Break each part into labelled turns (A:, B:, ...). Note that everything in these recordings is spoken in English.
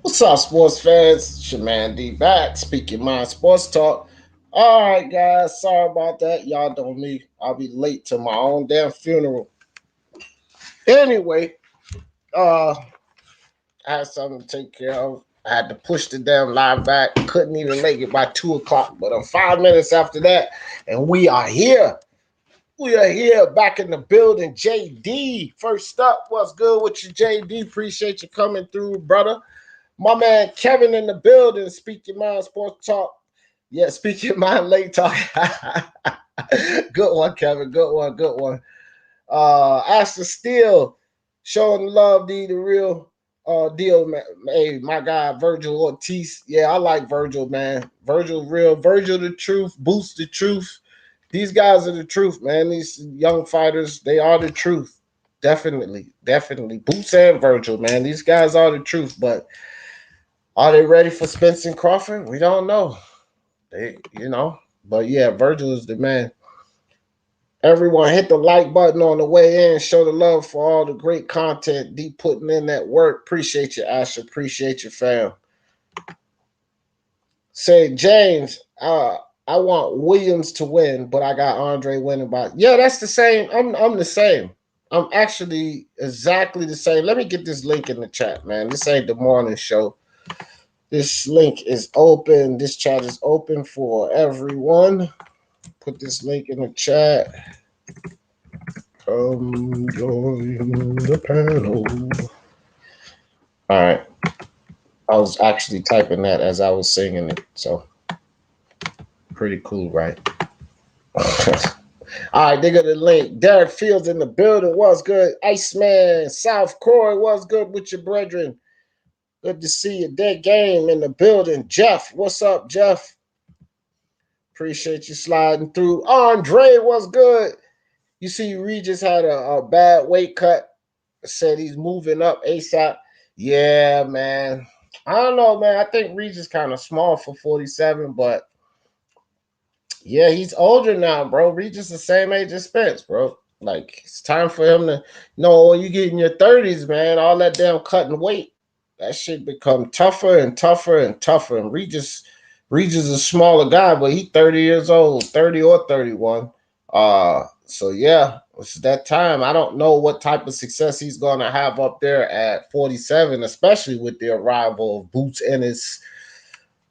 A: What's up, sports fans? It's your man D back, speaking my sports talk. All right, guys, sorry about that. Y'all know me. I'll be late to my own damn funeral. Anyway, I had something to take care of. I had to push the damn live back. Couldn't even make it by 2 o'clock, but I'm 5 minutes after that, and we are here. We are here back in the building. JD, first up, what's good with you, JD? Appreciate you coming through, brother. My man Kevin in the building. Speak your mind, sports talk. Yeah, speak your mind, late talk. Good one, Kevin. Good one. Good one. Astor Steele showing love, the real deal, man. Hey, my guy Virgil Ortiz. Yeah, I like Virgil, man. Virgil real. Virgil the truth. Boost the truth. These guys are the truth, man. These young fighters, they are the truth. Definitely, definitely. Boots and Virgil, man. These guys are the truth, but are they ready for Spence and Crawford? We don't know. But yeah, Virgil is the man. Everyone hit the like button on the way in. Show the love for all the great content. D putting in that work. Appreciate you, Asher. Appreciate you, fam. Say, James, I want Williams to win, but I got Andre winning by. Yeah, that's the same. I'm the same. I'm actually exactly the same. Let me get this link in the chat, man. This ain't the morning show. This link is open. This chat is open for everyone. Put this link in the chat. Come join the panel. All right. I was actually typing that as I was singing it. So pretty cool, right? All right, they got the link. Derek Fields in the building. What's good? Iceman, South Corey. What's good with your brethren? Good to see you. Dead game in the building. Jeff, what's up, Jeff? Appreciate you sliding through. Andre, what's good? You see, Regis had a bad weight cut. Said he's moving up ASAP. Yeah, man. I don't know, man. I think Regis kind of small for 47, but yeah, he's older now, bro. Regis the same age as Spence, bro. Like it's time for him to when you get in your 30s, man, all that damn cutting weight, that shit become tougher and tougher and tougher. And Regis is a smaller guy, but he 30 years old, 30 or 31. So yeah, it's that time. I don't know what type of success he's gonna have up there at 47, especially with the arrival of Boots Ennis,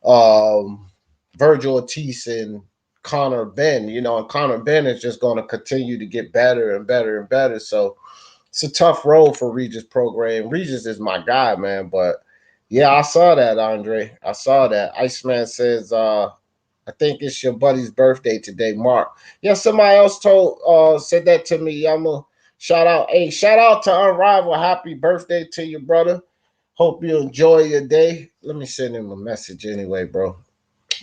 A: um, Virgil Ortiz, and Connor Ben. And Connor Ben is just gonna continue to get better and better and better. So it's a tough road for Regis Program. Regis is my guy, man. But yeah, I saw that, Andre. I saw that. Iceman says, I think it's your buddy's birthday today, Mark. Yeah, somebody else said that to me. I'm a shout out. Hey, shout out to Unrivaled. Happy birthday to your brother. Hope you enjoy your day. Let me send him a message anyway, bro.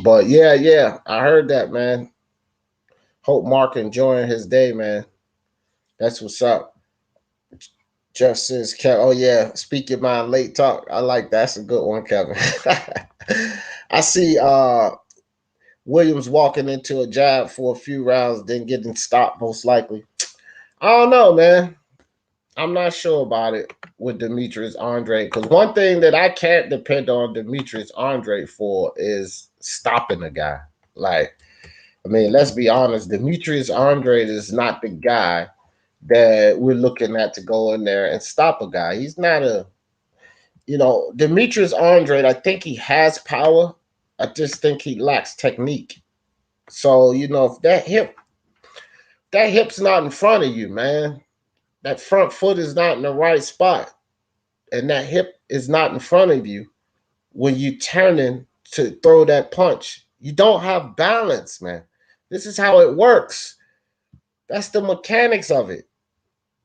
A: But yeah, I heard that, man. Hope Mark enjoying his day, man. That's what's up. Jeff says, oh yeah, speak your mind, late talk. I like that. That's a good one, Kevin. I see Williams walking into a jab for a few rounds, then getting stopped most likely. I don't know, man. I'm not sure about it with Demetrius Andre because one thing that I can't depend on Demetrius Andre for is stopping a guy. Like, I mean, let's be honest, Demetrius Andre is not the guy that we're looking at to go in there and stop a guy. He's not Demetrius Andre, I think he has power. I just think he lacks technique. So, if that hip's not in front of you, man. That front foot is not in the right spot. And that hip is not in front of you when you turning to throw that punch. You don't have balance, man. This is how it works. That's the mechanics of it.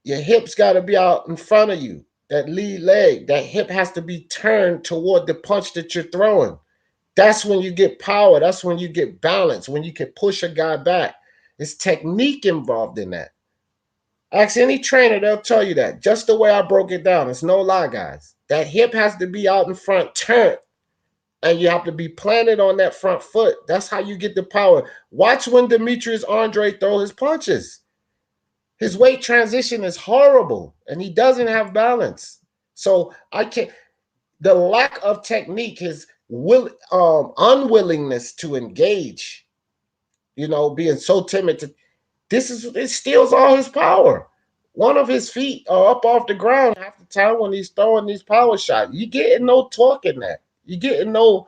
A: Your hips got to be out in front of you. That lead leg, that hip has to be turned toward the punch that you're throwing. That's when you get power. That's when you get balance, when you can push a guy back. It's technique involved in that. Ask any trainer, they'll tell you that. Just the way I broke it down. It's no lie, guys. That hip has to be out in front, turned, and you have to be planted on that front foot. That's how you get the power. Watch when Demetrius Andre throw his punches. His weight transition is horrible, and he doesn't have balance. So I can't. the lack of technique, his unwillingness to engage, being so timid to it steals all his power. One of his feet are up off the ground half the time when he's throwing these power shots. You getting no torque in that. You getting no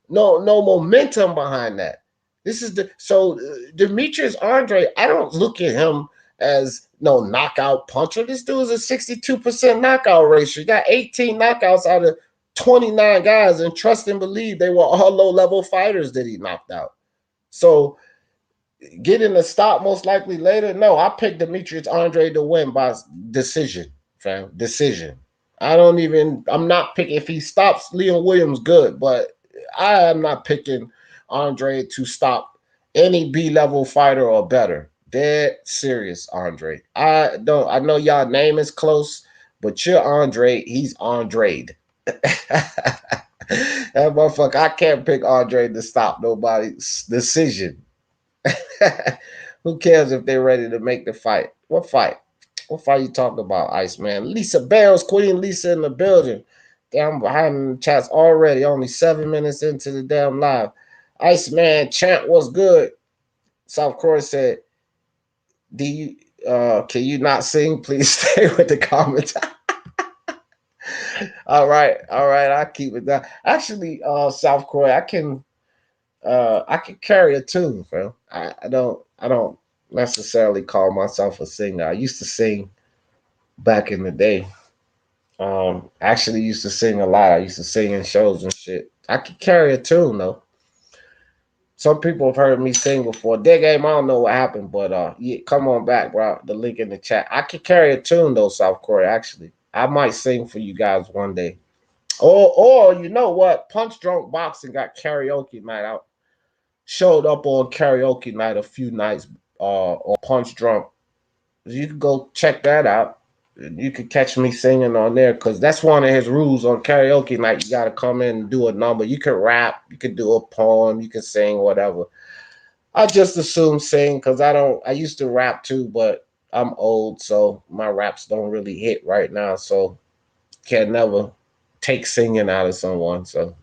A: momentum behind that. This is Demetrius Andrade. I don't look at him as no knockout puncher. This dude is a 62% knockout ratio. He got 18 knockouts out of 29 guys, and trust and believe they were all low-level fighters that he knocked out. So getting a stop most likely later. No, I picked Demetrius Andrade to win by decision, fam. Decision. I'm not picking if he stops Leon Williams, good, but I am not picking Andrade to stop any B-level fighter or better. Dead serious, Andrade. I know y'all name is close, but you're Andrade. He's Andrade. That motherfucker, I can't pick Andrade to stop nobody's decision. Who cares if they're ready to make the fight? What fight? What fight you talking about, Iceman? Lisa Barrows, Queen Lisa in the building. Damn, behind in the chats already. Only 7 minutes into the damn live. Iceman, chant was good. South Korea said, "Do you? Can you not sing? Please stay with the comments." all right. I'll keep it down. Actually, South Korea, I can carry a tune, bro. I don't necessarily call myself a singer. I used to sing back in the day. Actually used to sing a lot. I used to sing in shows and shit. I could carry a tune though. Some people have heard me sing before. Dead game, I don't know what happened, but yeah, come on back, bro. The link in the chat. I could carry a tune though, South Korea. Actually, I might sing for you guys one day. Or you know what? Punch Drunk Boxing got karaoke night out. Showed up on karaoke night a few nights or Punch Drunk. You can go check that out. You could catch me singing on there because that's one of his rules on karaoke night. You got to come in and do a number. You could rap, you could do a poem, you can sing, whatever. I just assume sing because I used to rap too, but I'm old, so my raps don't really hit right now. So can never take singing out of someone. So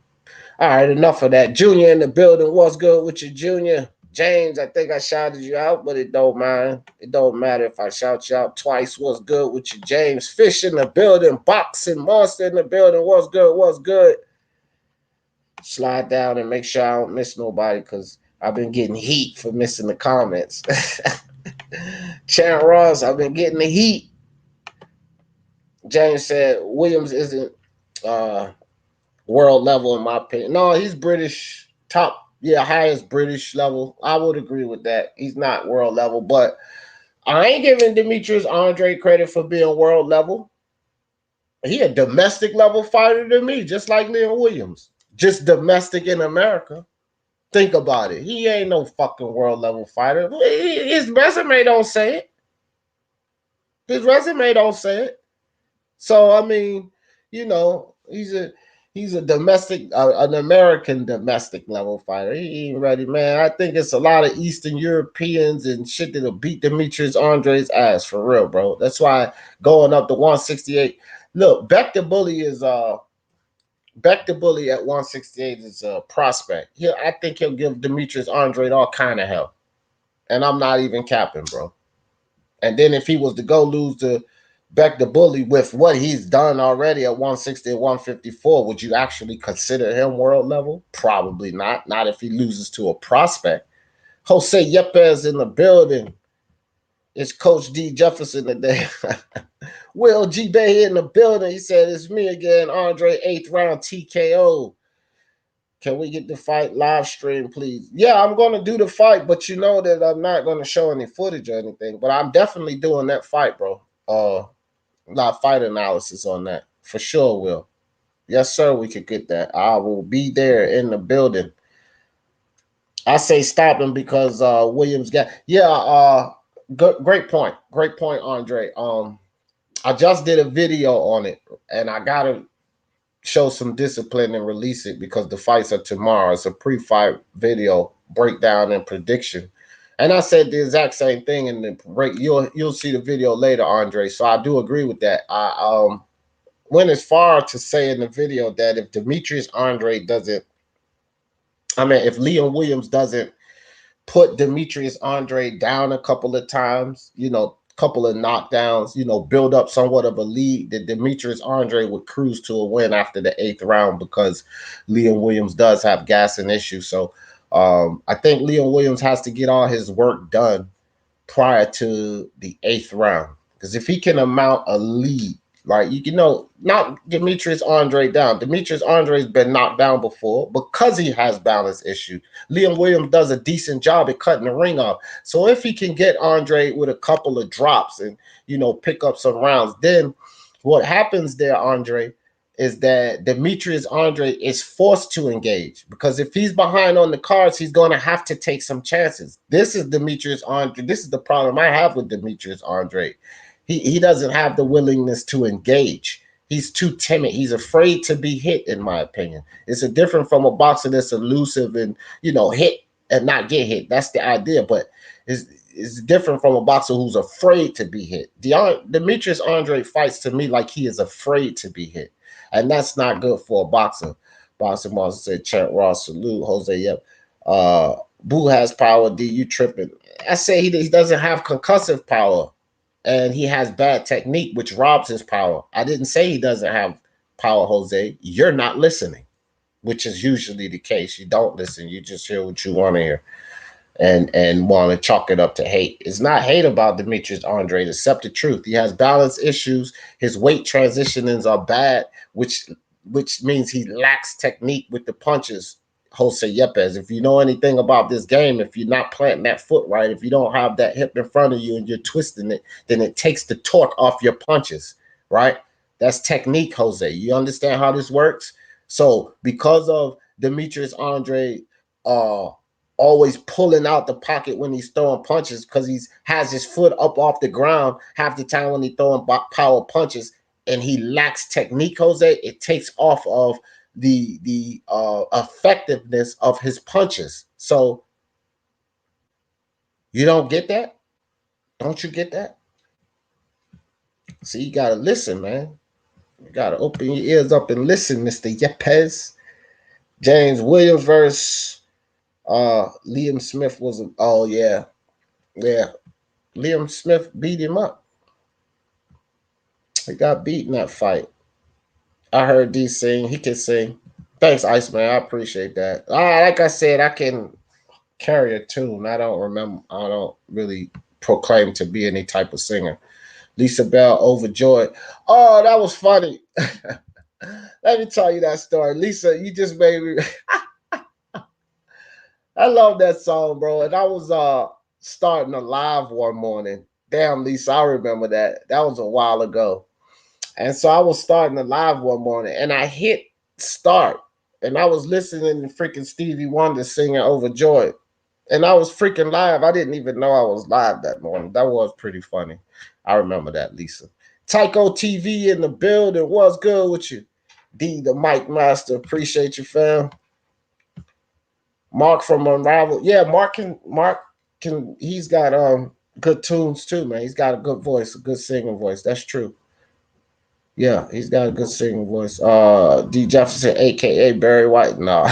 A: all right, enough of that. Junior in the building. What's good with you, Junior? James, I think I shouted you out, but it don't mind. It don't matter if I shout you out twice. What's good with you, James? Fish in the building. Boxing Monster in the building. What's good? What's good? Slide down and make sure I don't miss nobody because I've been getting heat for missing the comments. Chant Ross, I've been getting the heat. James said Williams isn't world level in my opinion. No, he's British top, highest British level. I would agree with that. He's not world level, but I ain't giving Demetrius Andrade credit for being world level. He a domestic level fighter to me, just like Leon Williams. Just domestic in America. Think about it. He ain't no fucking world level fighter. His resume don't say it. His resume don't say it. So I mean, he's a domestic, an American domestic level fighter. He ain't ready, man. I think it's a lot of Eastern Europeans and shit that'll beat Demetrius Andrade's ass for real, bro. That's why going up to 168. Look, Beck the Bully at 168 is a prospect. I think he'll give Demetrius Andrade all kind of hell, and I'm not even capping, bro. And then if he was to go lose to Beck the Bully with what he's done already at 160 and 154, would you actually consider him world level? Probably not. Not if he loses to a prospect. Jose Yepes in the building. It's Coach D. Jefferson today. Will G. Bay in the building. He said, it's me again, Andre, 8th round TKO. Can we get the fight live stream, please? Yeah, I'm going to do the fight, but you know that I'm not going to show any footage or anything. But I'm definitely doing that fight, bro. Not fight analysis on that. For sure will. Yes, sir, we could get that. I will be there in the building. I say stop him because Williams got great point. Great point, Andre. I just did a video on it and I gotta show some discipline and release it because the fights are tomorrow. It's a pre-fight video breakdown and prediction. And I said the exact same thing in the break. You'll see the video later, Andre. So I do agree with that. went as far to say in the video that if Demetrius Andrade doesn't, if Liam Williams doesn't put Demetrius Andrade down a couple of times, couple of knockdowns, build up somewhat of a lead, that Demetrius Andrade would cruise to a win after the 8th round, because Liam Williams does have gassing issues. So I think Liam Williams has to get all his work done prior to the 8th round, because if he can amount a lead, like, knock Demetrius Andrade down. Demetrius Andrade's been knocked down before because he has balance issues. Liam Williams does a decent job at cutting the ring off. So if he can get Andrade with a couple of drops and, pick up some rounds, then what happens there, Andre, is that Demetrius Andrade is forced to engage, because if he's behind on the cards, he's going to have to take some chances. This is Demetrius Andrade. This is the problem I have with Demetrius Andrade. He doesn't have the willingness to engage. He's too timid. He's afraid to be hit, in my opinion. It's a different from a boxer that's elusive and, hit and not get hit. That's the idea. But it's different from a boxer who's afraid to be hit. Demetrius Andrade fights to me like he is afraid to be hit. And that's not good for a boxer. Boxing Monster said, Chant Ross, salute. Jose, yep. Boo has power. D, you tripping. I say he doesn't have concussive power. And he has bad technique, which robs his power. I didn't say he doesn't have power, Jose. You're not listening, which is usually the case. You don't listen. You just hear what you want to hear and want to chalk it up to hate. It's not hate about Demetrius Andrade. Accept the truth. He has balance issues. His weight transitionings are bad, which means he lacks technique with the punches. Jose Yepes, if you know anything about this game, if you're not planting that foot right, if you don't have that hip in front of you and you're twisting it, then it takes the torque off your punches, right? That's technique, Jose. You understand how this works? So because of Demetrius Andrade always pulling out the pocket when he's throwing punches, because he has his foot up off the ground half the time when he's throwing power punches, and he lacks technique, Jose, it takes off of the effectiveness of his punches. So you don't get that? Don't you get that? See, you gotta listen, man. You gotta open your ears up and listen, Mr. Yepes. James Williams versus Liam Smith was Liam Smith beat him up. He got beat in that fight. I heard D sing. He can sing. Thanks, Iceman. I appreciate that. Like I said, I can carry a tune. I don't really proclaim to be any type of singer. Lisa Bell, overjoyed. Oh, that was funny. Let me tell you that story. Lisa, you just made me. I love that song, bro. And I was starting a live one morning. Damn, Lisa, I remember that. That was a while ago. And so I was starting a live one morning, and I hit start, and I was listening to freaking Stevie Wonder singing Overjoyed, and I was freaking live. I didn't even know I was live that morning. That was pretty funny. I remember that, Lisa. Tycho TV in the building. What's good with you? D, the Mike Master. Appreciate you, fam. Mark from Unravel. Yeah, Mark can he's got good tunes too, man. He's got a good voice, a good singing voice. That's true. Yeah, he's got a good singing voice. D Jefferson, aka Barry White. No,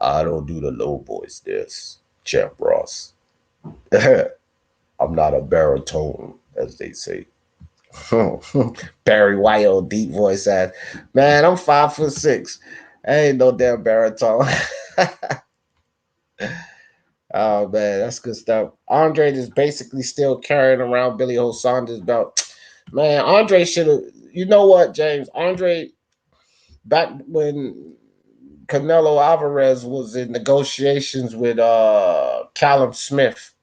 A: I don't do the low voice. This Champ Ross. I'm not a baritone, as they say. Barry White, old deep voice ass. Man, I'm 5'6". I ain't no damn baritone. Oh man, that's good stuff. Andre is basically still carrying around Billy Ho Saunders' belt. Man, Andre should have. You know what, James? Andre, back when Canelo Alvarez was in negotiations with Callum Smith.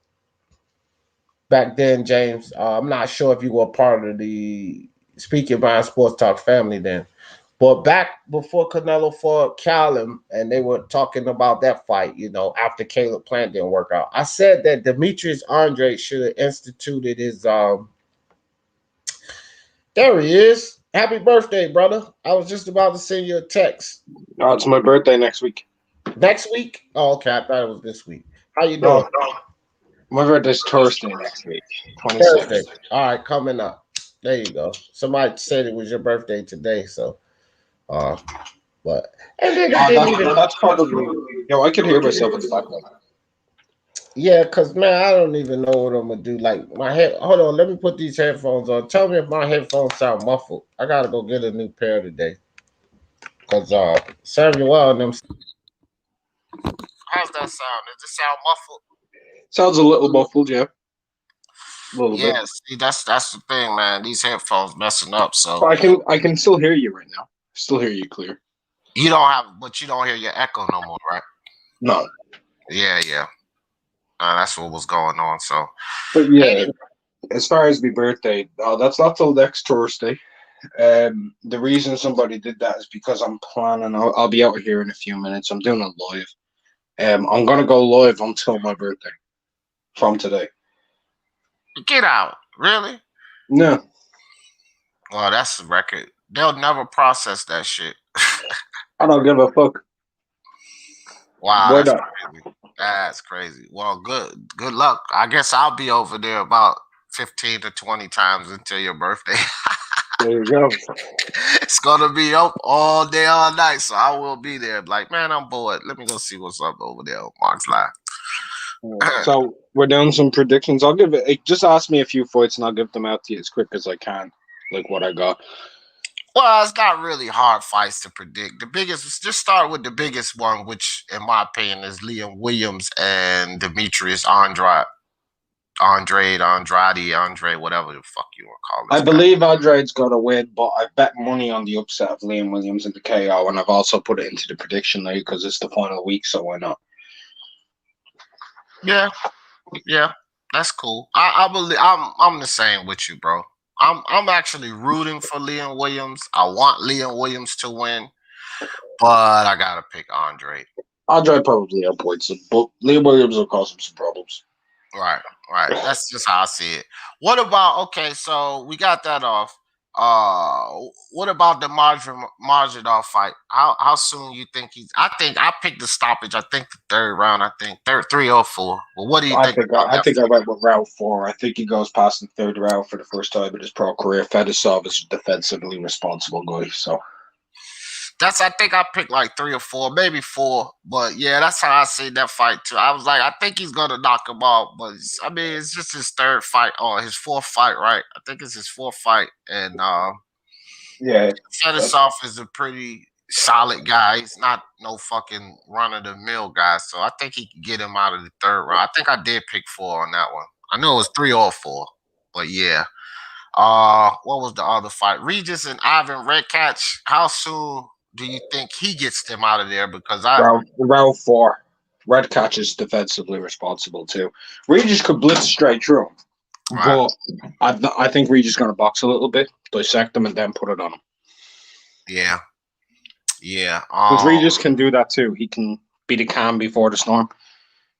A: Back then, James, I'm not sure if you were part of the Speak Your Mind Sports Talk family then. But back before Canelo fought Callum, and they were talking about that fight, after Caleb Plant didn't work out, I said that Demetrius Andrade should have instituted his there he is. Happy birthday, brother. I was just about to send you a text.
B: No, it's my birthday next week.
A: Next week? Oh, okay. I thought it was this week. How you doing?
B: No. My birthday's Thursday next week. 26th.
A: Thursday. All right, coming up. There you go. Somebody said it was your birthday today, so but and then it didn't even.
B: That's probably. Yo, I can hear myself in the background.
A: Yeah, cause man, I don't even know what I'm gonna do. Like my head. Hold on, let me put these headphones on. Tell me if my headphones sound muffled. I gotta go get a new pair today. Cause Samuel and them. How's that sound? Does it sound muffled?
B: Sounds a little muffled, yeah. A little bit.
A: Yes, see, that's the thing, man. These headphones messing up. So
B: But I can still hear you right now. Still hear you clear.
A: you don't have, but you don't hear your echo no more, right?
B: No.
A: Yeah. That's what was going on. So,
B: But yeah, as far as my birthday, that's not till next Thursday. The reason somebody did that is because I'm planning. I'll be out here in a few minutes. I'm doing a live. I'm gonna go live until my birthday from today.
A: get out, really?
B: No,
A: Well, that's the record. They'll never process that shit.
B: I don't give a fuck.
A: Wow,
B: Why
A: that's
B: not?
A: crazy. That's crazy. Well, good luck. I guess I'll be over there about 15 to 20 times until your birthday.
B: There you go.
A: It's gonna be up all day, all night. So I will be there. Like, man, I'm bored. Let me go see what's up over there on Mark's Live.
B: So we're doing some predictions. I'll give it. Just ask me a few fights, and I'll give them out to you as quick as I can, like what I got.
A: Well, it's not really hard fights to predict. The biggest, just start with the biggest one, which, in my opinion, is Liam Williams and Demetrius Andrade, whatever the fuck you want to call this
B: I
A: guy.
B: believe Andrade's got to win, but I bet money on the upset of Liam Williams and the KO, and I've also put it into the prediction now because it's the final week, so why not?
A: Yeah, that's cool. I believe I'm the same with you, bro. I'm actually rooting for Liam Williams. I want Liam Williams to win, but I gotta pick Andre.
B: Andrade probably outpoints him, but Liam Williams will cause him some problems.
A: Right. That's just how I see it. What about so we got that off. What about the Marginal fight? How soon you think he's? I think I picked the stoppage. I think the third round. I think 3 or 4. Well, what do you think about
B: I
A: that
B: think I
A: fight?
B: went with round 4. I think he goes past the third round for the first time in his pro career. Fedosov is a defensively responsible guy, so
A: I think I picked like 3 or 4, maybe 4. But yeah, that's how I see that fight too. I was like, I think he's gonna knock him out, but I mean, it's just his third fight or his 4th fight, right? I think it's his 4th fight, and
B: yeah.
A: Fedosov is a pretty solid guy. He's not no fucking run of the mill guy, so I think he can get him out of the third round. I think I did pick 4 on that one. I know it was 3 or 4, but yeah. What was the other fight? Regis and Ivan Redcatch. How soon do you think he gets them out of there? Because
B: Round 4. Redcatch is defensively responsible too. Regis could blitz straight through him,
A: right.
B: but I think Regis is going to box a little bit, dissect him, and then put it on him.
A: Yeah.
B: Because Regis can do that too. He can be the calm before the storm.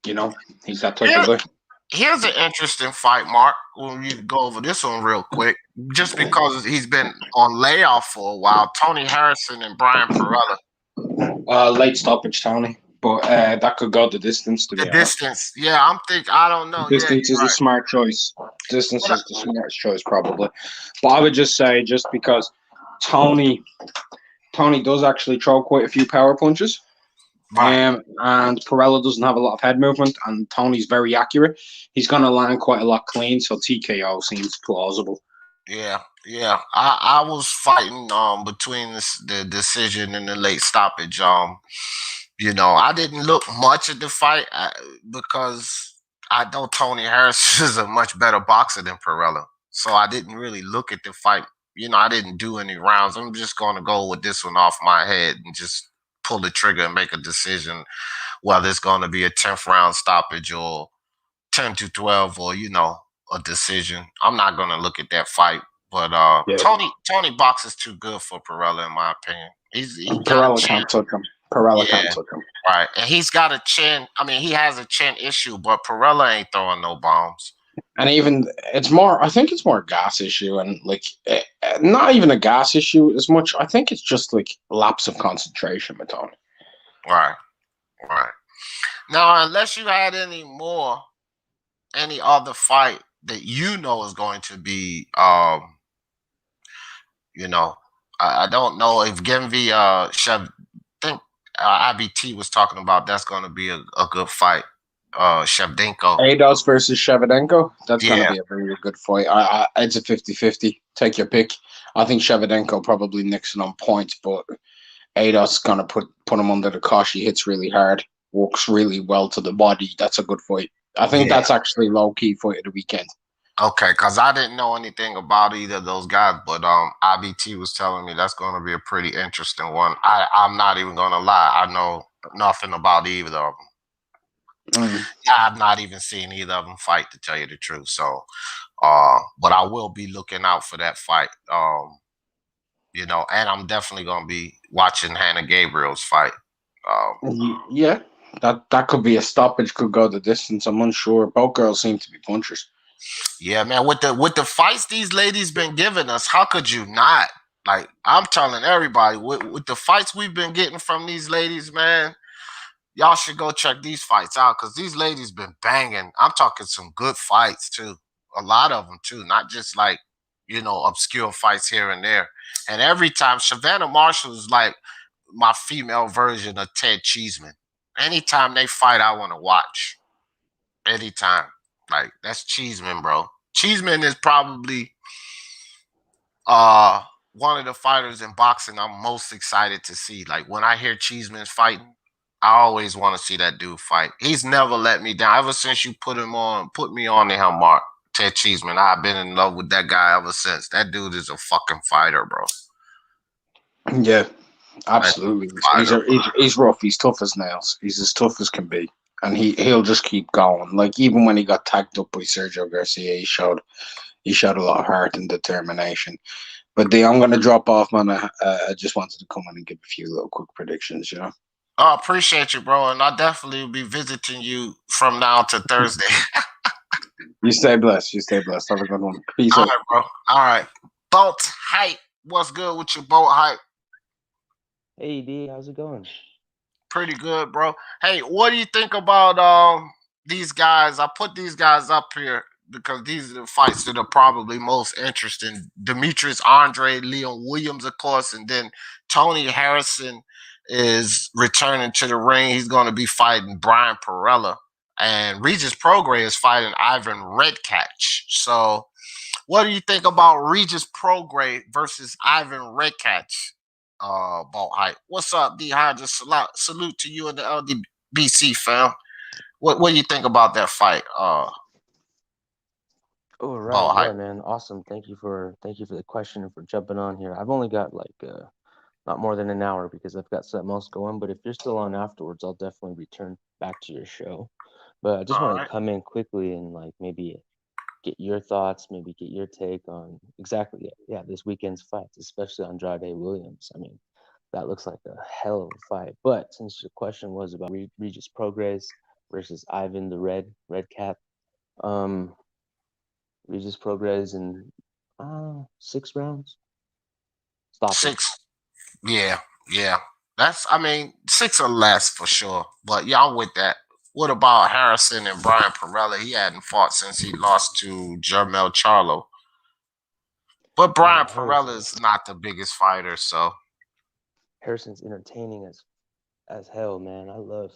B: You know, he's that type of guy.
A: Here's an interesting fight, Mark. We go over this one real quick. Just because he's been on layoff for a while, Tony Harrison and Brian Perella.
B: Late stoppage, Tony. But that could go the distance, to be honest.
A: Distance. Yeah, I don't know.
B: Distance is a smart choice. Distance is the smartest choice, probably. But I would just say, just because Tony does actually throw quite a few power punches.
A: Right.
B: And Perella doesn't have a lot of head movement, and Tony's very accurate. He's going to land quite a lot clean, so TKO seems plausible.
A: Yeah. I was fighting between the decision and the late stoppage. I didn't look much at the fight because I know Tony Harris is a much better boxer than Perella, so I didn't really look at the fight. I didn't do any rounds. I'm just going to go with this one off my head and just pull the trigger and make a decision whether it's going to be a 10th round stoppage or 10-12 or a decision. I'm not going to look at that fight, but Tony boxes too good for Perella in my opinion.
B: Perella can't touch him. Can't touch him.
A: Right, and he's got a chin. I mean, he has a chin issue, but Perella ain't throwing no bombs.
B: And even I think it's more a gas issue, and like not even a gas issue as much. I think it's just like lapse of concentration with Tony.
A: Right. Now, unless you had any other fight that is going to be You know, I don't know if Genvi Chev think IBT was talking about that's going to be a good fight. Shevdenko.
B: Ados versus Shevchenko. That's going to
A: Yeah.
B: be a very good fight. It's a 50-50. Take your pick. I think Shevchenko probably nicks it on points, but Ados going to put him under the cosh. He hits really hard, works really well to the body. That's a good fight. I think
A: Yeah.
B: that's actually low key fight of the weekend.
A: Okay, because I didn't know anything about either of those guys, but IBT was telling me that's going to be a pretty interesting one. I'm not even going to lie. I know nothing about either of them.
B: Mm.
A: I've not even seen either of them fight, to tell you the truth. So, but I will be looking out for that fight. And I'm definitely going to be watching Hannah Gabriels fight.
B: Yeah, that could be a stoppage. Could go the distance. I'm unsure. Both girls seem to be punchers.
A: Yeah, man. With the fights these ladies been giving us, how could you not? Like, I'm telling everybody, with the fights we've been getting from these ladies, man, y'all should go check these fights out because these ladies been banging. I'm talking some good fights too, a lot of them too, not just like obscure fights here and there. And every time Savannah Marshall is like my female version of Ted Cheeseman. Anytime they fight, I want to watch. Anytime, like that's Cheeseman, bro. Cheeseman is probably uh one of the fighters in boxing I'm most excited to see. Like when I hear Cheeseman's fighting, I always want to see that dude fight. He's never let me down. Ever since you put me on to him, Mark. Ted Cheeseman. I've been in love with that guy ever since. That dude is a fucking fighter, bro.
B: Yeah,
A: That
B: absolutely.
A: fighter.
B: He's rough. He's tough as nails. He's as tough as can be, and he'll just keep going. Like even when he got tagged up by Sergio Garcia, he showed a lot of heart and determination. But I'm going to drop off, man. I just wanted to come in and give a few little quick predictions.
A: I appreciate you, bro, and I definitely will be visiting you from now to Thursday.
B: You stay blessed. You stay blessed. Have a good one. Peace
A: All
B: out.
A: right, bro. All right. Boat hype. What's good with your boat hype?
C: Hey D, how's it going?
A: Pretty good, bro. Hey, what do you think about these guys? I put these guys up here because these are the fights that are probably most interesting. Demetrius, Andrade, Leon Williams, of course, and then Tony Harrison is returning to the ring. He's going to be fighting Brian Perella, and Regis Prograis is fighting Ivan Redcatch. So, what do you think about Regis Prograis versus Ivan Redcatch? About height. What's up, D Hodges? Salute to you and the LDBC fam. What do you think about that fight?
C: Oh right,
A: About
C: yeah,
A: height.
C: man, awesome. Thank you for the question and for jumping on here. I've only got like not more than an hour because I've got something else going. But if you're still on afterwards, I'll definitely return back to your show. But I just
A: All
C: want to
A: right.
C: come in quickly and like maybe get your thoughts, maybe get your take on exactly yeah this weekend's fights, especially Andrade Williams. I mean, that looks like a hell of a fight. But since your question was about Regis Prograis versus Ivan the Red Cat, um, Regis Prograis in 6 rounds. Stoppage.
A: Six. Yeah, yeah. I mean, six or less for sure. But yeah, I'm with that. What about Harrison and Brian Perella? He hadn't fought since he lost to Jermel Charlo. But Brian
C: Man,
A: Perella is not the biggest fighter, so
C: Harrison's entertaining as hell, man. I love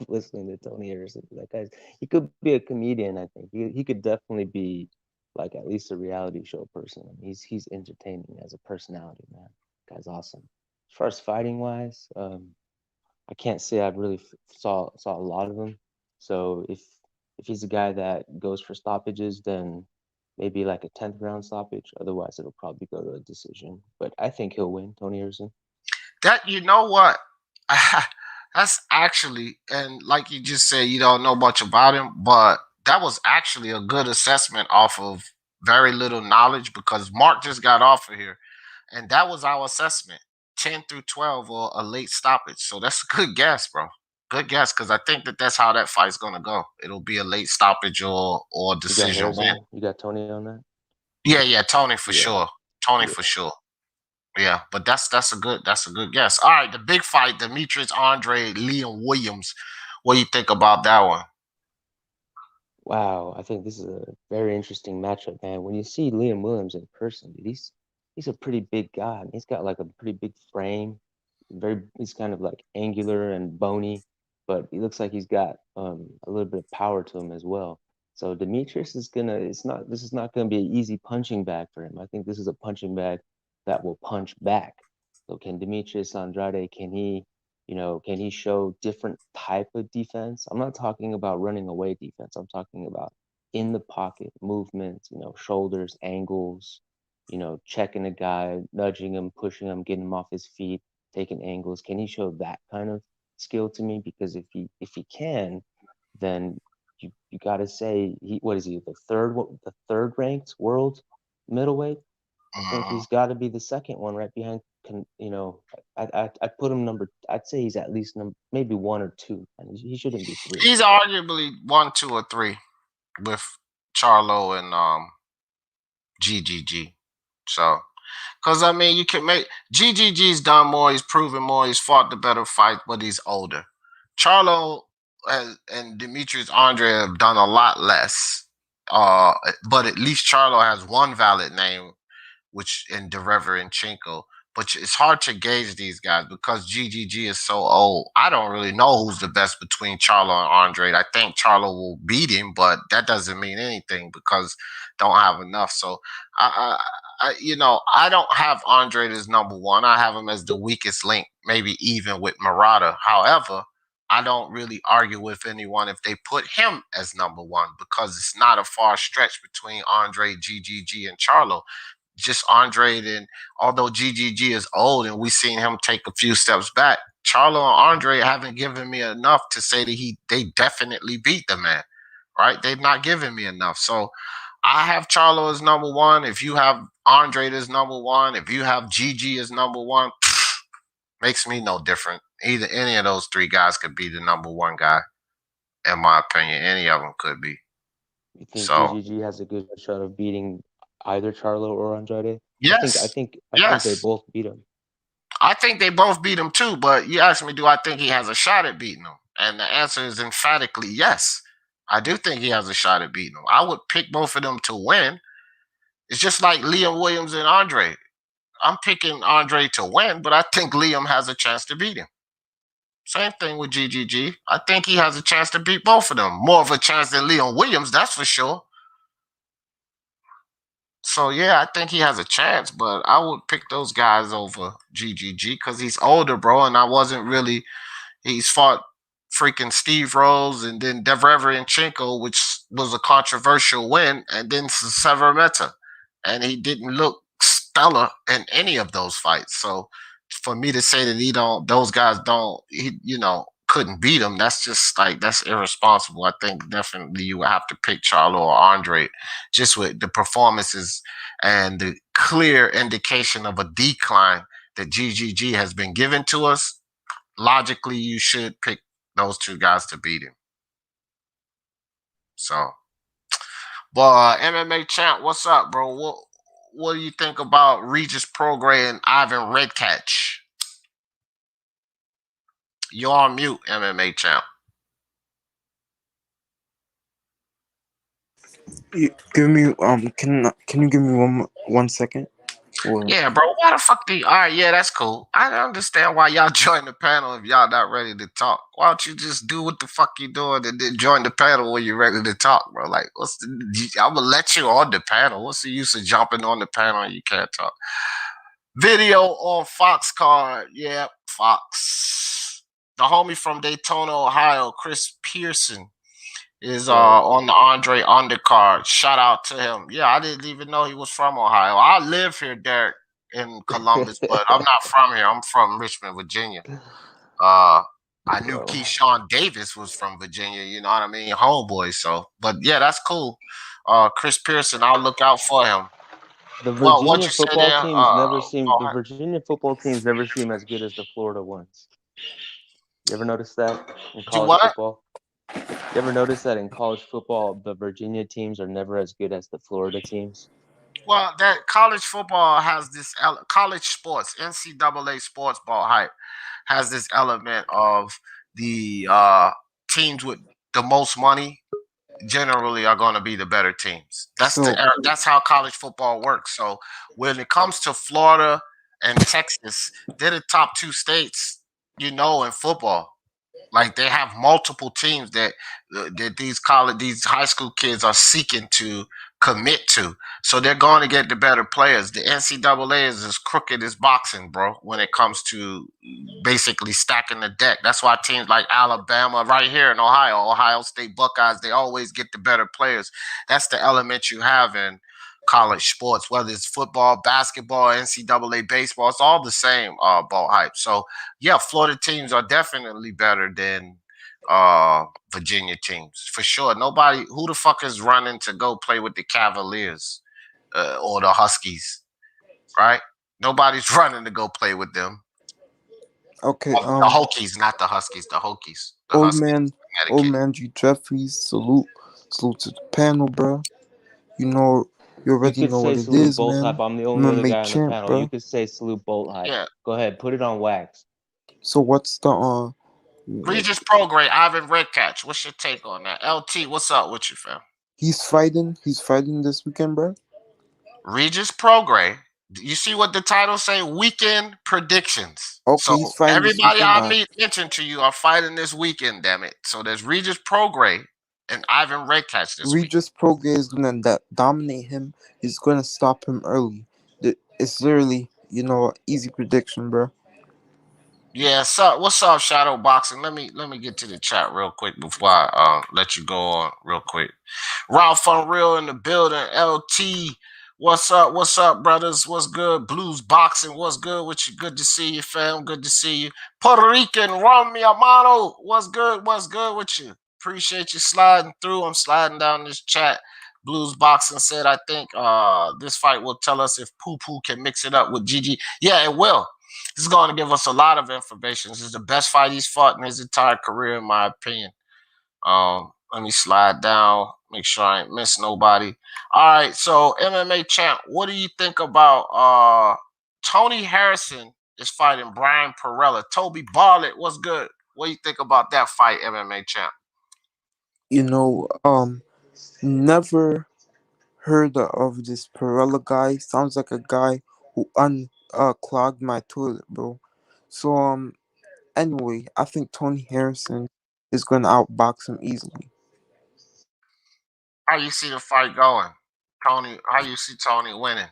C: listening to Tony Harrison. That guy's he could be a comedian. I think he could definitely be like at least a reality show person. I mean, he's entertaining as a personality, man. Guy's awesome. As far as fighting wise, I can't say I've really saw a lot of them. So if he's a guy that goes for stoppages, then maybe like a 10th round stoppage. Otherwise, it'll probably go to a decision. But I think he'll win, Tony Harrison.
A: that you know what? That's actually, and like you just said, you don't know much about him, but that was actually a good assessment off of very little knowledge because Mark just got off of here, and that was our assessment 10 through 12 or a late stoppage. So that's a good guess, bro. Good guess because I think that's how that fight's going to go. It'll be a late stoppage or
C: You got
A: decision win.
C: Harrison. You got Tony on that.
A: Yeah, yeah, Tony for
C: Yeah,
A: sure. Tony
C: yeah.
A: for sure. Yeah, but that's a good guess. All right, the big fight, Demetrius Andre, Liam Williams. What do you think about that one?
C: Wow, I think this is a very interesting matchup, man. When you see Liam Williams in person, dude, he's a pretty big guy. I mean, he's got like a pretty big frame. He's kind of like angular and bony, but he looks like he's got a little bit of power to him as well. So Demetrius is gonna. This is not gonna be an easy punching bag for him. I think this is a punching bag that will punch back. So can Demetrius Andrade? Can he show different type of defense? I'm not talking about running away defense. I'm talking about in the pocket movement, shoulders, angles, checking a guy, nudging him, pushing him, getting him off his feet, taking angles. Can he show that kind of skill to me? Because if he can, then you got to say what is he, the third ranked world middleweight? I think he's got to be the second one right behind. I put him I'd say he's at least maybe one or two, and he shouldn't be three.
A: He's arguably 1, 2, or 3 with Charlo and GGG. So, because I mean, you can make GGG's done more. He's proven more. He's fought the better fight, but he's older. Charlo and Demetrius Andre have done a lot less. But at least Charlo has one valid name, which in Dereverenchenko. But it's hard to gauge these guys because GGG is so old. I don't really know who's the best between Charlo and Andre. I think Charlo will beat him, but that doesn't mean anything because don't have enough. So I don't have Andre as number one. I have him as the weakest link, maybe even with Murata. However, I don't really argue with anyone if they put him as number one because it's not a far stretch between Andre, GGG, and Charlo. Just Andre, and although GGG is old and we've seen him take a few steps back, Charlo and Andre haven't given me enough to say that they definitely beat the man, right? They've not given me enough. So I have Charlo as number one. If you have Andre as number one, if you have GG as number one, makes me no different. Either any of those three guys could be the number one guy, in my opinion. Any of them could be.
C: You think
A: So
C: GGG has a good shot of beating either Charlo or Andrade?
A: yes,
C: I think
A: yes.
C: they both beat him.
A: I think they both beat him too, but you asked me, do I think he has a shot at beating him? And the answer is emphatically yes. I do think he has a shot at beating him. I would pick both of them to win. It's just like Liam Williams and Andre. I'm picking Andre to win, but I think Liam has a chance to beat him. Same thing with GGG. I think he has a chance to beat both of them. More of a chance than Liam Williams, that's for sure. So yeah, I think he has a chance, but I would pick those guys over GGG because he's older, bro, and I wasn't really. He's fought freaking Steve Rose and then Dereverenchenko, which was a controversial win, and then Severmeta, and he didn't look stellar in any of those fights. So for me to say that those guys couldn't beat him, that's irresponsible. I think definitely you would have to pick Charlo or Andre just with the performances and the clear indication of a decline that GGG has been given to us. Logically, you should pick those two guys to beat him. So, but MMA champ, what's up, bro? What do you think about Regis Prograis and Ivan Redcatch? You're on mute, MMA champ.
D: Give me can you give me 1 second?
A: Yeah, bro. Why the fuck do you? All right, yeah, that's cool. I don't understand why y'all join the panel if y'all not ready to talk. Why don't you just do what the fuck you doing and then join the panel when you're ready to talk, bro? Like, I'm gonna let you on the panel. What's the use of jumping on the panel and you can't talk? Video on Fox card. Yeah, Fox. The homie from Daytona, Ohio, Chris Pearson, is on the Andre undercard. Shout out to him. Yeah, I didn't even know he was from Ohio. I live here, Derek, in Columbus, but I'm not from here. I'm from Richmond, Virginia. I knew Keyshawn Davis was from Virginia, you know what I mean? Homeboy. So, but yeah, that's cool. Chris Pearson, I'll look out for him.
C: The Virginia football teams never seem as good as the Florida ones. You ever notice that in college football? You ever notice that in college football, the Virginia teams are never as good as the Florida teams?
A: Well, that college football has this college sports, NCAA sports ball hype has this element of the teams with the most money generally are going to be the better teams.
D: So
A: That's how college football works. So when it comes to Florida and Texas, they're the top two states, in football. Like they have multiple teams that these high school kids are seeking to commit to. So they're going to get the better players. The NCAA is as crooked as boxing, bro, when it comes to basically stacking the deck. That's why teams like Alabama, right here in Ohio State Buckeyes, they always get the better players. That's the element you have in college sports, whether it's football, basketball, NCAA baseball, it's all the same ball hype. So yeah, Florida teams are definitely better than Virginia teams for sure. Nobody, who the fuck is running to go play with the Cavaliers or the Huskies, right? Nobody's running to go play with them.
D: okay,
A: The Hokies, not the Huskies. The Hokies. The
D: old
A: Huskies.
D: man G Jeffries, salute to the panel, bro. You know, you
C: You
D: already
C: could
D: know
C: say
D: what it
C: salute
D: is,
C: Bolt Hype.
D: man.
C: I'm the only other
D: MMA
C: guy on the
D: champ,
C: panel.
D: bro.
C: You could say salute Bolt Hype.
A: Yeah.
C: Go ahead, put it on wax.
D: So what's the
A: Regis Prograis, Ivan Redcatch. What's your take on that? LT, what's up with you, fam?
D: he's fighting this weekend, bro?
A: Regis Prograis. You see what the title say? Weekend predictions.
D: Okay,
A: So
D: he's fighting this
A: everybody
D: weekend.
A: I mentioned to you are fighting this weekend. Damn it! So there's Regis Prograis and Ivan Redcatch this week.
D: Regis Prograis is gonna dominate him. He's gonna stop him early. It's literally, easy prediction, bro.
A: Yeah, so what's up, Shadow Boxing? Let me get to the chat real quick before I let you go on real quick. Ralph Unreal in the building. LT, what's up? What's up, brothers? What's good? Blues Boxing, what's good with you? Good to see you, fam. Good to see you. Puerto Rican Ron Mi Amano, what's good? What's good with you? Appreciate you sliding through. I'm sliding down this chat. Blues Boxing said, I think this fight will tell us if Poo Poo can mix it up with Gigi. Yeah, it will. This is going to give us a lot of information. This is the best fight he's fought in his entire career, in my opinion. Let me slide down, make sure I ain't miss nobody. All right, so MMA champ, what do you think about Tony Harrison is fighting Brian Perella? Toby Barlett, what's good? What do you think about that fight, MMA champ?
D: Never heard of this Perella guy. Sounds like a guy who clogged my toilet, bro. So anyway, I think Tony Harrison is gonna outbox him easily.
A: How you see the fight going? Tony, how you see Tony winning?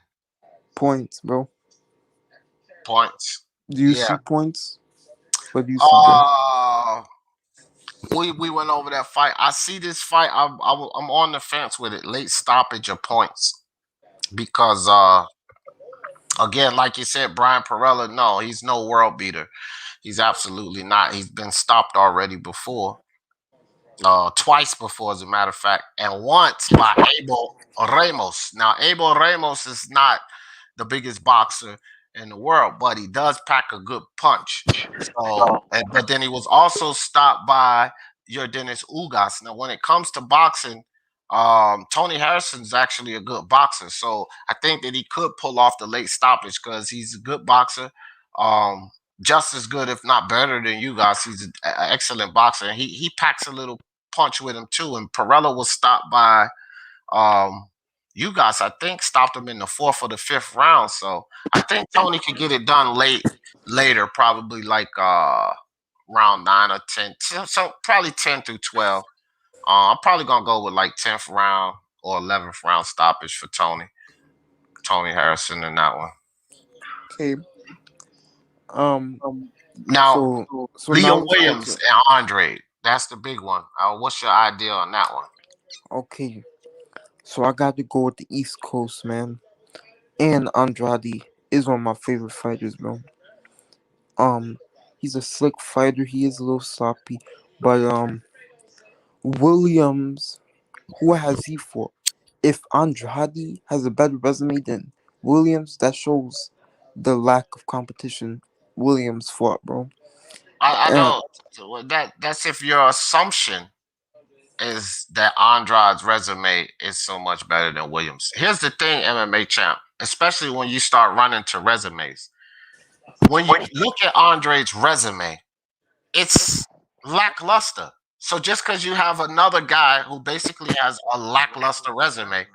D: Points, bro.
A: Points.
D: Do you
A: Yeah.
D: see points? What do you see, bro?
A: We went over that fight. I see this fight. I'm on the fence with it. Late stoppage of points because again, like you said, Brian Perella. No, he's no world beater. He's absolutely not. He's been stopped already before. Twice before, as a matter of fact, and once by Abel Ramos. Now, Abel Ramos is not the biggest boxer in the world, but he does pack a good punch. So, but then he was also stopped by your Dennis Ugas. Now, when it comes to boxing, Tony Harrison's actually a good boxer. So I think that he could pull off the late stoppage because he's a good boxer. Just as good, if not better than you guys. He's an excellent boxer. And he packs a little punch with him too. And Perella was stopped by you guys, I think, stopped him in the 4th or the 5th round. So I think Tony could get it done later, probably like round 9 or 10. So probably 10 through 12. I'm probably gonna go with like 10th round or 11th round stoppage for Tony Harrison in that one.
D: Okay.
A: Now,
D: So
A: Leo
D: now
A: Williams and Andrade. That's the big one. What's your idea on that one?
D: Okay. So I got to go with the East Coast, man. And Andrade is one of my favorite fighters, bro. He's a slick fighter. He is a little sloppy, but Williams, who has he fought? If Andrade has a better resume than Williams, that shows the lack of competition Williams fought, bro.
A: I know that's if your assumption is that Andrade's resume is so much better than Williams. Here's the thing, MMA champ, especially when you start running to resumes. When you look at Andrade's resume, it's lackluster. So just because you have another guy who basically has a lackluster resume,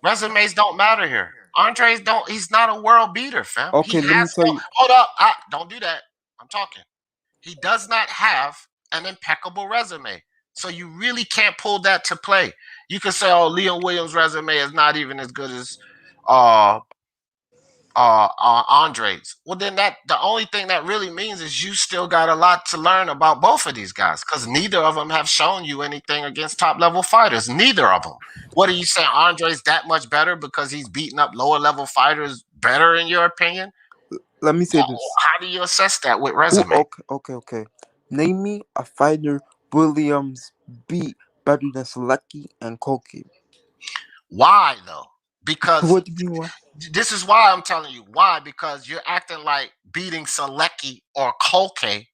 A: resumes don't matter here. Andre's don't. He's not a world beater, fam. He
D: Okay, let me
A: has
D: tell
A: no.
D: you.
A: Hold up. Don't do that. I'm talking. He does not have an impeccable resume. So you really can't pull that to play. You can say, "Oh, Leon Williams' resume is not even as good as uh Andre's." Well, then that the only thing that really means is you still got a lot to learn about both of these guys because neither of them have shown you anything against top level fighters. Neither of them. What are you saying? Andre's that much better because he's beating up lower level fighters better in your opinion?
D: Let me say this.
A: How do you assess that with
D: Who?
A: resume?
D: Okay. Name me a fighter Williams beat better than Selecki and Koki.
A: Why though? Because
D: What do you mean? Why?
A: this is why I'm telling you why. Because you're acting like beating Selecki or Kolke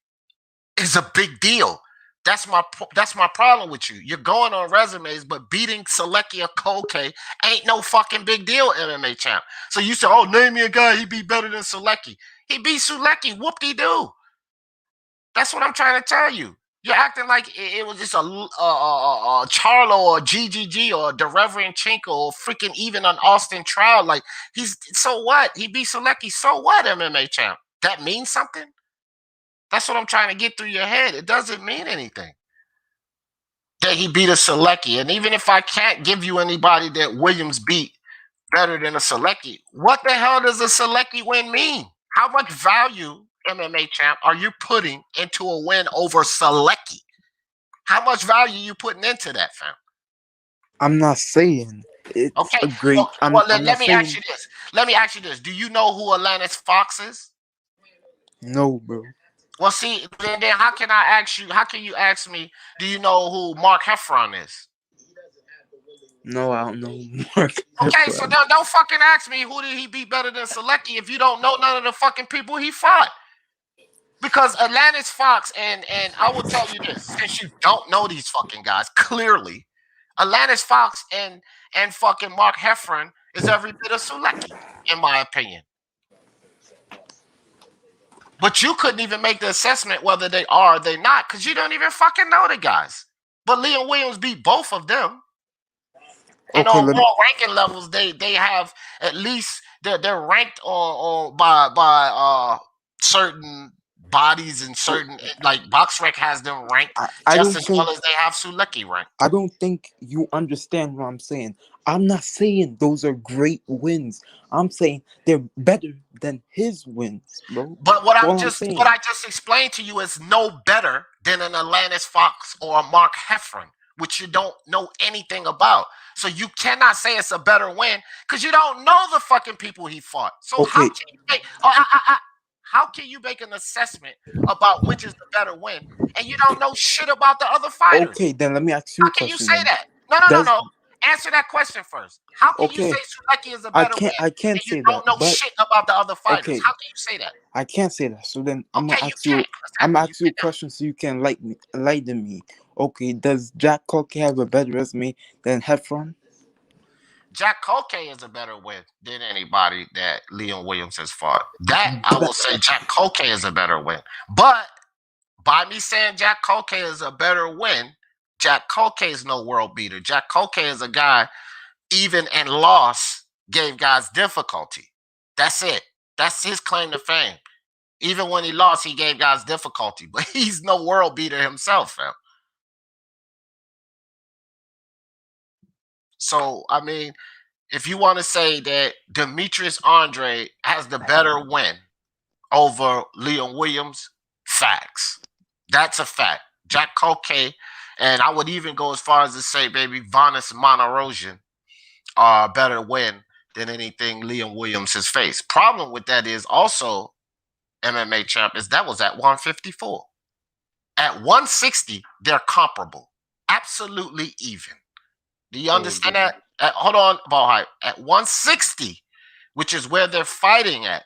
A: is a big deal. That's my problem with you. You're going on resumes, but beating Selecki or Kolke ain't no fucking big deal, MMA champ. So you say, "Oh, name me a guy he beat better than Selecki." He beat Selecki. Whoop-de-doo. That's what I'm trying to tell you. You're acting like it was just a Charlo or GGG or the Reverend Chinko or freaking even an Austin Trout. Like he's so what? He beat Selecki. So what? MMA champ. That means something. That's what I'm trying to get through your head. It doesn't mean anything that he beat a Selecki. And even if I can't give you anybody that Williams beat better than a Selecki, what the hell does a Selecki win mean? How much value, MMA champ, are you putting into a win over Selecki? How much value you putting into that, fam?
D: I'm not saying it's
A: Okay.
D: a great.
A: Well,
D: I'm not
A: let me ask
D: saying
A: you this. Let me ask you this. Do you know who Atlantis Fox is?
D: no, bro.
A: Well, see, then how can I ask you? How can you ask me? Do you know who Mark Heffron is?
D: No, I don't know Mark
A: Okay, so
D: Heffron.
A: don't fucking ask me who did he beat better than Selecki if you don't know none of the fucking people he fought. Because Atlantis Fox and I will tell you this, since you don't know these fucking guys clearly, Atlantis Fox and fucking Mark Heffron is every bit of Selecki, in my opinion. But you couldn't even make the assessment whether they are or they not because you don't even fucking know the guys. But Leon Williams beat both of them. And
D: Okay,
A: on
D: let me.
A: world ranking levels, they have at least they're ranked on by certain bodies and certain like BoxRec has them ranked
D: I
A: just
D: don't
A: as
D: think
A: well as they have Sulecki ranked.
D: I don't think you understand what I'm saying. I'm not saying those are great wins. I'm saying they're better than his wins, bro.
A: But
D: That's all I'm
A: what
D: saying.
A: I just explained to you is no better than an Atlantis Fox or a Mark Heffron, which you don't know anything about. So you cannot say it's a better win because you don't know the fucking people he fought. So
D: Okay,
A: how can you make an assessment about which is the better win and you don't know shit about the other fighters?
D: okay, then let me ask you
A: How
D: a
A: can you
D: question
A: say
D: then.
A: that?
D: Does
A: No. Answer that question first. How can you say
D: okay,
A: Sulecki is a better win
D: I can't
A: and you
D: say that,
A: don't know
D: but
A: shit about the other fighters?
D: okay,
A: How can you say that?
D: I can't say that. So then
A: Okay, you can't. Exactly. You
D: I'm gonna ask you a question so you can enlighten me. Okay, does Jack Cook have a better resume than Heffron?
A: Jack Kolke is a better win than anybody that Leon Williams has fought. That I will say Jack Kolke is a better win. But by me saying Jack Kolke is a better win, Jack Kolke is no world beater. Jack Kolke is a guy, even and loss, gave guys difficulty. That's it. That's his claim to fame. Even when he lost, he gave guys difficulty. But he's no world beater himself, fam. So, I mean, if you want to say that Demetrius Andrade has the better win over Leon Williams, facts. That's a fact. Jack Koke, and I would even go as far as to say, baby, Vanis Monorosian are a better win than anything Leon Williams has faced. Problem with that is also, MMA champ, is that was at 154. At 160, they're comparable. Absolutely even. Do you
C: Hey,
A: understand that? Hold on, ball hype. At 160, which is where they're fighting at,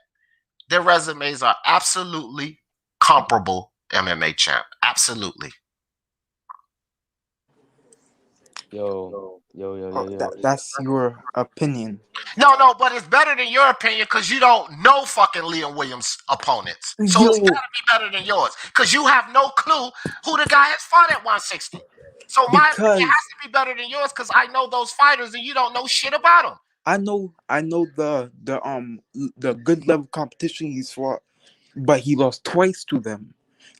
A: their resumes are absolutely comparable, MMA champ. Absolutely.
C: Yo.
D: That's your opinion.
A: No, but it's better than your opinion because you don't know fucking Liam Williams' opponents. So it's
D: Yo,
A: gotta be better than yours because you have no clue who the guy has fought at 160. So my opinion
D: because
A: has to be better than yours because I know those fighters and you don't know shit about them.
D: I know the good level competition he's fought, but he lost twice to them.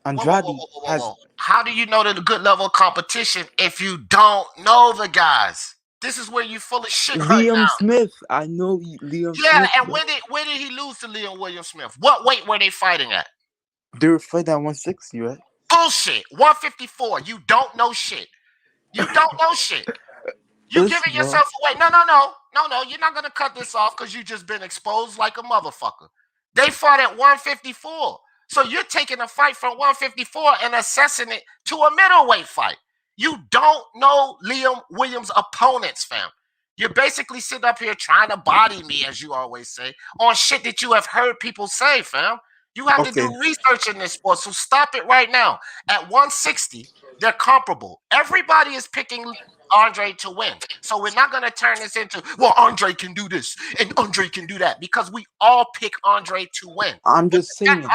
D: Andrade has
A: How do you know the good level of competition if you don't know the guys? This is where you full of shit right
D: Liam
A: now.
D: Smith. I know Liam
A: Yeah,
D: Smith.
A: and when did he lose to Liam Williams Smith? What weight were they fighting at?
D: They were fighting at 160, right?
A: Bullshit. 154. You don't know shit. You don't know shit. You
D: Listen,
A: giving
D: bro.
A: yourself away. No. You're not gonna cut this off because you just been exposed like a motherfucker. They fought at 154. So you're taking a fight from 154 and assessing it to a middleweight fight. You don't know Liam Williams' opponents, fam. You're basically sitting up here trying to body me, as you always say, on shit that you have heard people say, fam. You have to
D: Okay.
A: do research in this sport, so stop it right now. At 160, they're comparable. Everybody is picking Andre to win. So we're not going to turn this into, well, Andre can do this and Andre can do that because we all pick Andre to win.
D: I'm just saying.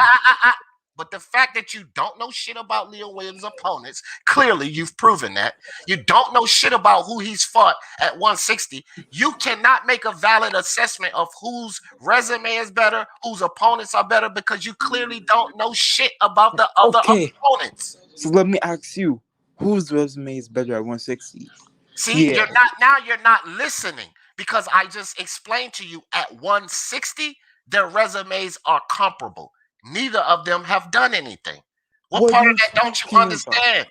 A: But the fact that you don't know shit about Liam Williams' opponents, clearly you've proven that. You don't know shit about who he's fought at 160. You cannot make a valid assessment of whose resume is better, whose opponents are better, because you clearly don't know shit about the other opponents.
D: So let me ask you, whose resume is better at 160?
A: See, you're not listening because I just explained to you at 160, their resumes are comparable. Neither of them have done anything. What part of that don't you understand?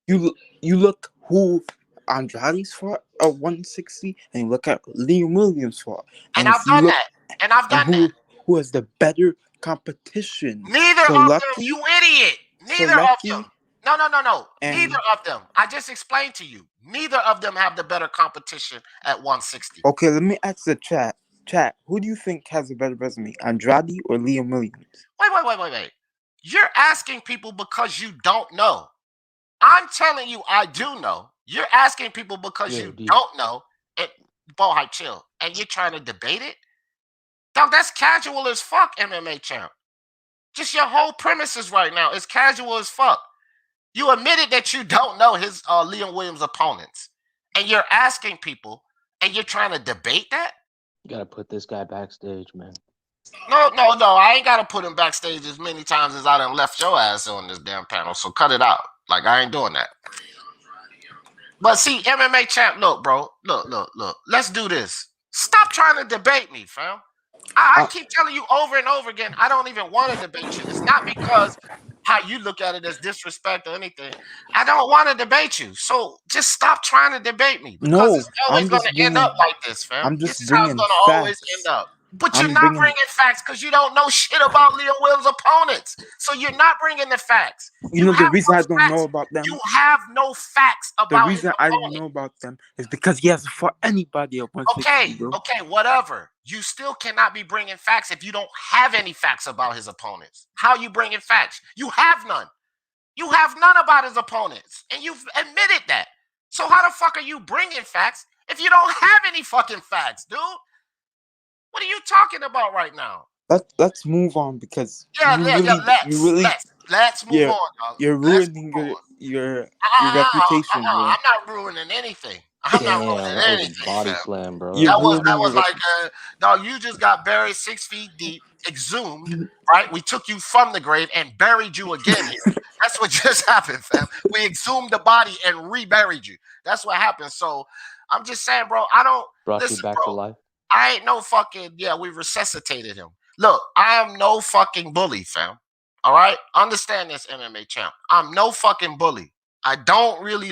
D: You look who Andrade's fought at 160, and you look at Liam Williams fought,
A: and I've done that.
D: Who has the better competition?
A: Neither of them, you idiot. Neither of them. No. Neither of them. I just explained to you. Neither of them have the better competition at 160.
D: Okay, let me ask the chat. Chat, who do you think has a better resume, Andrade or Liam Williams?
A: Wait. You're asking people because you don't know. I'm telling you I do know. You're asking people because you don't know. Boy, chill. And you're trying to debate it? Dog, that's casual as fuck, MMA champ. Just your whole premises right now is casual as fuck. You admitted that you don't know his Liam Williams opponents. And you're asking people and you're trying to debate that?
C: You gotta put this guy backstage, man.
A: No. I ain't gotta put him backstage as many times as I done left your ass on this damn panel. So cut it out. Like, I ain't doing that. But see, MMA champ, look, bro. Look. Let's do this. Stop trying to debate me, fam. I keep telling you over and over again, I don't even want to debate you. It's not because how you look at it as disrespect or anything. I don't want to debate you. So just stop trying to debate me. Because it's always going to end up like this, fam. This is how it's going to always end up. But you're not bringing facts because you don't know shit about Liam Williams' opponents. So you're not bringing the facts.
D: You know the reason I don't know about them?
A: You have no facts about
D: the reason I don't know about them is because he hasn't fought anybody at 160, bro.
A: Okay, whatever. You still cannot be bringing facts if you don't have any facts about his opponents. How are you bringing facts? You have none. You have none about his opponents. And you've admitted that. So how the fuck are you bringing facts if you don't have any fucking facts, dude? What are you talking about right now?
D: Let's move on because
A: let's move on. Dog.
D: You're ruining your reputation, bro.
A: I'm not ruining anything. I'm not ruining anything.
C: Body slam, bro.
A: That was like, dog, you just got buried 6 feet deep, exhumed, right? We took you from the grave and buried you again here. That's what just happened, fam. We exhumed the body and reburied you. That's what happened. So I'm just saying, bro,
C: brought you back to life.
A: I ain't no fucking, we resuscitated him. Look, I am no fucking bully, fam. All right? Understand this, MMA champ. I'm no fucking bully. I don't really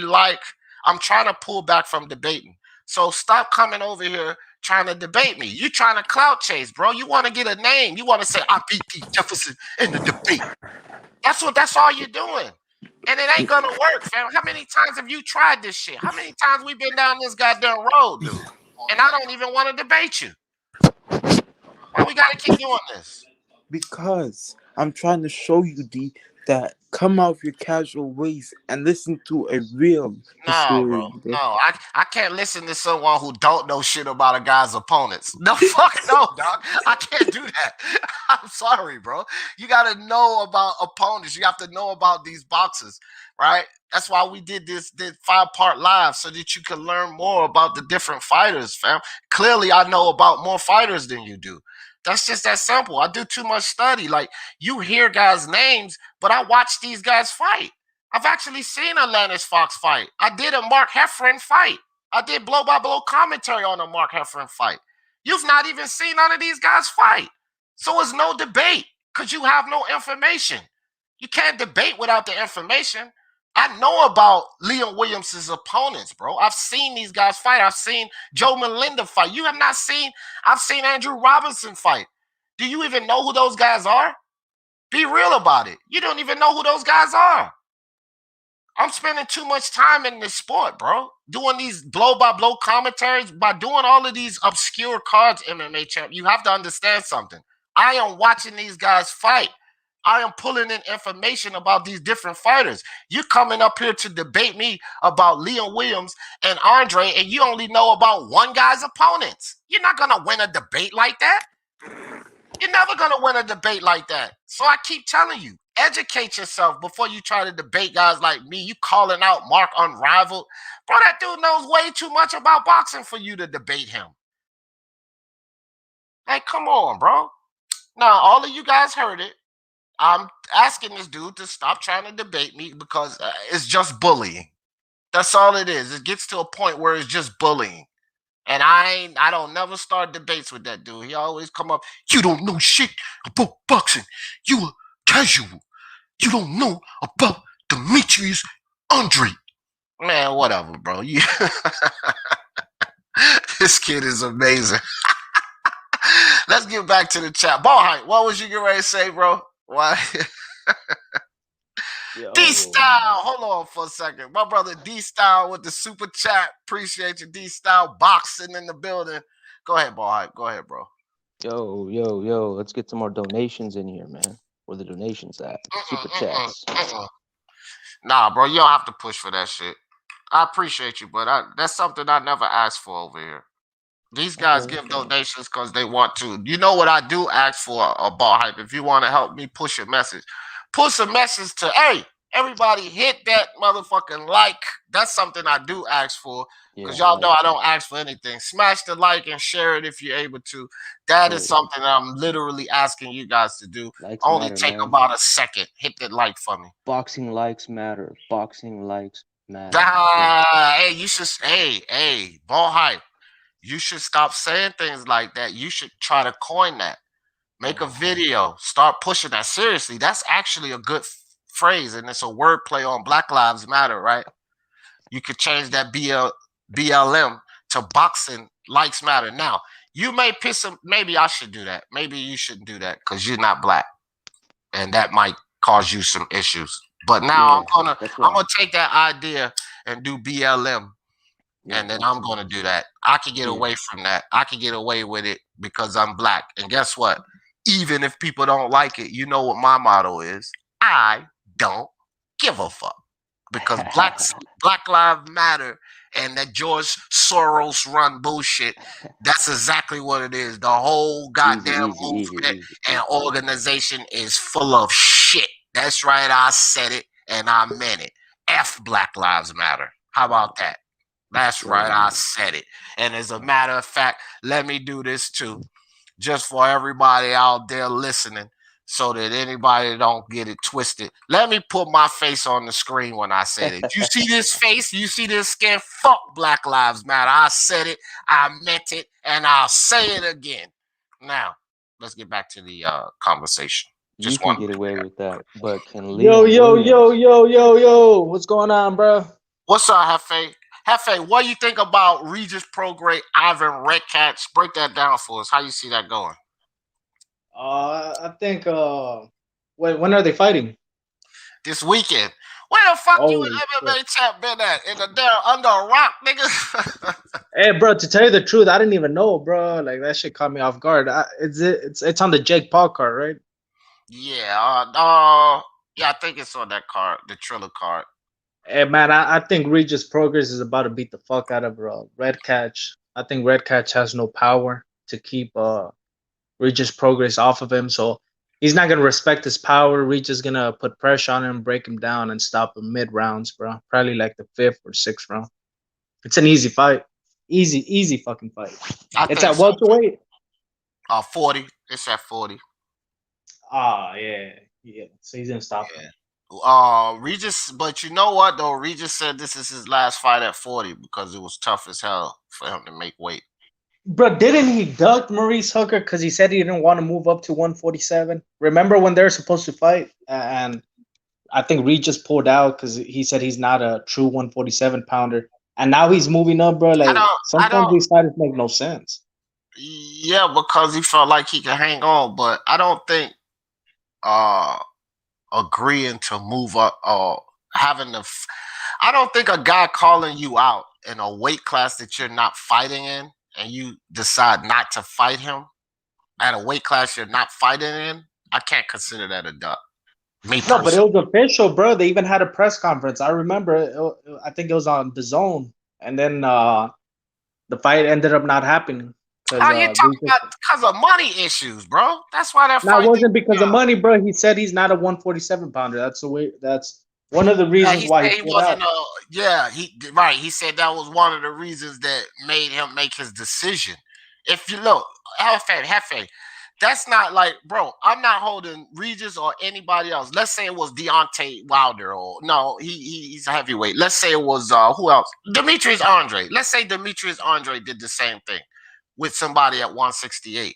A: I'm trying to pull back from debating. So stop coming over here trying to debate me. You trying to clout chase, bro. You want to get a name. You want to say, I beat Pete Jefferson in the debate. That's all you're doing. And it ain't gonna work, fam. How many times have you tried this shit? How many times we been down this goddamn road, dude? And I don't even want to debate you. Why we gotta keep doing this?
D: Because I'm trying to show you, D, that come out of your casual ways and listen to a real
A: No, bro.
D: historian, bro.
A: No, I can't listen to someone who don't know shit about a guy's opponents. No, fuck no, dog. I can't do that. I'm sorry, bro. You got to know about opponents. You have to know about these boxers, right? That's why we did 5-part live so that you can learn more about the different fighters, fam. Clearly, I know about more fighters than you do. That's just that simple. I do too much study. Like, you hear guys' names, but I watch these guys fight. I've actually seen a Lannis Fox fight. I did a Mark Heffron fight. I did blow-by-blow commentary on a Mark Heffron fight. You've not even seen none of these guys fight. So it's no debate because you have no information. You can't debate without the information. I know about Leon Williams' opponents, bro. I've seen these guys fight. I've seen Joe Melinda fight. You have not seen, I've seen Andrew Robinson fight. Do you even know who those guys are? Be real about it. You don't even know who those guys are. I'm spending too much time in this sport, bro. Doing these blow-by-blow commentaries, by doing all of these obscure cards, MMA champ, you have to understand something. I am watching these guys fight. I am pulling in information about these different fighters. You're coming up here to debate me about Leon Williams and Andre, and you only know about one guy's opponents. You're not going to win a debate like that. You're never going to win a debate like that. So I keep telling you, educate yourself before you try to debate guys like me. You calling out Mark Unrivaled. Bro, that dude knows way too much about boxing for you to debate him. Hey, come on, bro. Now, all of you guys heard it. I'm asking this dude to stop trying to debate me because it's just bullying. That's all it is. It gets to a point where it's just bullying. And I don't never start debates with that dude. He always come up, you don't know shit about boxing. You a casual. You don't know about Demetrius Andrade. Man, whatever, bro. This kid is amazing. Let's get back to the chat. Ball height, what was you getting ready to say, bro? Why? D-Style, hold on for a second. My brother D-Style with the super chat. Appreciate you, D-Style. Boxing in the building. Go ahead, Ball Hype. Go ahead, bro.
C: Yo. Let's get some more donations in here, man. Where the donations at? Super chats.
A: Nah, bro, you don't have to push for that shit. I appreciate you, but that's something I never asked for over here. These guys give donations because they want to. You know what I do ask for, a Ball Hype? If you want to help me push a message, push a message to, hey, everybody hit that motherfucking like. That's something I do ask for because y'all know I don't ask for anything. Smash the like and share it if you're able to. That is something that I'm literally asking you guys to do. Only take about a second. Hit that like for me.
C: Boxing likes matter. Boxing likes matter.
A: Hey, you should, hey, Ball Hype. You should stop saying things like that. You should try to coin that. Make a video. Start pushing that. Seriously, that's actually a good phrase, and it's a wordplay on Black Lives Matter, right? You could change that BLM to Boxing Likes Matter. Now, you may piss him. Maybe I should do that. Maybe you shouldn't do that because you're not black, and that might cause you some issues. But now I'm gonna take that idea and do BLM. And then I'm going to do that. I can get away from that. I can get away with it because I'm black. And guess what? Even if people don't like it, you know what my motto is? I don't give a fuck. Because Black Lives Matter and that George Soros run bullshit, that's exactly what it is. The whole goddamn movement and organization is full of shit. That's right. I said it and I meant it. F Black Lives Matter. How about that? That's right, I said it. And as a matter of fact, let me do this too, just for everybody out there listening, so that anybody don't get it twisted. Let me put my face on the screen when I said it. You see this face? You see this skin? Fuck Black Lives Matter. I said it, I meant it, and I'll say it again. Now, let's get back to the conversation.
C: You can get away with that, but can
E: Yo, what's going on, bro?
A: What's up, Hefe, what do you think about Regis Prograis, Ivan Redcatch? Break that down for us. How you see that going?
E: I think when are they fighting?
A: This weekend. Where the fuck you and MMA champ been at? Under a rock, nigga?
E: Hey, bro, to tell you the truth, I didn't even know, bro. Like, that shit caught me off guard. It's on the Jake Paul card, right?
A: Yeah. Yeah, I think it's on that card, the Triller card.
E: Hey, man, I think Regis Progress is about to beat the fuck out of Redcatch. I think Redcatch has no power to keep Regis Progress off of him, so he's not gonna respect his power. Regis gonna put pressure on him, break him down, and stop him mid rounds, bro. Probably like the 5th or 6th round. It's an easy fight. Easy fucking fight.
A: I
E: It's
A: think
E: at
A: so.
E: welterweight.
A: 40. It's at 40.
E: Yeah. So he's gonna stop him.
A: Regis, but you know what though? Regis said this is his last fight at 40 because it was tough as hell for him to make weight.
E: Bro, didn't he duck Maurice Hooker because he said he didn't want to move up to 147? Remember when they're supposed to fight? And I think Regis pulled out because he said he's not a true 147 pounder. And now he's moving up, bro. Like sometimes these fighters make no sense.
A: Yeah, because he felt like he could hang on, but I don't think agreeing to move up or having the I don't think a guy calling you out in a weight class that you're not fighting in and you decide not to fight him at a weight class you're not fighting in, I can't consider that a duck.
E: No, but it was official, bro. They even had a press conference. I remember. I think it was on the Zone, and then the fight ended up not happening.
A: Oh, you're talking about because of money issues, bro. That's why that fight.
E: No, it wasn't because of money, bro. He said he's not a 147 pounder. That's the way. That's one of the reasons why he wasn't.
A: He said that was one of the reasons that made him make his decision. If you look, Hefe, that's not like, bro. I'm not holding Regis or anybody else. Let's say it was Deontay Wilder or no, he's a heavyweight. Let's say it was who else? Demetrius Andrade. Let's say Demetrius Andrade did the same thing with somebody at 168.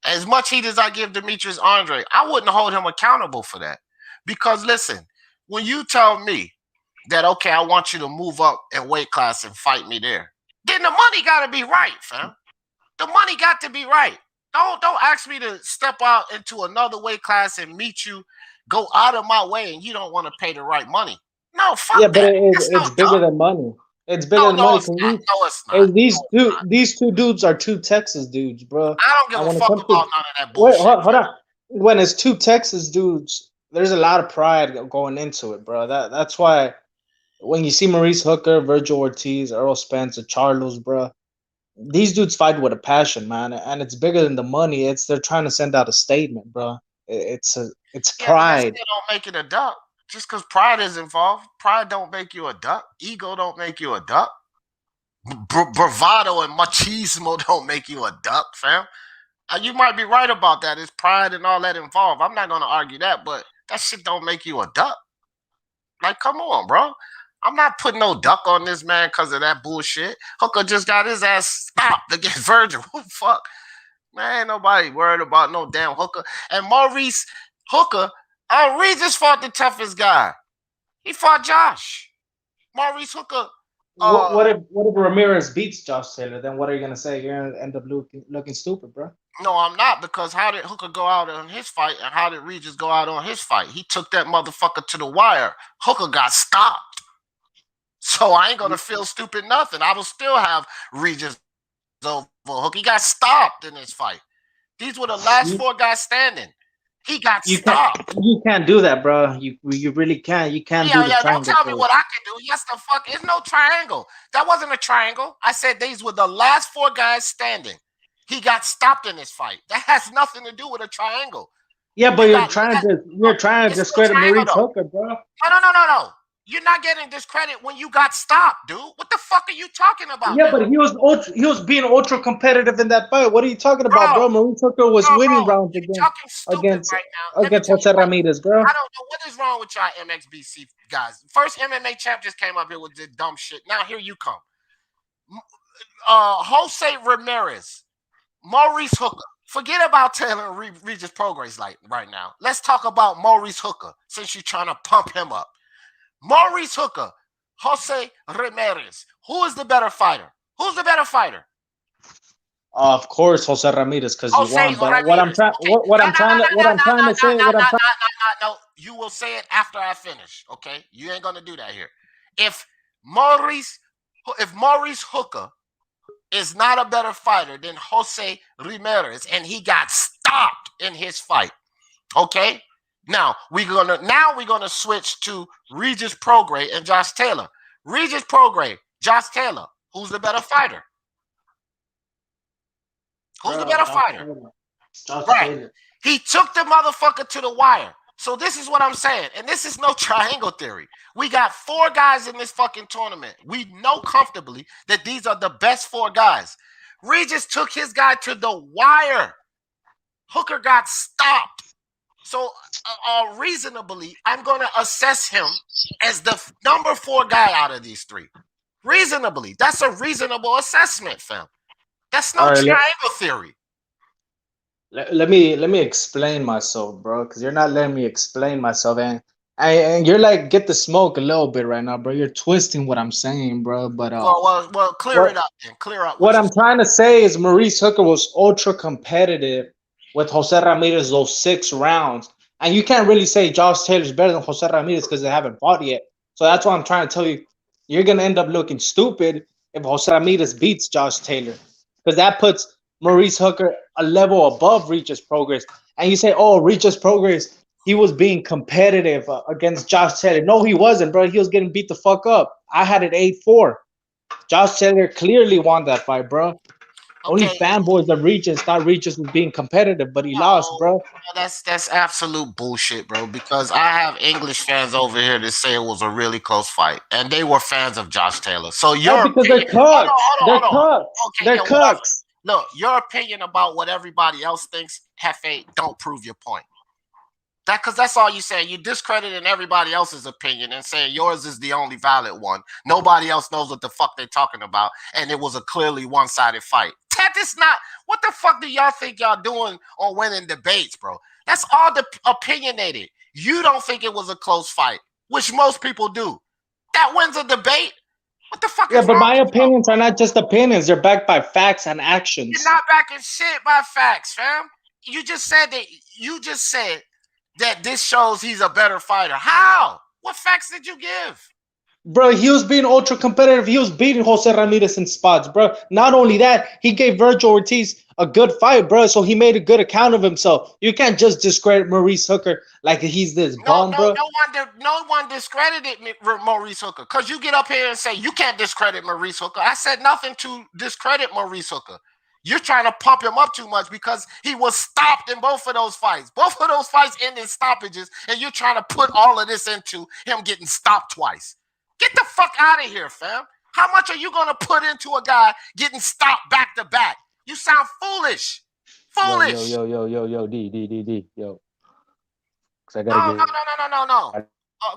A: As much heat as I give Demetrius Andrade, I wouldn't hold him accountable for that. Because listen, when you tell me that, okay, I want you to move up in weight class and fight me there, then the money got to be right, fam. The money got to be right. Don't ask me to step out into another weight class and meet you, go out of my way, and you don't want to pay the right money. No, fuck that.
E: Yeah, but it's bigger than money. It's bigger than money.
A: It's not.
E: These two dudes are two Texas dudes, bro.
A: I don't give a fuck about none of that bullshit.
E: Wait, hold on. When it's two Texas dudes, there's a lot of pride going into it, bro. That's why when you see Maurice Hooker, Virgil Ortiz, Earl Spence, Charlos, bro, these dudes fight with a passion, man, and it's bigger than the money. They're trying to send out a statement, bro. It's pride.
A: They don't make it a duck. Just because pride is involved, pride don't make you a duck. Ego don't make you a duck. Bravado and machismo don't make you a duck, fam. You might be right about that. It's pride and all that involved. I'm not going to argue that, but that shit don't make you a duck. Like, come on, bro. I'm not putting no duck on this man because of that bullshit. Hooker just got his ass stopped against Virgil. What the fuck? Man, ain't nobody worried about no damn Hooker. And Maurice Hooker, Regis fought the toughest guy. He fought Josh. Maurice Hooker.
E: What if Ramirez beats Josh Taylor? Then what are you gonna say? You're gonna end up looking stupid, bro.
A: No, I'm not, because how did Hooker go out on his fight and how did Regis go out on his fight? He took that motherfucker to the wire. Hooker got stopped. So I ain't gonna feel stupid nothing. I will still have Regis over Hooker. He got stopped in this fight. These were the last four guys standing. He got stopped.
E: You can't do that, bro. You really can't. You can't do the triangle.
A: Don't tell me what I can do. Yes, the fuck. There's no triangle. That wasn't a triangle. I said these were the last four guys standing. He got stopped in this fight. That has nothing to do with a triangle.
E: Yeah, but you're trying to discredit Maurice Hooker, bro.
A: No. You're not getting discredit when you got stopped, dude. What the fuck are you talking about?
E: Yeah, but he was being ultra competitive in that fight. What are you talking about, bro? Maurice Hooker was winning rounds against Jose Ramirez, bro.
A: I don't know what is wrong with y'all MXBC guys. First MMA champ just came up here with the dumb shit. Now here you come. Jose Ramirez, Maurice Hooker. Forget about Taylor and Regis Prograis right now. Let's talk about Maurice Hooker since you're trying to pump him up. Maurice Hooker, Jose Ramirez. Who is the better fighter? Who's the better fighter?
E: Of course, Jose Ramirez, because he won. But what I'm trying to say.
A: No, you will say it after I finish. Okay, you ain't gonna do that here. If Maurice Hooker is not a better fighter than Jose Ramirez, and he got stopped in his fight, okay, Now we're gonna switch to Regis Prograis and Josh Taylor. Regis Prograis, Josh Taylor. Who's the better fighter? Who's the better fighter?
E: Josh
A: Right.
E: Taylor.
A: He took the motherfucker to the wire. So this is what I'm saying, and this is no triangle theory. We got 4 guys in this fucking tournament. We know comfortably that these are the best 4 guys. Regis took his guy to the wire. Hooker got stopped. So reasonably, I'm going to assess him as the number 4 guy out of these 3. Reasonably. That's a reasonable assessment, fam. That's no triangle theory.
E: Let me explain myself, bro, because you're not letting me explain myself, and you're like, get the smoke a little bit right now, bro. You're twisting what I'm saying, bro. But
A: well, clear it up then. Clear up
E: what I'm trying to say is Maurice Hooker was ultra competitive with Jose Ramirez those 6 rounds, and you can't really say Josh Taylor's better than Jose Ramirez because they haven't fought yet. So that's why I'm trying to tell you, you're gonna end up looking stupid if Jose Ramirez beats Josh Taylor, because that puts Maurice Hooker a level above Regis Prograis. And you say, oh, Regis Prograis, he was being competitive against Josh Taylor. No, he wasn't, bro. He was getting beat the fuck up. I had it 8-4. Josh Taylor clearly won that fight, bro. Only fanboys of Regis thought Regis was being competitive, but he lost, bro.
A: That's absolute bullshit, bro. Because I have English fans over here that say it was a really close fight, and they were fans of Josh Taylor. So
E: because they're cucks. They're cucks. They're cucks.
A: Look, your opinion about what everybody else thinks, Hefe, don't prove your point. Because that's all you saying. You discrediting everybody else's opinion and saying yours is the only valid one. Nobody else knows what the fuck they're talking about, and it was a clearly one-sided fight. That is not. What the fuck do y'all think y'all doing on winning debates, bro? That's all opinionated. You don't think it was a close fight, which most people do. That wins a debate. What the fuck?
E: Yeah, but my opinions are not just opinions; they're backed by facts and actions.
A: You're not backing shit by facts, fam. You just said that. You just said that this shows he's a better fighter. How? What facts did you give?
E: Bro, he was being ultra competitive. He was beating Jose Ramirez in spots, bro. Not only that, he gave Virgil Ortiz a good fight, bro. So he made a good account of himself. You can't just discredit Maurice Hooker like he's this bum, bro.
A: No one discredited Maurice Hooker. Because you get up here and say you can't discredit Maurice Hooker. I said nothing to discredit Maurice Hooker. You're trying to pump him up too much because he was stopped in both of those fights. Both of those fights ended stoppages, and you're trying to put all of this into him getting stopped twice. Get the fuck out of here, fam. How much are you going to put into a guy getting stopped back to back? You sound foolish. Foolish.
C: Yo, D. Yo.
A: No.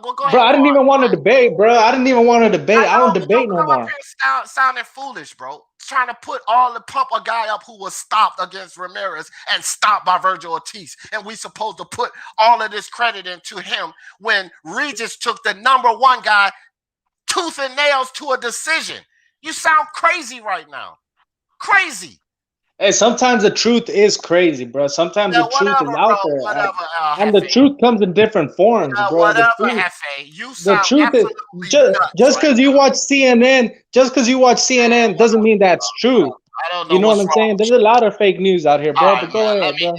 A: Go
E: bro, I didn't even want to debate, bro. I didn't even want to debate. I don't debate no more.
A: Sounding foolish, bro. Trying to pump a guy up who was stopped against Ramirez and stopped by Virgil Ortiz. And we supposed to put all of this credit into him when Regis took the number 1 guy tooth and nails to a decision. You sound crazy right now. Crazy.
E: Hey, sometimes the truth is crazy, bro. Sometimes the truth is out there. And the truth comes in different forms, bro. The truth is just because you watch CNN, doesn't mean that's true.
A: I don't know.
E: You know what I'm saying? There's a lot of fake news out here, bro.
A: Right,
E: but go ahead, bro.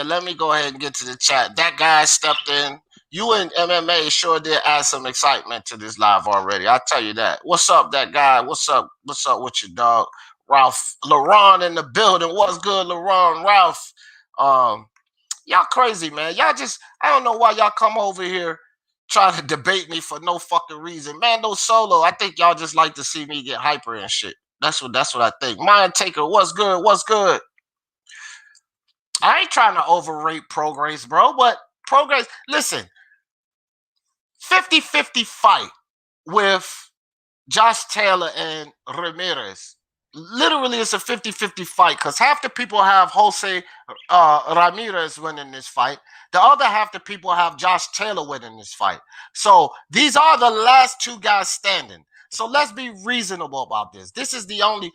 A: Let me go ahead and get to the chat. That guy stepped in. You and MMA sure did add some excitement to this live already. I'll tell you that. What's up, that guy? What's up with your dog? Ralph, LaRon in the building. What's good, LaRon? Ralph, y'all crazy, man. Y'all just, I don't know why y'all come over here trying to debate me for no fucking reason. Man, no Solo. I think y'all just like to see me get hyper and shit. That's what I think. Mind Taker, what's good? What's good? I ain't trying to overrate Prograis, bro, but Prograis, listen, 50-50 fight with Josh Taylor and Ramirez. Literally, it's a 50-50 fight because half the people have Jose Ramirez winning this fight. The other half the people have Josh Taylor winning this fight. So these are the last 2 guys standing. So let's be reasonable about this. This is the only...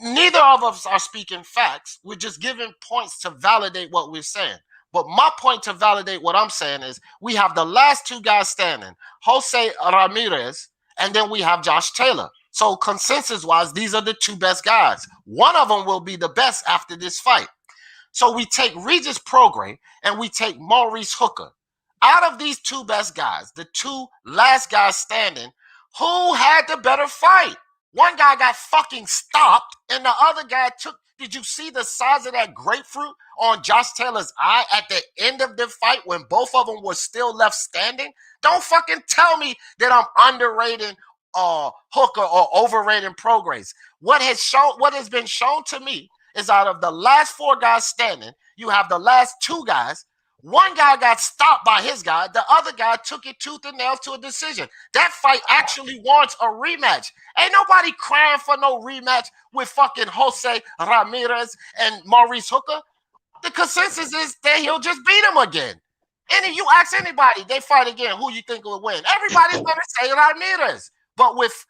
A: Neither of us are speaking facts. We're just giving points to validate what we're saying. But my point to validate what I'm saying is we have the last 2 guys standing, Jose Ramirez, and then we have Josh Taylor. So consensus-wise, these are the 2 best guys. One of them will be the best after this fight. So we take Regis Prograis and we take Maurice Hooker. Out of these two best guys, the two last guys standing, who had the better fight? One guy got fucking stopped, and the other guy took. Did you see the size of that grapefruit on Josh Taylor's eye at the end of the fight when both of them were still left standing? Don't fucking tell me that I'm underrating Hooker or overrating Prograis. What has been shown to me is out of the last four guys standing, you have the last two guys. One guy got stopped by his guy. The other guy took it tooth and nail to a decision. That fight actually warrants a rematch. Ain't nobody crying for no rematch with fucking Jose Ramirez and Maurice Hooker. The consensus is that he'll just beat him again. And if you ask anybody, they fight again, who you think will win? Everybody's going to say Ramirez. But with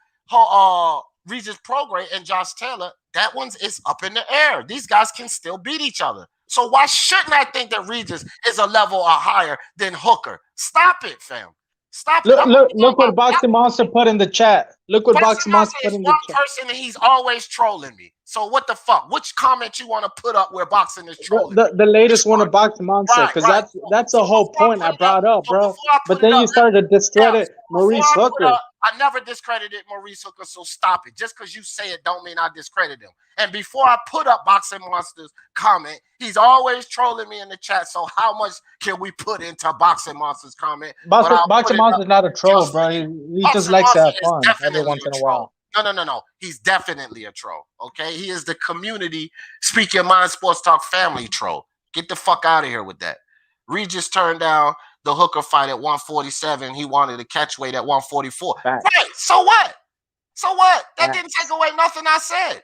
A: Regis Prograis and Josh Taylor, that one's is up in the air. These guys can still beat each other. So why shouldn't I think that Regis is a level or higher than Hooker? Stop it, fam. Stop it.
E: Look what Boxing Monster put in the chat. Look what Boxing Monster put in the chat.
A: One person and he's always trolling me. So what the fuck? Which comment you want to put up where Boxing is trolling?
E: The latest one of Boxing Monster, because that's the whole point I brought up, bro. But then you started to discredit Maurice Hooker.
A: I never discredited Maurice Hooker, so stop it. Just because you say it don't mean I discredit him. And before I put up Boxing Monster's comment, he's always trolling me in the chat. So how much can we put into Boxing Monster's comment?
E: Boxing Monster's not a troll, bro. He just likes to have fun every once in a while.
A: No. He's definitely a troll. Okay, he is the community Speak Your Mind Sports Talk family troll. Get the fuck out of here with that. Regis turned down the Hooker fight at 147. He wanted a catch weight at 144. Right. So what? That didn't take away nothing I said.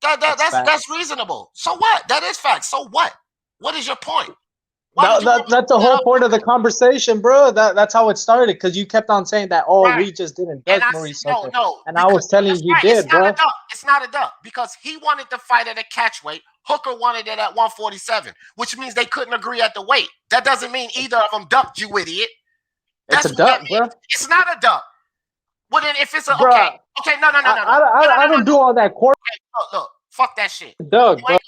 A: That's reasonable. So what? That is fact. So what? What is your point?
E: That's the whole point of the conversation, bro. That's how it started, because you kept on saying that, Regis didn't duck Maurice Hooker. And I was telling you he did, bro.
A: It's not a duck because he wanted to fight at a catch weight. Hooker wanted it at 147, which means they couldn't agree at the weight. That doesn't mean either of them ducked, you idiot.
E: It's a duck, bro.
A: It's not a duck. Well, then if it's a
E: bro,
A: okay, no.
E: I don't do all that court.
A: Look, fuck that shit.
E: Duck, bro.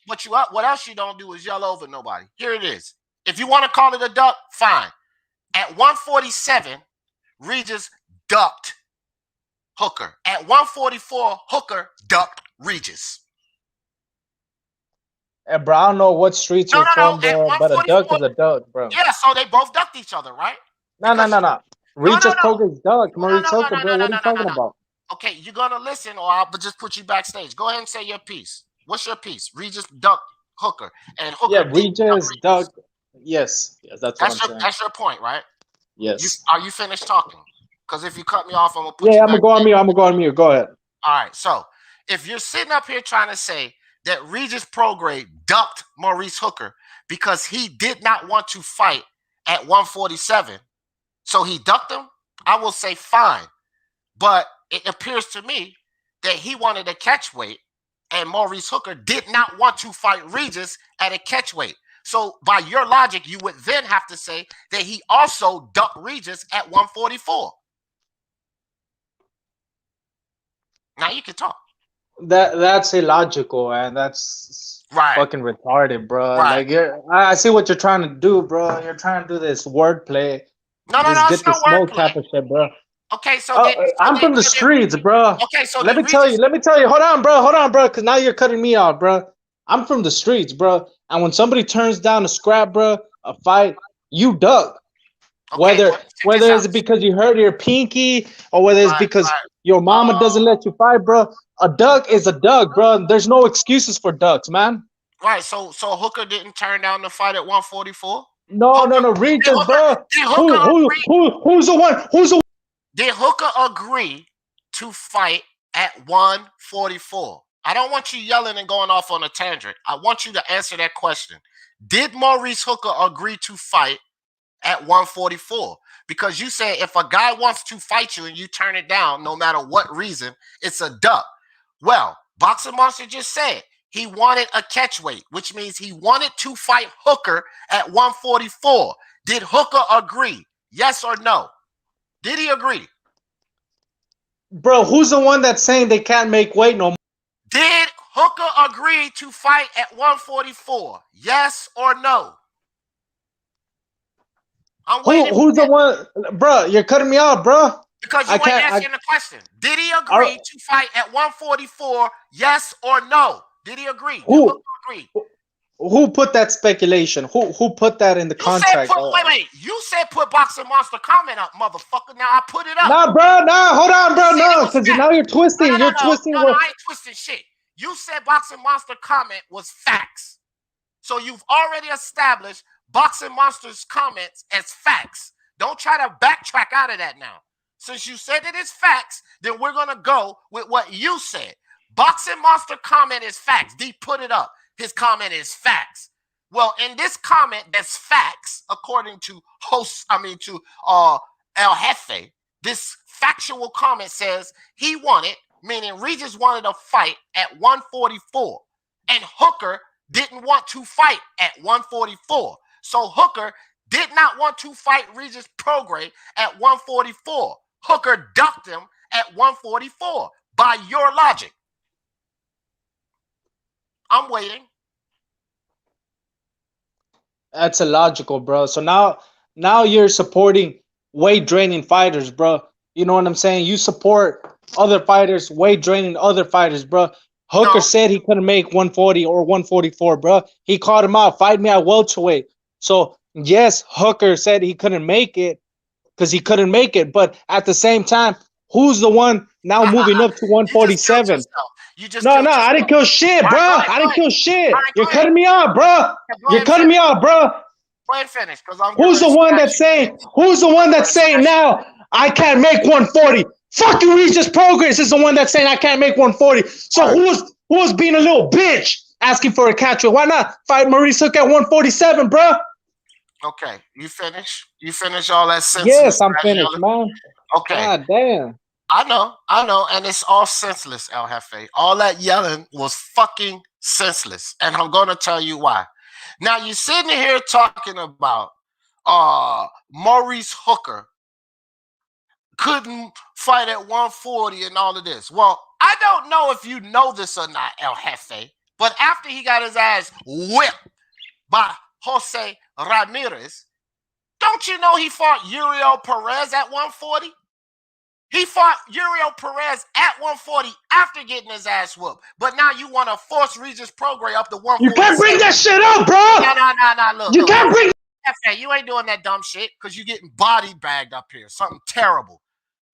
A: What else you don't do is yell over nobody. Here it is. If you want to call it a duck, fine. At 147, Regis ducked Hooker. At 144, Hooker ducked Regis.
E: And bro, I don't know what streets you're from, bro, but a duck is a duck, bro.
A: Yeah, so they both ducked each other, right?
E: No. Regis Prograis ducked Maurice Hooker, bro. What are you talking about?
A: Okay, you're gonna listen, or I'll just put you backstage. Go ahead and say your piece. What's your piece? Regis ducked Hooker, and Hooker.
E: Yeah, Regis ducked. Yes, that's what I'm saying.
A: That's your point, right?
E: Yes.
A: Are you finished talking? Because if you cut me off, I'm gonna put
E: I'm gonna go on mute. I'm gonna go on mute. Go ahead.
A: All right. So if you're sitting up here trying to say that Regis Prograis ducked Maurice Hooker because he did not want to fight at 147, so he ducked him, I will say fine. But it appears to me that he wanted a catch weight, and Maurice Hooker did not want to fight Regis at a catch weight. So by your logic, you would then have to say that he also ducked Regis at 144. Now you can talk.
E: That's illogical, and that's fucking retarded, bro.
A: Right.
E: Like I see what you're trying to do, bro. You're trying to do this wordplay.
A: No,
E: get the smoke type of shit, bro.
A: Okay,
E: I'm from the streets, bro.
A: Okay, so
E: let me tell you. Hold on, bro, because now you're cutting me off, bro. I'm from the streets, bro. And when somebody turns down a scrap, bro, a fight, you duck. Okay, whether it's because you hurt your pinky or whether it's because your mama doesn't let you fight, bro. A duck is a duck, bro. There's no excuses for ducks, man.
A: Right. So Hooker didn't turn down the fight at 144.
E: No. Regis, bro. Who's the one?
A: Did Hooker agree to fight at 144? I don't want you yelling and going off on a tangent. I want you to answer that question. Did Maurice Hooker agree to fight at 144? Because you say if a guy wants to fight you and you turn it down, no matter what reason, it's a duck. Well, Boxing Monster just said he wanted a catch weight, which means he wanted to fight Hooker at 144. Did Hooker agree? Yes or no? Did he agree?
E: Bro, who's the one that's saying they can't make weight no more?
A: Did Hooker agree to fight at 144? Yes or no? I'm waiting.
E: Who's the one, bro? You're cutting me off, bro.
A: Because you ain't answering the question. Did he agree to fight at 144? Yes or no? Did he agree? Did Hooker agree?
E: Who put that speculation? Who put that in the contract?
A: Wait. You said put Boxing Monster comment up, motherfucker. Now I put it up.
E: Nah, bro. Nah, hold on, bro. No, because now you're twisting.
A: No,
E: you're twisting.
A: No, I ain't twisting shit. You said Boxing Monster comment was facts. So you've already established Boxing Monster's comments as facts. Don't try to backtrack out of that now. Since you said it is facts, then we're going to go with what you said. Boxing Monster comment is facts. D put it up. His comment is facts. Well, in this comment that's facts, according to El Jefe, this factual comment says he wanted, meaning Regis wanted a fight at 144, and Hooker didn't want to fight at 144. So Hooker did not want to fight Regis Prograis at 144. Hooker ducked him at 144 by your logic. I'm waiting.
E: That's illogical, bro. So now you're supporting weight draining fighters, bro. You know what I'm saying? You support other fighters, weight draining other fighters, bro. Hooker said he couldn't make 140 or 144, bro. He called him out, fight me at welterweight. So yes, Hooker said he couldn't make it because he couldn't make it. But at the same time, who's the one now moving up to 147? I didn't kill shit, bro. I didn't kill shit. You're cutting me off, bro. You're cutting me off, bro.
A: Go ahead, finish.
E: Who's the one that's saying now I can't make 140? Fucking Regis Prograis is the one that's saying I can't make 140. So who's being a little bitch asking for a catch? Why not fight Maurice Hook at 147, bro?
A: Okay, you finish? You finish all that senseless?
E: Yes, I'm finished, man.
A: Okay.
E: God damn.
A: I know, and it's all senseless, El Jefe. All that yelling was fucking senseless, and I'm going to tell you why. Now, you're sitting here talking about Maurice Hooker couldn't fight at 140 and all of this. Well, I don't know if you know this or not, El Jefe, but after he got his ass whipped by Jose Ramirez, don't you know he fought Uriel Perez at 140? He fought Uriel Perez at 140 after getting his ass whooped. But now you want to force Regis Prograis up to 140.
E: You can't bring that shit up, bro.
A: No.
E: Look, you can't bring
A: that. You ain't doing that dumb shit because you're getting body bagged up here. Something terrible.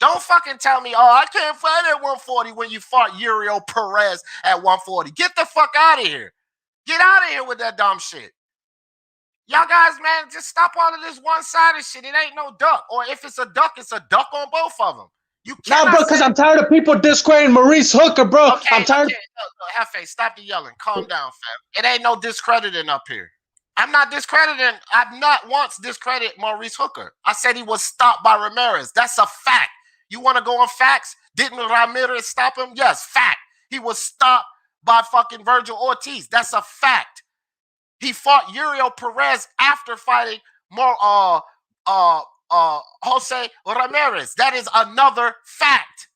A: Don't fucking tell me, I can't fight at 140 when you fought Uriel Perez at 140. Get the fuck out of here. Get out of here with that dumb shit. Y'all guys, man, just stop all of this one-sided shit. It ain't no duck. Or if it's a duck on both of them.
E: Nah, bro, because I'm tired of people discrediting Maurice Hooker, bro.
A: Okay,
E: I'm tired.
A: Look, Hefe, stop the yelling. Calm down, fam. It ain't no discrediting up here. I'm not discrediting. I've not once discredited Maurice Hooker. I said he was stopped by Ramirez. That's a fact. You want to go on facts? Didn't Ramirez stop him? Yes, fact. He was stopped by fucking Virgil Ortiz. That's a fact. He fought Uriel Perez after fighting Jose Ramirez. That is another fact.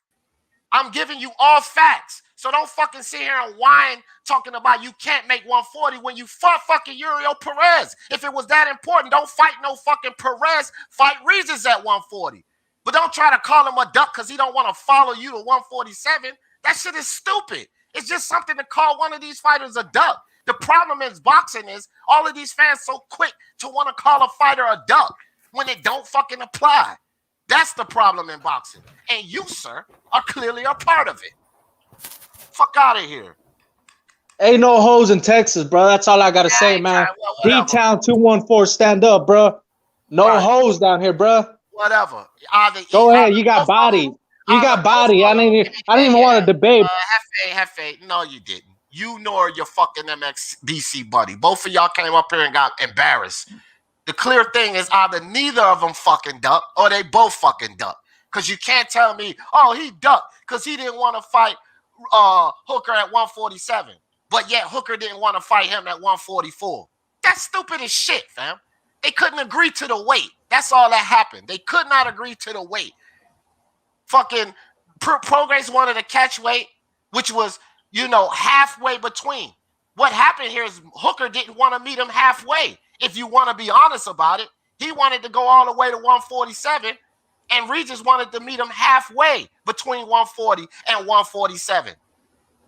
A: I'm giving you all facts. So don't fucking sit here and whine talking about you can't make 140 when you fought fucking Uriel Perez. If it was that important, don't fight no fucking Perez. Fight Regis at 140. But don't try to call him a duck because he don't want to follow you to 147. That shit is stupid. It's just something to call one of these fighters a duck. The problem in boxing is all of these fans so quick to want to call a fighter a duck when it don't fucking apply. That's the problem in boxing. And you, sir, are clearly a part of it. Fuck out of here.
E: Ain't no hoes in Texas, bro. That's all I got to say, man. D-Town 214, stand up, bro. No hoes down here, bro.
A: Whatever.
E: Go ahead. You got body. You got body. I didn't even want to debate.
A: Hefe. No, you didn't. You nor your fucking MXDC buddy. Both of y'all came up here and got embarrassed. The clear thing is either neither of them fucking duck or they both fucking duck. Because you can't tell me, he ducked because he didn't want to fight Hooker at 147. But yet Hooker didn't want to fight him at 144. That's stupid as shit, fam. They couldn't agree to the weight. That's all that happened. They could not agree to the weight. Fucking Prograis wanted a catch weight, which was, halfway between. What happened here is Hooker didn't want to meet him halfway. If you want to be honest about it, He wanted to go all the way to 147, and Regis wanted to meet him halfway between 140 and 147.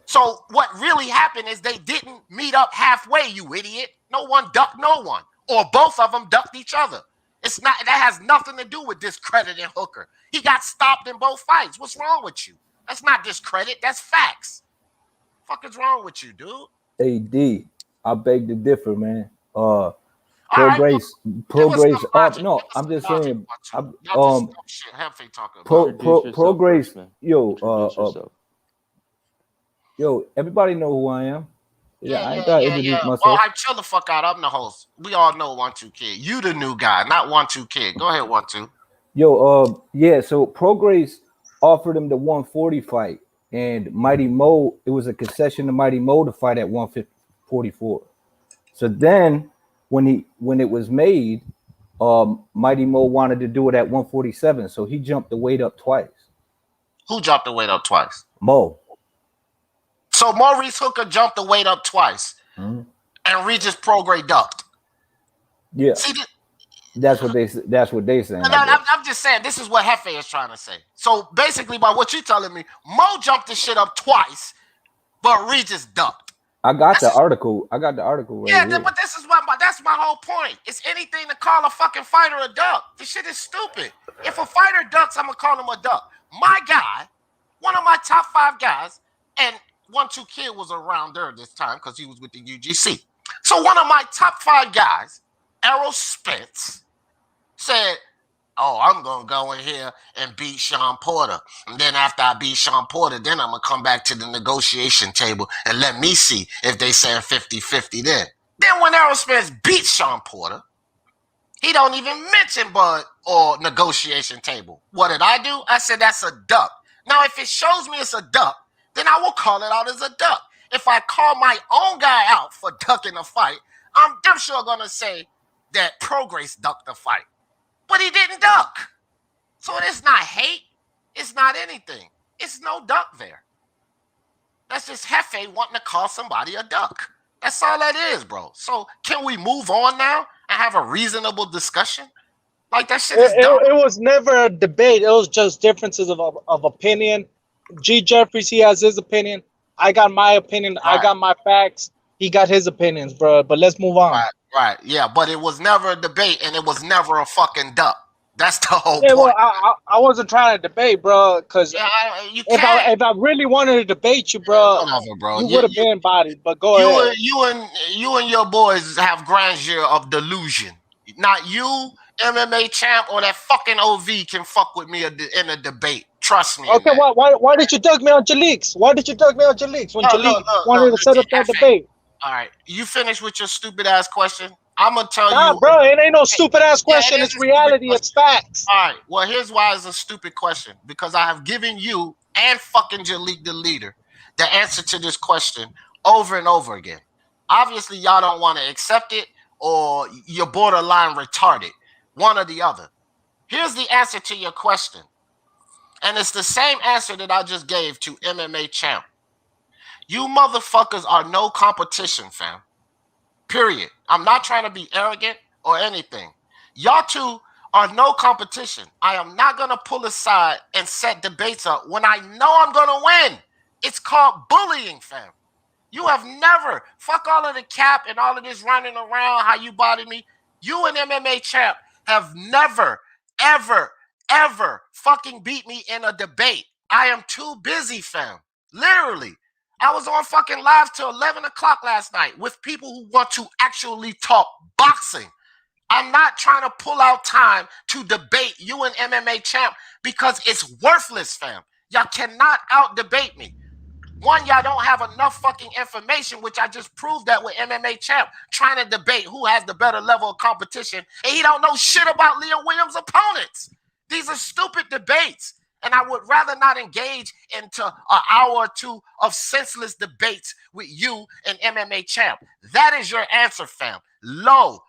A: So what really happened is they didn't meet up halfway, you idiot. No one ducked no one, or both of them ducked each other. It's not, that has nothing to do with discrediting Hooker. He got stopped in both fights. What's wrong with you? That's not discredit. That's facts. Fuck is wrong with you, dude?
F: AD, I beg to differ, man.
A: Prograis
F: up. No, I'm just saying. Prograis. Yo, everybody know who I am. I ain't gotta introduce myself.
A: Well, I chill the fuck out. I'm the host. We all know 1-2 Kid. You the new guy, not 1-2 Kid. Go ahead, 1-2.
F: Yo, yeah. So Prograis offered him the 140 fight, and Mighty Mo. It was a concession to Mighty Mo to fight at 144. So then, when it was made, Mighty Mo wanted to do it at 147, so he jumped the weight up twice.
A: Who jumped the weight up twice?
F: Mo.
A: So Maurice Hooker jumped the weight up twice, and Regis Prograis ducked.
F: Yeah, see, that's what they saying.
A: I'm just saying this is what Hefe is trying to say. So basically, by what you're telling me, Mo jumped the shit up twice, but Regis ducked.
F: I got the article. Right here.
A: But that's my whole point. It's anything to call a fucking fighter a duck. This shit is stupid. If a fighter ducks, I'm gonna call him a duck. My guy, one of my top 5 guys, and 1-2 Kid was around there this time because he was with the UGC. So one of my top 5 guys, Errol Spence, said, "Oh, I'm gonna go in here and beat Sean Porter. And then after I beat Sean Porter, then I'm gonna come back to the negotiation table and let me see if they saying 50-50 then." Then when Errol Spence beat Sean Porter, he don't even mention Bud or negotiation table. What did I do? I said that's a duck. Now, if it shows me it's a duck, then I will call it out as a duck. If I call my own guy out for ducking a fight, I'm damn sure gonna say that Prograis ducked the fight. But he didn't duck. So it's not hate. It's not anything. It's no duck there. That's just Hefe wanting to call somebody a duck. That's all that is, bro. So can we move on now and have a reasonable discussion? Like that shit is dumb.
E: It was never a debate. It was just differences of opinion. G. Jeffries, he has his opinion. I got my opinion. Right. I got my facts. He got his opinions, bro. But let's move on.
A: Right. Yeah, but it was never a debate, and it was never a fucking duck. That's the whole point.
E: Well, I wasn't trying to debate, bro, because if I really wanted to debate you, bro,
A: whatever, bro.
E: You would have been bodied. But go ahead.
A: You and your boys have grandeur of delusion. Not you, MMA champ, or that fucking OV can fuck with me in a debate. Trust me.
E: Okay, why did you dug me on Jalix? Why did you dug me on Jalix when Jalix wanted to set up that debate?
A: All right, you finished with your stupid ass question. I'm gonna tell you,
E: bro. It ain't no stupid ass question. It's reality. It's facts.
A: All right. Well, here's why it's a stupid question. Because I have given you and fucking Jalik the leader the answer to this question over and over again. Obviously, y'all don't want to accept it, or you're borderline retarded. One or the other. Here's the answer to your question, and it's the same answer that I just gave to MMA champ. You motherfuckers are no competition, fam. Period. I'm not trying to be arrogant or anything. Y'all two are no competition. I am not going to pull aside and set debates up when I know I'm going to win. It's called bullying, fam. You have never, fuck all of the cap and all of this running around, how you body me. You and MMA champ have never, ever, ever fucking beat me in a debate. I am too busy, fam. Literally. I was on fucking live till 11 o'clock last night with people who want to actually talk boxing. I'm not trying to pull out time to debate you and MMA champ because it's worthless, fam. Y'all cannot out-debate me. One, y'all don't have enough fucking information, which I just proved that with MMA champ trying to debate who has the better level of competition, and he don't know shit about Leon Williams' opponents. These are stupid debates. And I would rather not engage into an hour or two of senseless debates with you and MMA champ. That is your answer, fam. Low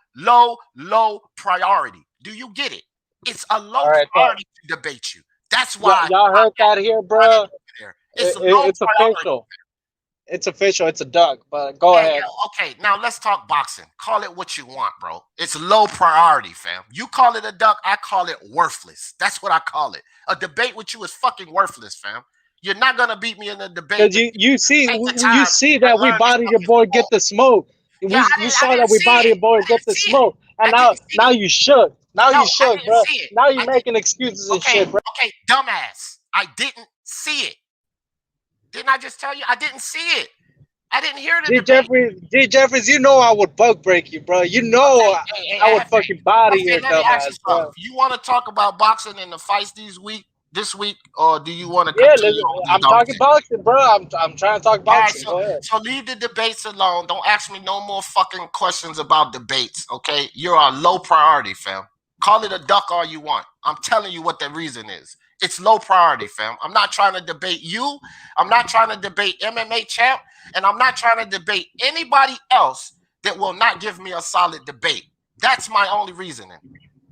A: priority. Do you get it? It's a low priority to debate you. That's why.
E: Y'all heard that here, bro.
A: It's
E: official. It's official. It's a duck. But go ahead.
A: Okay, now let's talk boxing. Call it what you want, bro. It's low priority, fam. You call it a duck, I call it worthless. That's what I call it. A debate with you is fucking worthless, fam. You're not gonna beat me in a debate.
E: Because you see
A: Take the
E: you
A: time
E: see
A: to
E: that we
A: learn this
E: bodied your
A: fucking
E: boy
A: sport.
E: Get the Smoke.
A: Yeah,
E: You
A: I
E: saw that
A: didn't
E: we
A: see
E: bodied your
A: it.
E: boy
A: I
E: Get
A: didn't
E: the
A: see it.
E: Smoke, and
A: I didn't see
E: now
A: it.
E: you shook. Now
A: No,
E: you
A: I
E: shook,
A: didn't
E: bro.
A: see it.
E: Now you
A: I
E: making excuses and shit, bro.
A: Okay, dumbass. I didn't see it. Didn't I just tell you? I didn't see it. I didn't hear the debate.
E: D. Jeffries, you know I would bug break you, bro. You know I would fucking body your
A: Let me ask you
E: dumbass,
A: something.
E: bro.
A: You want to talk about boxing and the fights this week, or do you want to
E: Yeah,
A: continue on this
E: I'm
A: dumb
E: talking
A: shit?
E: boxing, bro. I'm trying to talk
A: All right,
E: boxing. Go ahead.
A: so leave the debates alone. Don't ask me no more fucking questions about debates, okay? You're a low priority, fam. Call it a duck all you want. I'm telling you what the reason is. It's low priority, fam. I'm not trying to debate you. I'm not trying to debate MMA champ, and I'm not trying to debate anybody else that will not give me a solid debate. That's my only reasoning.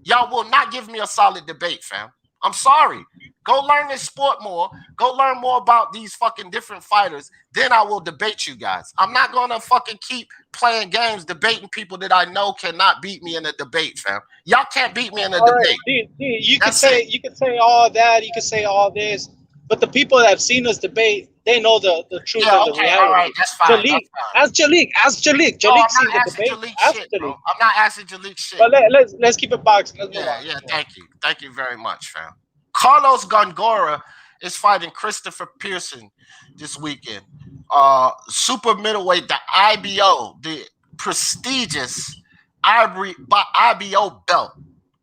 A: Y'all will not give me a solid debate, fam. I'm sorry. Go learn this sport more. Go learn more about these fucking different fighters. Then I will debate you guys. I'm not gonna fucking keep playing games debating people that I know cannot beat me in a debate, fam. Y'all can't beat me in a
E: All right,
A: debate.
E: you could
A: That's it.
E: say all that, you could say all this, but the people that have seen us debate, they know the truth
A: Yeah,
E: and the
A: okay, all right,
E: reality.
A: that's fine. That's fine.
E: Ask Jalik.
A: No, I'm
E: Jalik
A: not
E: seen the
A: asking
E: debate.
A: Jalik
E: Ask
A: shit, bro.
E: Jalik.
A: I'm not asking Jalik shit.
E: But let's keep it boxing. Let's move
A: Yeah,
E: on.
A: yeah, thank you. Thank you very much, fam. Carlos Gongora is fighting Christopher Pearson this weekend. Super middleweight, the IBO, the prestigious IBO belt.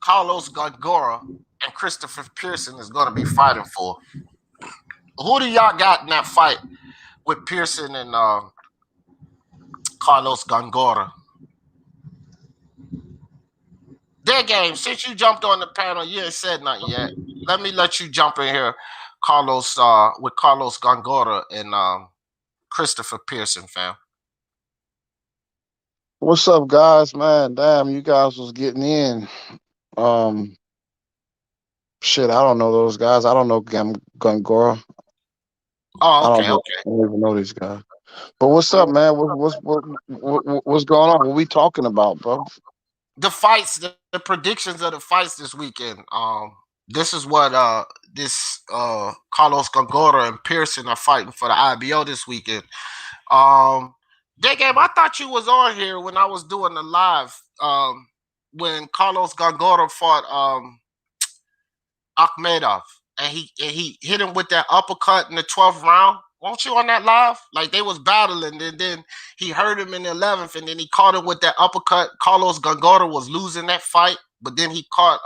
A: Carlos Gongora and Christopher Pearson is going to be fighting for. Who do y'all got in that fight with Pearson and Carlos Gongora? Their game, since you jumped on the panel, you ain't said nothing yet. Let me let you jump in here, Carlos, with Carlos Gongora and Christopher Pearson, fam.
G: What's up, guys? Man, damn, you guys was getting in. Shit, I don't know those guys. I don't know Gongora.
A: Oh, okay,
G: I don't even know these guys. But what's up, man? What's going on? What we talking about, bro?
A: The fights, the predictions of the fights this weekend. This is what Carlos Gongora and Pearson are fighting for the IBO this weekend. That game, I thought you was on here when I was doing the live. When Carlos Gongora fought Akhmedov, and he hit him with that uppercut in the 12th round. Weren't you on that live? Like they was battling, and then he hurt him in the 11th, and then he caught him with that uppercut. Carlos Gongora was losing that fight, but then he caught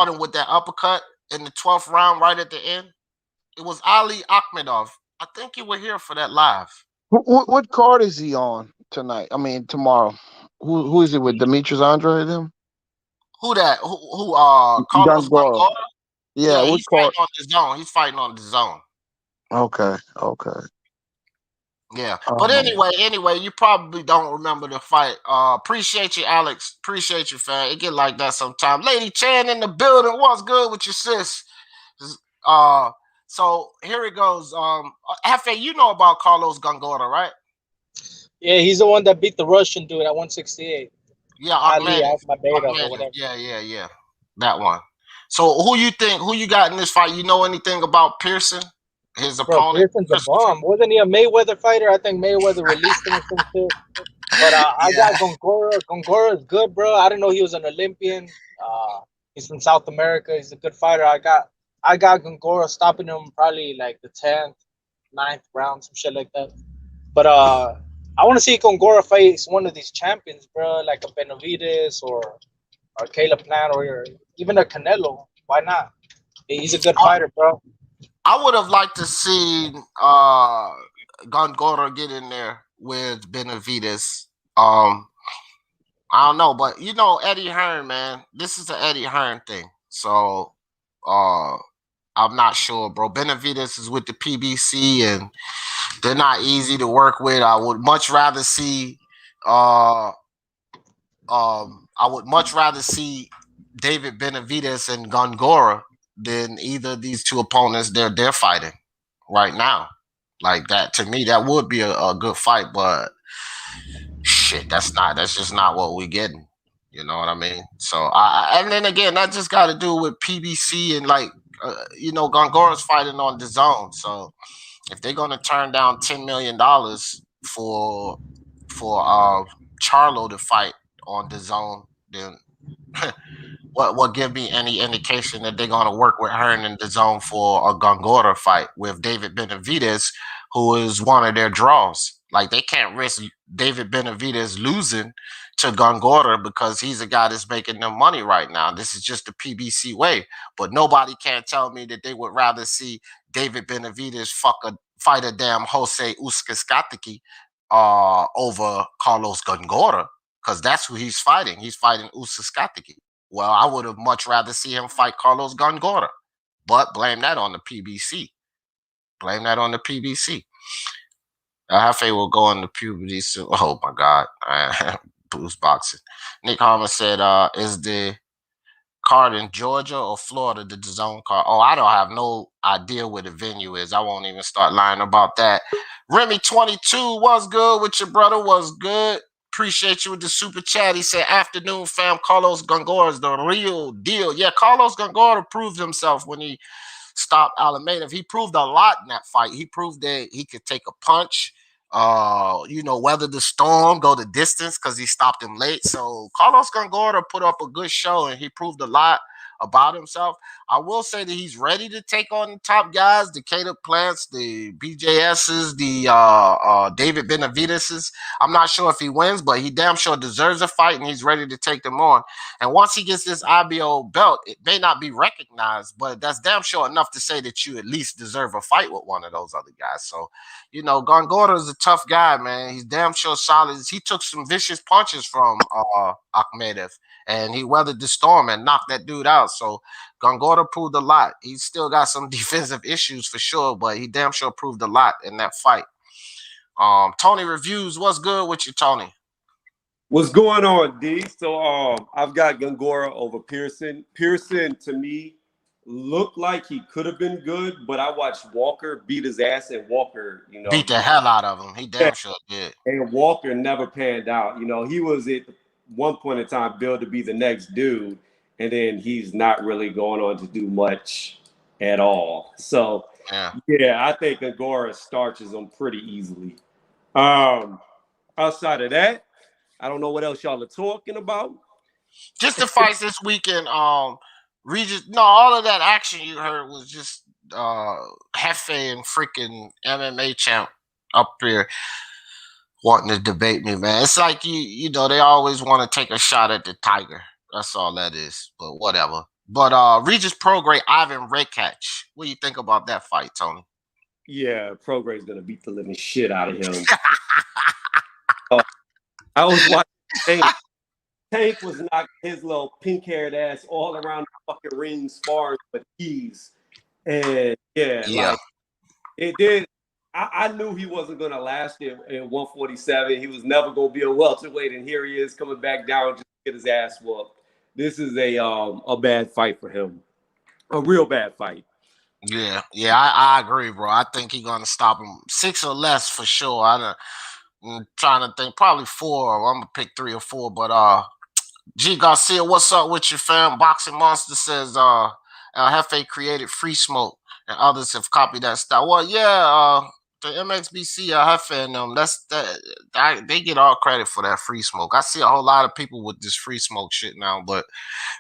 A: him with that uppercut in the 12th round right at the end. It was Ali Akhmedov. I think you were here for that live.
G: What card is he on tonight? I mean, tomorrow. Who is it with? Demetrius Andrade them?
A: Who that? Who Carlos
G: Gongora.
A: Gongora?
G: Yeah,
A: He's fighting on the zone. He's fighting on the zone.
G: Okay.
A: Yeah. But anyway, you probably don't remember the fight. Appreciate you, Alex. Appreciate you, fam. It get like that sometimes. Lady Chan in the building. What's good with your sis? So here it goes. Hefe, you know about Carlos Gongora, right?
E: Yeah, he's the one that beat the Russian dude at 168.
A: Yeah,
E: Ali
A: Akhmedov.
E: or whatever.
A: Yeah. That one. So who you got in this fight? You know anything about Pearson? His
E: Bro,
A: opponent?
E: Pearson's a bomb. Wasn't he a Mayweather fighter? I think Mayweather released him or some shit. But I got Gongora. Gongora is good, bro. I didn't know he was an Olympian. He's from South America. He's a good fighter. I got Gongora stopping him probably like the 10th, 9th round, some shit like that. But I want to see Gongora face one of these champions, bro, like a Benavides or Caleb Plant or even a Canelo. Why not? He's a good fighter, bro.
A: I would have liked to see Gongora get in there with Benavides. I don't know, but you know Eddie Hearn, man. This is an Eddie Hearn thing. So I'm not sure, bro. Benavides is with the PBC and they're not easy to work with. I would much rather see David Benavides and Gongora than either of these two opponents they're fighting. right now. Like that, to me, that would be a good fight, but shit, that's just not what we're getting. You know what I mean? So, and then again, that just got to do with PBC and like, Gongora's fighting on the zone. So if they're gonna turn down $10 million for Charlo to fight on the zone, then what give me any indication that they're going to work with Hearn in the zone for a Gongora fight with David Benavidez, who is one of their draws? Like, they can't risk David Benavidez losing to Gongora because he's a guy that's making them money right now. This is just the PBC way. But nobody can tell me that they would rather see David Benavidez fight a damn Jose Uskaskatiki over Carlos Gongora, because that's who he's fighting. He's fighting Uskaskatiki. Well, I would have much rather see him fight Carlos Gongora, but blame that on the PBC. Blame that on the PBC. Hefe will go into puberty soon. Oh my God, Blues boxing. Nick Harmon said, "Is the card in Georgia or Florida, the zone card?" Oh, I don't have no idea where the venue is. I won't even start lying about that. Remy 22, what's good with your brother? What's good? Appreciate you with the super chat. He said, "Afternoon, fam. Carlos Gongora is the real deal." Yeah, Carlos Gongora proved himself when he stopped Alameda. He proved a lot in that fight. He proved that he could take a punch, weather the storm, go the distance because he stopped him late. So Carlos Gongora put up a good show, and he proved a lot about himself. I will say that he's ready to take on the top guys, the Caleb Plants, the BJSs, the David Benavidez's. I'm not sure if he wins, but he damn sure deserves a fight, and he's ready to take them on. And once he gets this IBO belt, it may not be recognized, but that's damn sure enough to say that you at least deserve a fight with one of those other guys. So, Gongora is a tough guy, man. He's damn sure solid. He took some vicious punches from Akhmedov, and he weathered the storm and knocked that dude out. So Gongora proved a lot. He's still got some defensive issues for sure, but he damn sure proved a lot in that fight. Tony Reviews, what's good with you, Tony?
H: What's going on, D? So I've got Gongora over Pearson. Pearson, to me, looked like he could have been good, but I watched Walker beat his ass, and Walker,
A: beat the hell out of him. He damn sure did.
H: And Walker never panned out. He was at one point in time billed to be the next dude, and then he's not really going on to do much at all. So, yeah, I think Gongora starches him pretty easily. Outside of that, I don't know what else y'all are talking about.
A: Just the fights this weekend. Regis, no, all of that action you heard was just Hefe and freaking MMA champ up here wanting to debate me, man. It's like they always want to take a shot at the Tiger. That's all that is. But whatever. But Regis Prograis, Ivan Redcatch. What do you think about that fight, Tony?
H: Yeah, Prograis is gonna beat the living shit out of him. I was watching Tank was knocking his little pink-haired ass all around the fucking ring sparring with ease. And like it did. I knew he wasn't gonna last in 147. He was never gonna be a welterweight, and here he is coming back down just to get his ass whooped. This is a bad fight for him. A real bad fight.
A: Yeah, I agree, bro. I think he's gonna stop him 6 or less for sure. I'm trying to think, probably 4. I'm gonna pick 3 or 4. But G Garcia, what's up with your fam? Boxing Monster says El Jefe created Free Smoke, and others have copied that style. Well, yeah, the MXBC El Jefe and them, they get all credit for that Free Smoke. I see a whole lot of people with this Free Smoke shit now, but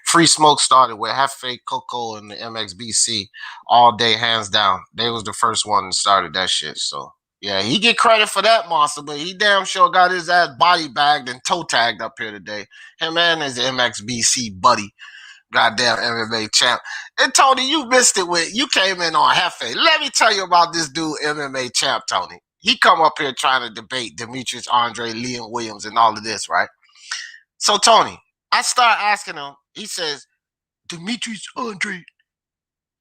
A: Free Smoke started with Jefe, Coco, and the MXBC all day, hands down. They was the first one that started that shit. So yeah, he get credit for that, monster, but he damn sure got his ass body bagged and toe tagged up here today. Him and his MXBC buddy, goddamn MMA champ. And Tony, you missed it you came in on Jefe. Let me tell you about this dude, MMA champ, Tony. He come up here trying to debate Demetrius, Andrade, Liam Williams, and all of this, right? So Tony, I start asking him. He says, Demetrius Andrade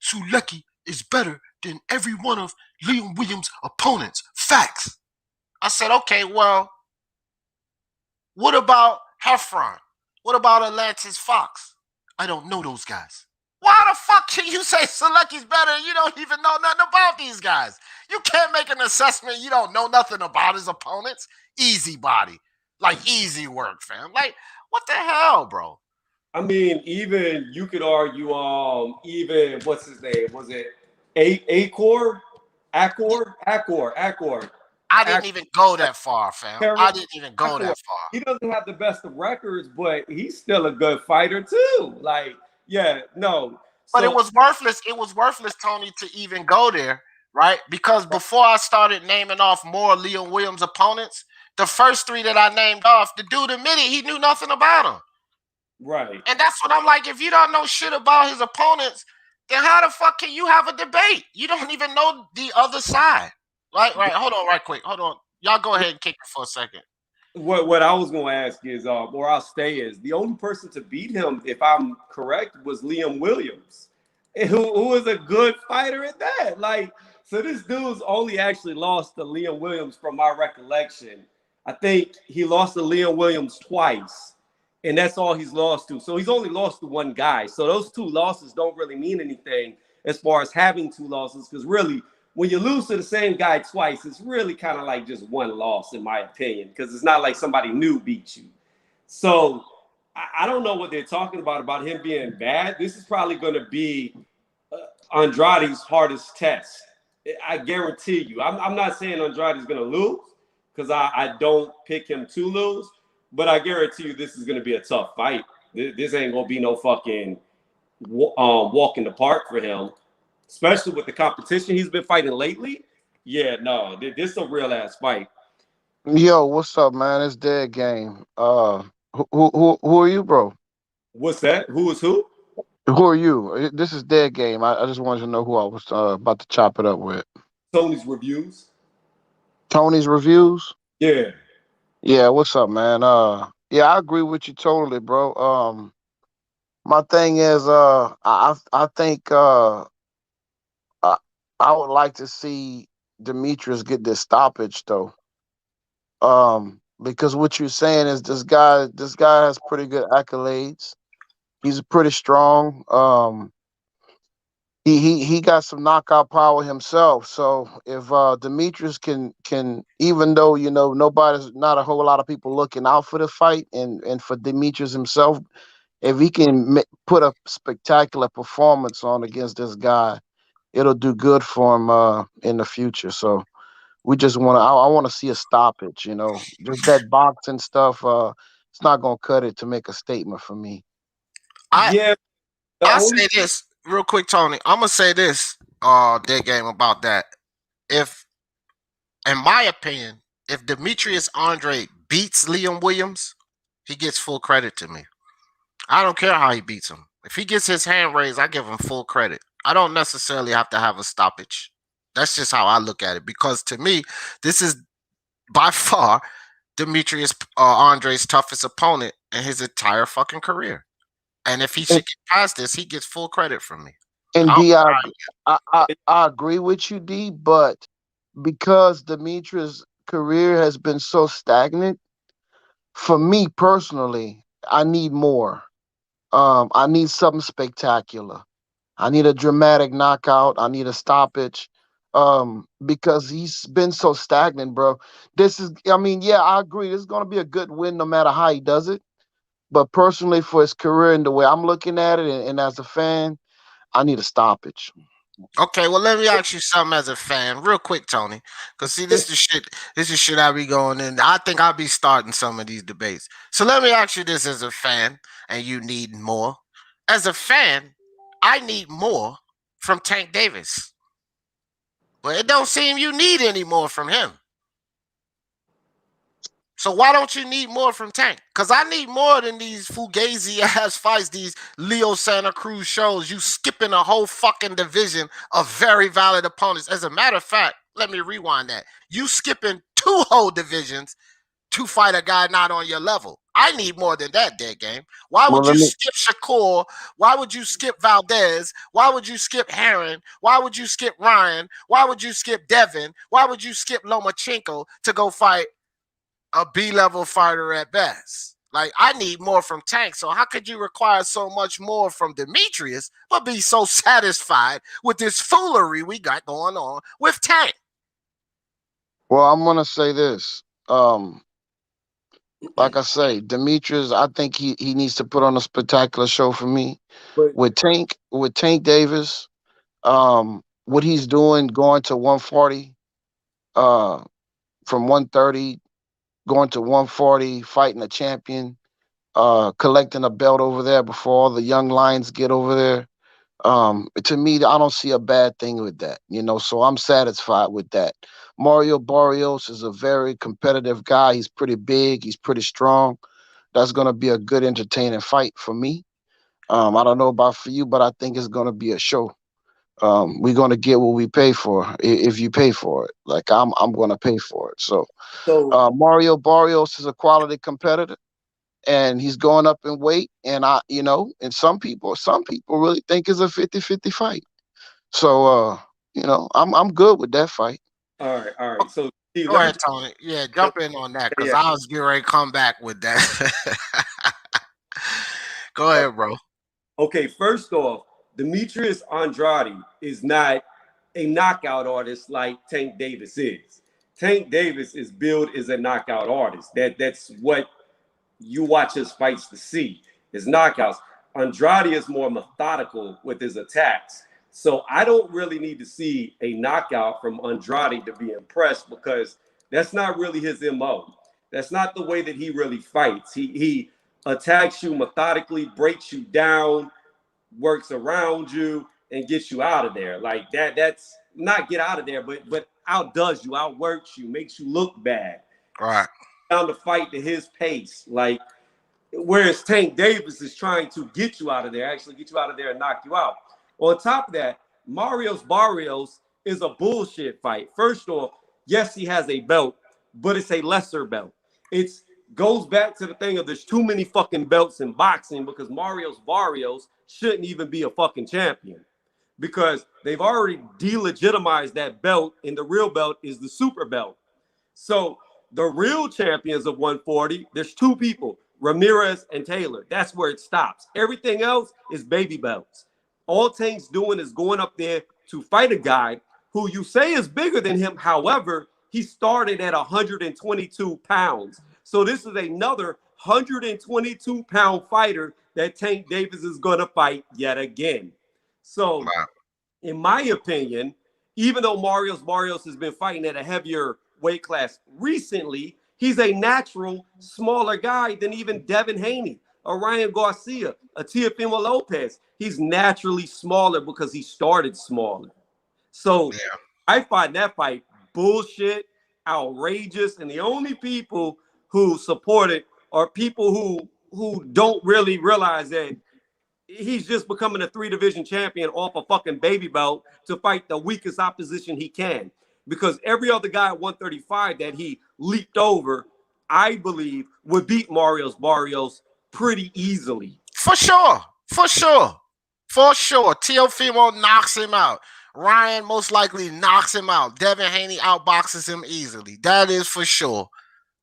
A: Sulecki is better than every one of Liam Williams' opponents. Facts. I said, okay, well, what about Heffron? What about Atlantis Fox? I don't know those guys. Why the fuck can you say Sulecki's better and you don't even know nothing about these guys? You can't make an assessment. You don't know nothing about his opponents. Easy body. Like easy work, fam. Like, what the hell, bro?
H: I mean, even you could argue, even what's his name? Was it Acor? Acor.
A: I didn't even go that far, fam. I didn't even go that far.
H: He doesn't have the best of records, but he's still a good fighter too. Like, yeah, no.
A: But it was worthless. It was worthless, Tony, to even go there, right? Because before I started naming off more Liam Williams opponents, the first three that I named off, the dude admitted he knew nothing about them.
H: Right.
A: And that's what I'm like. If you don't know shit about his opponents, then how the fuck can you have a debate? You don't even know the other side. Right. Hold on, right quick. Hold on. Y'all go ahead and kick it for a second.
H: What I was going to ask is, or I'll stay is, the only person to beat him, if I'm correct, was Liam Williams, who is a good fighter at that. Like, so this dude's only actually lost to Liam Williams from my recollection. I think he lost to Liam Williams twice, and that's all he's lost to. So he's only lost to one guy. So those two losses don't really mean anything as far as having two losses, because really, when you lose to the same guy twice, it's really kind of like just one loss, in my opinion, because it's not like somebody new beat you. So I don't know what they're talking about him being bad. This is probably going to be Andrade's hardest test. I guarantee you. I'm not saying Andrade's going to lose, because I don't pick him to lose, but I guarantee you this is going to be a tough fight. This ain't going to be no fucking walk in the park for him. Especially with the competition he's been fighting lately. Yeah, no, this is a real ass fight.
G: Yo, what's up, man? It's Dead Game. Who are you, bro?
H: What's that? Who is who?
G: Who are you? This is Dead Game. I just wanted to know who I was about to chop it up with.
H: Tony's Reviews.
G: Tony's Reviews?
H: Yeah.
G: Yeah, what's up, man? Yeah, I agree with you totally, bro. My thing is, I think I would like to see Demetrius get this stoppage though. Because what you're saying is this guy has pretty good accolades. He's pretty strong. He got some knockout power himself. So if Demetrius can, even though not a whole lot of people looking out for the fight, and for Demetrius himself, if he can put a spectacular performance on against this guy, it'll do good for him in the future. So we just want to. I want to see a stoppage. Just that boxing stuff. It's not gonna cut it to make a statement for me.
A: I'll say this real quick, Tony. I'm gonna say this, Dead Game, about that. If, in my opinion, if Demetrius Andrade beats Liam Williams, he gets full credit to me. I don't care how he beats him. If he gets his hand raised, I give him full credit. I don't necessarily have to have a stoppage. That's just how I look at it. Because to me, this is by far Demetrius Andrade's toughest opponent in his entire fucking career. And if he should get past this, he gets full credit from me.
G: And D, I agree with you, D, but because Demetrius' career has been so stagnant, for me personally, I need more. I need something spectacular. I need a dramatic knockout. I need a stoppage. Because he's been so stagnant, bro. I agree. This is going to be a good win no matter how he does it. But personally, for his career and the way I'm looking at it, and as a fan, I need a stoppage.
A: Okay, well, let me ask you something as a fan, real quick, Tony. Because see, this is shit I be going in. I think I'll be starting some of these debates. So let me ask you this as a fan, and you need more. As a fan, I need more from Tank Davis. But it don't seem you need any more from him. So why don't you need more from Tank? Because I need more than these fugazi ass fights, these Leo Santa Cruz shows. You skipping a whole fucking division of very valid opponents. As a matter of fact, let me rewind that. You skipping 2 whole divisions to fight a guy not on your level. I need more than that, Dead Game. Why would you skip Shakur? Why would you skip Valdez? Why would you skip Heron? Why would you skip Ryan? Why would you skip Devin? Why would you skip Lomachenko to go fight a B-level fighter at best? Like, I need more from Tank. So how could you require so much more from Demetrius but be so satisfied with this foolery we got going on with Tank?
G: Well, I'm gonna say this. Like I say, Demetrius, I think he needs to put on a spectacular show for me
H: But
G: with Tank Davis. What he's doing, going to 140, from 130, going to 140, fighting a champion, collecting a belt over there before all the young lions get over there. To me, I don't see a bad thing with that, so I'm satisfied with that. Mario Barrios is a very competitive guy. He's pretty big, he's pretty strong. That's going to be a good entertaining fight for me. I don't know about for you, but I think it's going to be a show. We're going to get what we pay for, if you pay for it. Like I'm going to pay for it. So
H: so
G: Mario Barrios is a quality competitor, and he's going up in weight. And and some people really think it's a 50-50 fight. So I'm good with that fight.
H: all right. So Steve,
I: Go
H: let me
I: ahead, Tony. Yeah,
H: yeah,
I: jump in on that because
H: yeah.
I: I was getting ready to come back with that. Go ahead, bro.
H: Okay, first off, Demetrius Andrade is not a knockout artist like Tank Davis is. Tank Davis is billed as a knockout artist. That's what you watch his fights to see, his knockouts. Andrade is more methodical with his attacks. So I don't really need to see a knockout from Andrade to be impressed because that's not really his MO. That's not the way that he really fights. He attacks you methodically, breaks you down, works around you, and gets you out of there. Like that's not get out of there, but outdoes you, outworks you, makes you look bad.
I: All right.
H: Down to fight to his pace. Like whereas Tank Davis is trying to get you out of there, actually get you out of there and knock you out. On top of that, Marios Barrios is a bullshit fight. First off, yes, he has a belt, but it's a lesser belt. It's goes back to the thing of there's too many fucking belts in boxing because Marios Barrios shouldn't even be a fucking champion because they've already delegitimized that belt, and the real belt is the super belt. So the real champions of 140, there's two people, Ramirez and Taylor. That's where it stops. Everything else is baby belts. All Tank's doing is going up there to fight a guy who you say is bigger than him. However, he started at 122 pounds. So this is another 122-pound fighter that Tank Davis is going to fight yet again. So,
I: Wow.
H: in my opinion, even though Marios Barrios has been fighting at a heavier weight class recently, he's a natural smaller guy than even Devin Haney, or Ryan Garcia, a Teofimo Lopez. He's naturally smaller because he started smaller. So
I: Yeah.
H: I find that fight bullshit, outrageous, and the only people who support it are people who don't really realize that he's just becoming a 3 division champion off a fucking baby belt to fight the weakest opposition he can. Because every other guy at 135 that he leaped over, I believe, would beat Marios Barrios pretty easily.
I: For sure. For sure. For sure. Teofimo knocks him out. Ryan most likely knocks him out. Devin Haney outboxes him easily. That is for sure.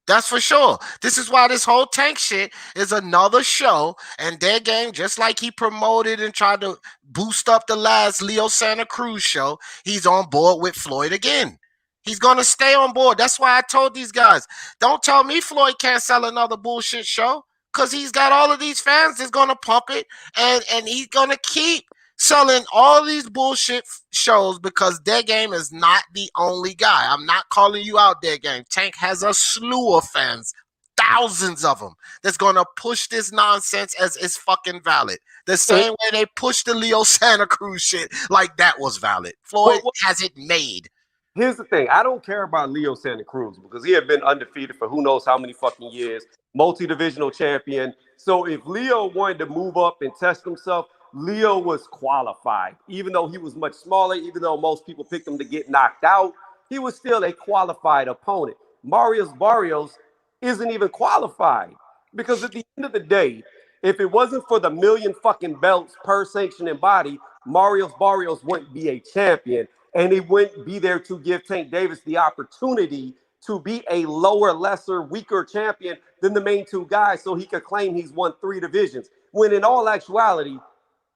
I: That's for sure. This is why this whole Tank shit is another show, and their game, just like he promoted and tried to boost up the last Leo Santa Cruz show, he's on board with Floyd again. He's going to stay on board. That's why I told these guys, don't tell me Floyd can't sell another bullshit show, because he's got all of these fans that's going to pump it, and he's going to keep selling all these bullshit shows because their game is not the only guy. I'm not calling you out, their game. Tank has a slew of fans, thousands of them, that's going to push this nonsense as it's fucking valid. The same way they pushed the Leo Santa Cruz shit like that was valid. Floyd has it made.
H: Here's the thing. I don't care about Leo Santa Cruz because he had been undefeated for who knows how many fucking years, multi-divisional champion. So if Leo wanted to move up and test himself, Leo was qualified. Even though he was much smaller, even though most people picked him to get knocked out, he was still a qualified opponent. Marios Barrios isn't even qualified because at the end of the day, if it wasn't for the million fucking belts per sanctioning body, Marios Barrios wouldn't be a champion, and he wouldn't be there to give Tank Davis the opportunity to be a lower, lesser, weaker champion than the main two guys so he could claim he's won 3 divisions. When in all actuality,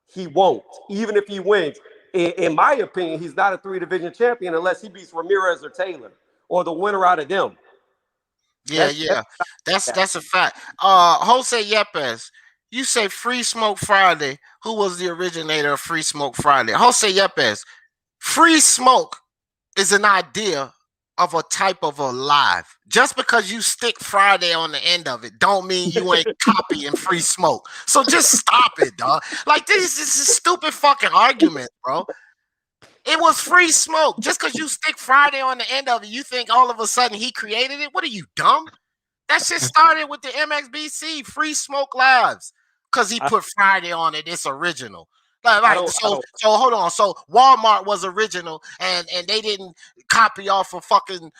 H: he won't. Even if he wins, in my opinion, he's not a 3 division champion unless he beats Ramirez or Taylor. or the winner out of them.
I: Yeah. That's a fact. Jose Yepes, you say Free Smoke Friday. Who was the originator of Free Smoke Friday? Jose Yepes, Free Smoke is an idea of a type of a live. Just because you stick Friday on the end of it, don't mean you ain't copying Free Smoke. So just stop it, dog. Like this is a stupid fucking argument, bro. It was Free Smoke. Just because you stick Friday on the end of it, you think all of a sudden he created it? What are you, dumb? That shit started with the MXBC Free Smoke Lives because he put Friday on it. It's original. So hold on. So Walmart was original, and they didn't copy off of fucking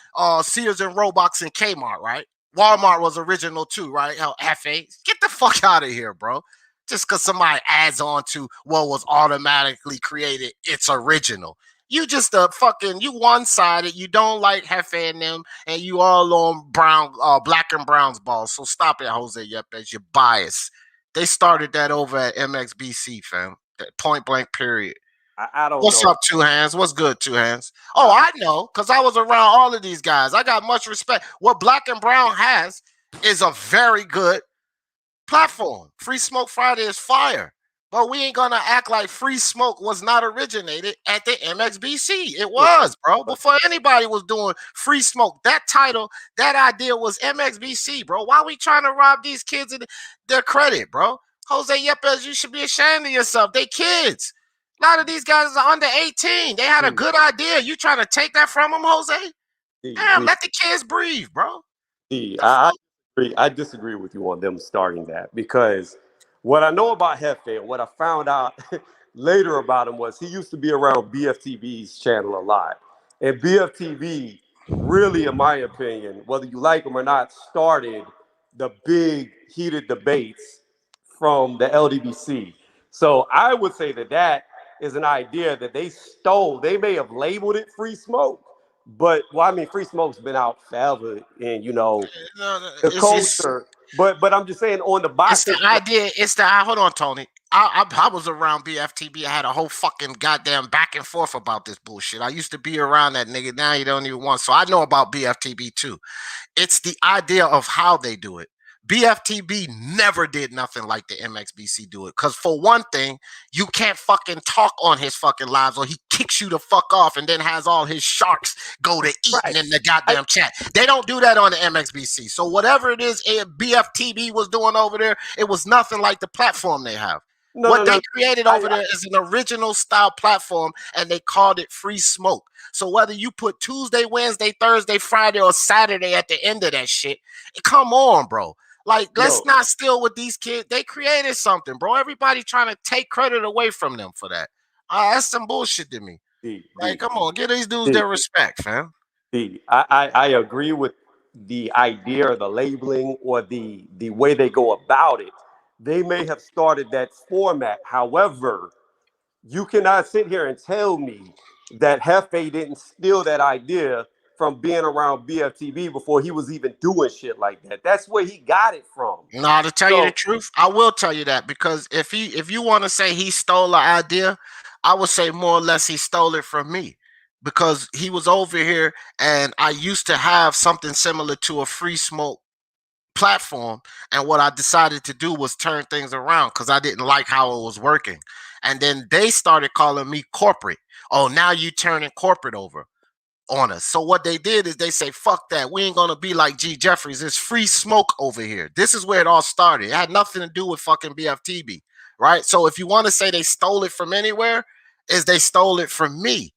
I: Sears and Roebuck and Kmart, right? Walmart was original too, right? Hell, FA, get the fuck out of here, bro. Just because somebody adds on to what was automatically created, it's original. You just you one-sided. You don't like Hefe and them, and you all on black and brown's balls. So stop it, Jose Yepes. You're biased. They started that over at MXBC, fam. Point blank, period.
H: I don't
I: What's
H: know.
I: up, Two Hands? What's good, Two Hands? Oh, I know, because I was around all of these guys. I got much respect. What Black and Brown has is a very good platform. Free Smoke Friday is fire. But we ain't gonna act like Free Smoke was not originated at the MXBC. It was, bro. Before anybody was doing Free Smoke, that title, that idea was MXBC, bro. Why are we trying to rob these kids of their credit, bro? Jose Yepes, you should be ashamed of yourself. They kids. A lot of these guys are under 18. They had a good idea. You trying to take that from them, Jose? Damn, let the kids breathe, bro.
H: I disagree with you on them starting that, because what I know about Hefe and what I found out later about him was he used to be around BFTV's channel a lot. And BFTV really, in my opinion, whether you like him or not, started the big heated debates from the LDBC. So I would say that is an idea that they stole. They may have labeled it Free Smoke, but Free Smoke's been out forever, and the culture. But I'm just saying on the box.
I: It's the idea. Hold on, Tony. I was around BFTB. I had a whole fucking goddamn back and forth about this bullshit. I used to be around that nigga. Now you don't even want. So I know about BFTB too. It's the idea of how they do it. BFTB never did nothing like the MXBC do it. Because for one thing, you can't fucking talk on his fucking lives, or he kicks you the fuck off and then has all his sharks go to eating in the goddamn chat. They don't do that on the MXBC. So whatever it is BFTB was doing over there, it was nothing like the platform they have. They created over there is an original style platform, and they called it Free Smoke. So whether you put Tuesday, Wednesday, Thursday, Friday, or Saturday at the end of that shit, come on, bro. Like, let's not steal with these kids. They created something, bro. Everybody trying to take credit away from them for that. That's some bullshit to me. Come on, give these dudes their respect, fam.
H: I agree with the idea or the labeling or the way they go about it. They may have started that format. However, you cannot sit here and tell me that Hefe didn't steal that idea from being around BFTV before he was even doing shit like that. That's where he got it from.
I: Nah, to tell you the truth, I will tell you that, because if you want to say he stole the idea, I would say more or less he stole it from me, because he was over here and I used to have something similar to a Free Smoke platform, and what I decided to do was turn things around because I didn't like how it was working. And then they started calling me corporate. Oh, now you turning corporate over on us. So what they did is they say, fuck that. We ain't gonna be like G. Jeffries. It's Free Smoke over here. This is where it all started. It had nothing to do with fucking BFTB, right? So if you want to say they stole it from anywhere, is they stole it from me,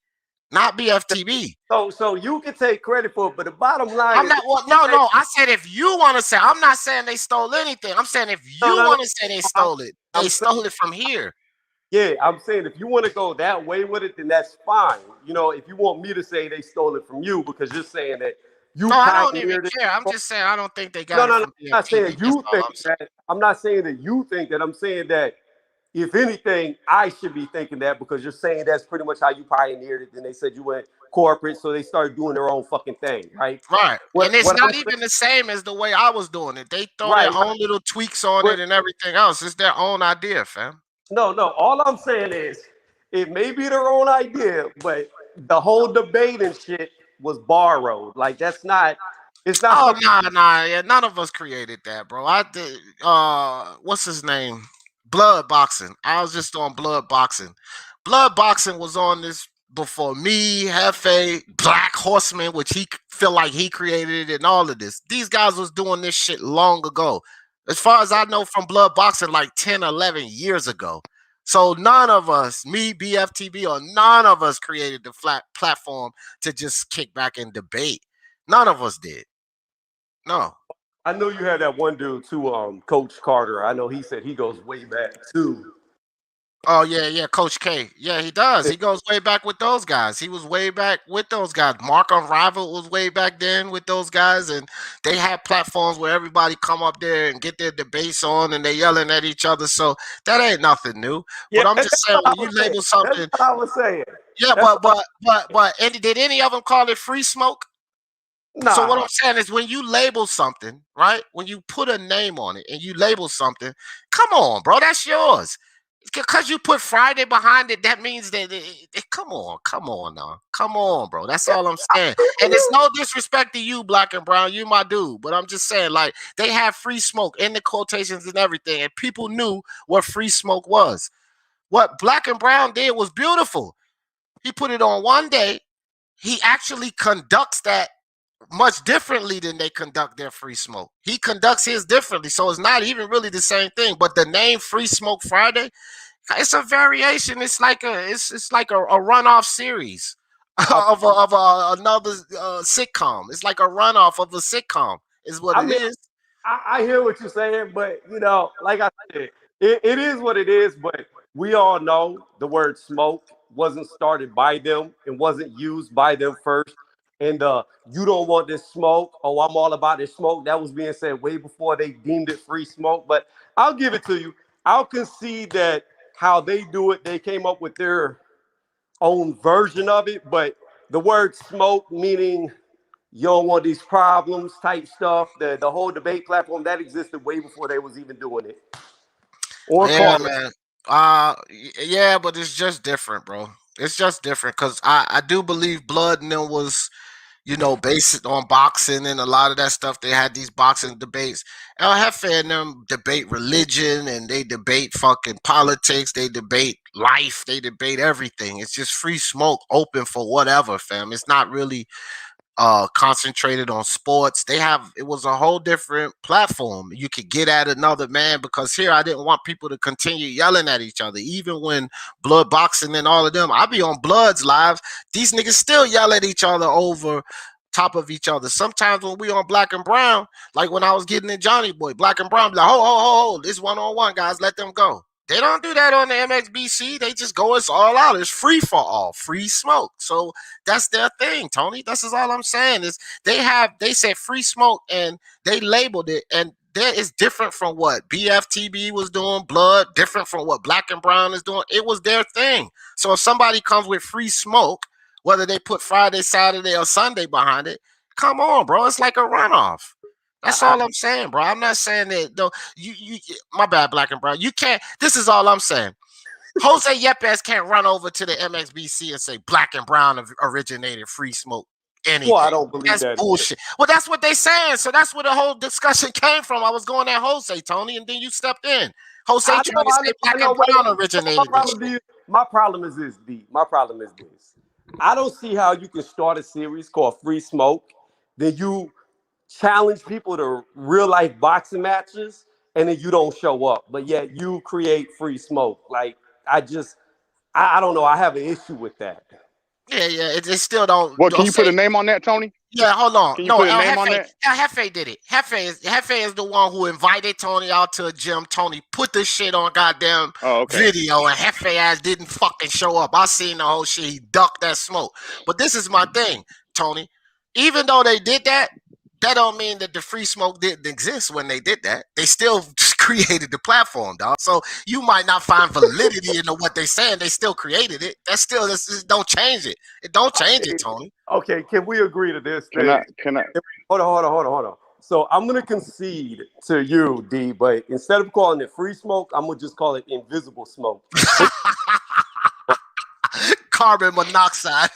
I: not BFTB.
H: So you can take credit for it, but the bottom line
I: I'm not. Well, no. I said if you want to say, I'm not saying they stole anything. I'm saying if you want to say they stole it, they stole it from here.
H: Yeah, I'm saying if you want to go that way with it, then that's fine. If you want me to say they stole it from you because you're saying that you.
I: No, I don't even care. I'm just saying I don't think they got it from BFTB.
H: I'm not saying you think that. I'm not saying that you think that. I'm saying that if anything, I should be thinking that because you're saying that's pretty much how you pioneered it. Then they said you went corporate, so they started doing their own fucking thing, right?
I: Right. And it's not even the same as the way I was doing it. They throw their own little tweaks on it and everything else. It's their own idea, fam.
H: No. All I'm saying is it may be their own idea, but the whole debate and shit was borrowed. Like that's not. It's not
I: Oh
H: something.
I: yeah, none of us created that, bro. I did. What's his name? Blood boxing. I was just on blood boxing. Blood boxing was on this before me, Hefe, Black Horseman, which he feel like he created it, and all of this. These guys was doing this shit long ago. As far as I know, from blood boxing, like 10, 11 years ago. So none of us, me, BFTB, or none of us created the flat platform to just kick back and debate. None of us did. No.
H: I know you had that one dude too, Coach Carter. I know he said he goes way back too.
I: Oh yeah, Coach K. Yeah, he does. He goes way back with those guys. He was way back with those guys. Mark Unrivaled was way back then with those guys, and they had platforms where everybody come up there and get their debates on, and they yelling at each other. So that ain't nothing new.
H: Yeah,
I: But I'm
H: that's
I: just saying
H: what
I: when
H: I
I: you
H: was saying.
I: label
H: That's
I: something,
H: what I was saying.
I: yeah,
H: That's
I: but and did any of them call it free smoke? So what
H: nah.
I: I'm saying is when you label something, right? When you put a name on it and you label something, come on, bro, that's yours. Because you put Friday behind it, that means that come on now. Come on, bro. That's all I'm saying. And it's no disrespect to you, Black and Brown. You my dude. But I'm just saying, like, they have free smoke in the quotations and everything. And people knew what free smoke was. What Black and Brown did was beautiful. He put it on one day. He actually conducts that much differently than they conduct their free smoke. He conducts his differently. So it's not even really the same thing. But the name Free Smoke Friday, it's a variation. It's like a runoff series of another sitcom. It's like a runoff of a sitcom, is what
H: I
I: it
H: mean,
I: is.
H: I hear what you're saying, but you know, like I said, it is what it is. But we all know the word smoke wasn't started by them and wasn't used by them first. And you don't want this smoke. Oh, I'm all about this smoke. That was being said way before they deemed it free smoke. But I'll give it to you. I'll concede that how they do it, they came up with their own version of it. But the word smoke, meaning you don't want these problems type stuff, the whole debate platform that existed way before they was even doing it. Or
I: Yeah,
H: calling.
I: man. Yeah, but it's just different, bro. It's just different because I do believe Blood and them was, based on boxing and a lot of that stuff. They had these boxing debates. El Jefe and them debate religion and they debate fucking politics. They debate life. They debate everything. It's just free smoke, open for whatever, fam. It's not really concentrated on sports. It was a whole different platform. You could get at another man because here I didn't want people to continue yelling at each other. Even when Blood Boxing and all of them, I be on Blood's lives, these niggas still yell at each other over top of each other. Sometimes when we on Black and Brown, like when I was getting in Johnny Boy, Black and Brown be like, ho, this one-on-one, guys, let them go. They don't do that on the MXBC. They just go, it's all out. It's free for all, free smoke. So that's their thing, Tony. This is all I'm saying is they said free smoke and they labeled it, and that is different from what BFTB was doing, Blood, different from what Black and Brown is doing. It was their thing. So if somebody comes with free smoke, whether they put Friday, Saturday, or Sunday behind it, come on, bro. It's like a runoff. That's all I'm saying, bro. I'm not saying that though. You my bad, Black and Brown. You can't. This is all I'm saying. Jose Yepes can't run over to the MXBC and say Black and Brown originated free smoke. Anything.
H: Well, I don't believe
I: That's
H: that
I: bullshit. Well, that's what they saying. So that's where the whole discussion came from. I was going at Jose, Tony, and then you stepped in. Jose trying to say Black and Brown originated this shit.
H: My problem is this, D. My problem is this. I don't see how you can start a series called Free Smoke, then you challenge people to real life boxing matches, and then you don't show up, but yet you create free smoke. Like I don't know. I have an issue with that.
I: Yeah, it still don't.
J: Well, can
I: Don't
J: you put
I: say.
J: a name on that, Tony?
I: Yeah, hold on.
J: Can you
I: No,
J: put a
I: El
J: name on
I: Jefe,
J: that?
I: El Jefe did it. Jefe is the one who invited Tony out to a gym. Tony put this shit on goddamn video, and Jefe ass didn't fucking show up. I seen the whole shit. He ducked that smoke. But this is my thing, Tony. Even though they did that, that don't mean that the free smoke didn't exist when they did that. They still created the platform, dog. So you might not find validity in what they're saying. They still created it. That's don't change it. It don't change it, Tony.
H: Okay, can we agree to this?
J: Can I?
H: Hold on. So I'm gonna concede to you, D, but instead of calling it free smoke, I'm gonna just call it invisible smoke.
I: Carbon monoxide.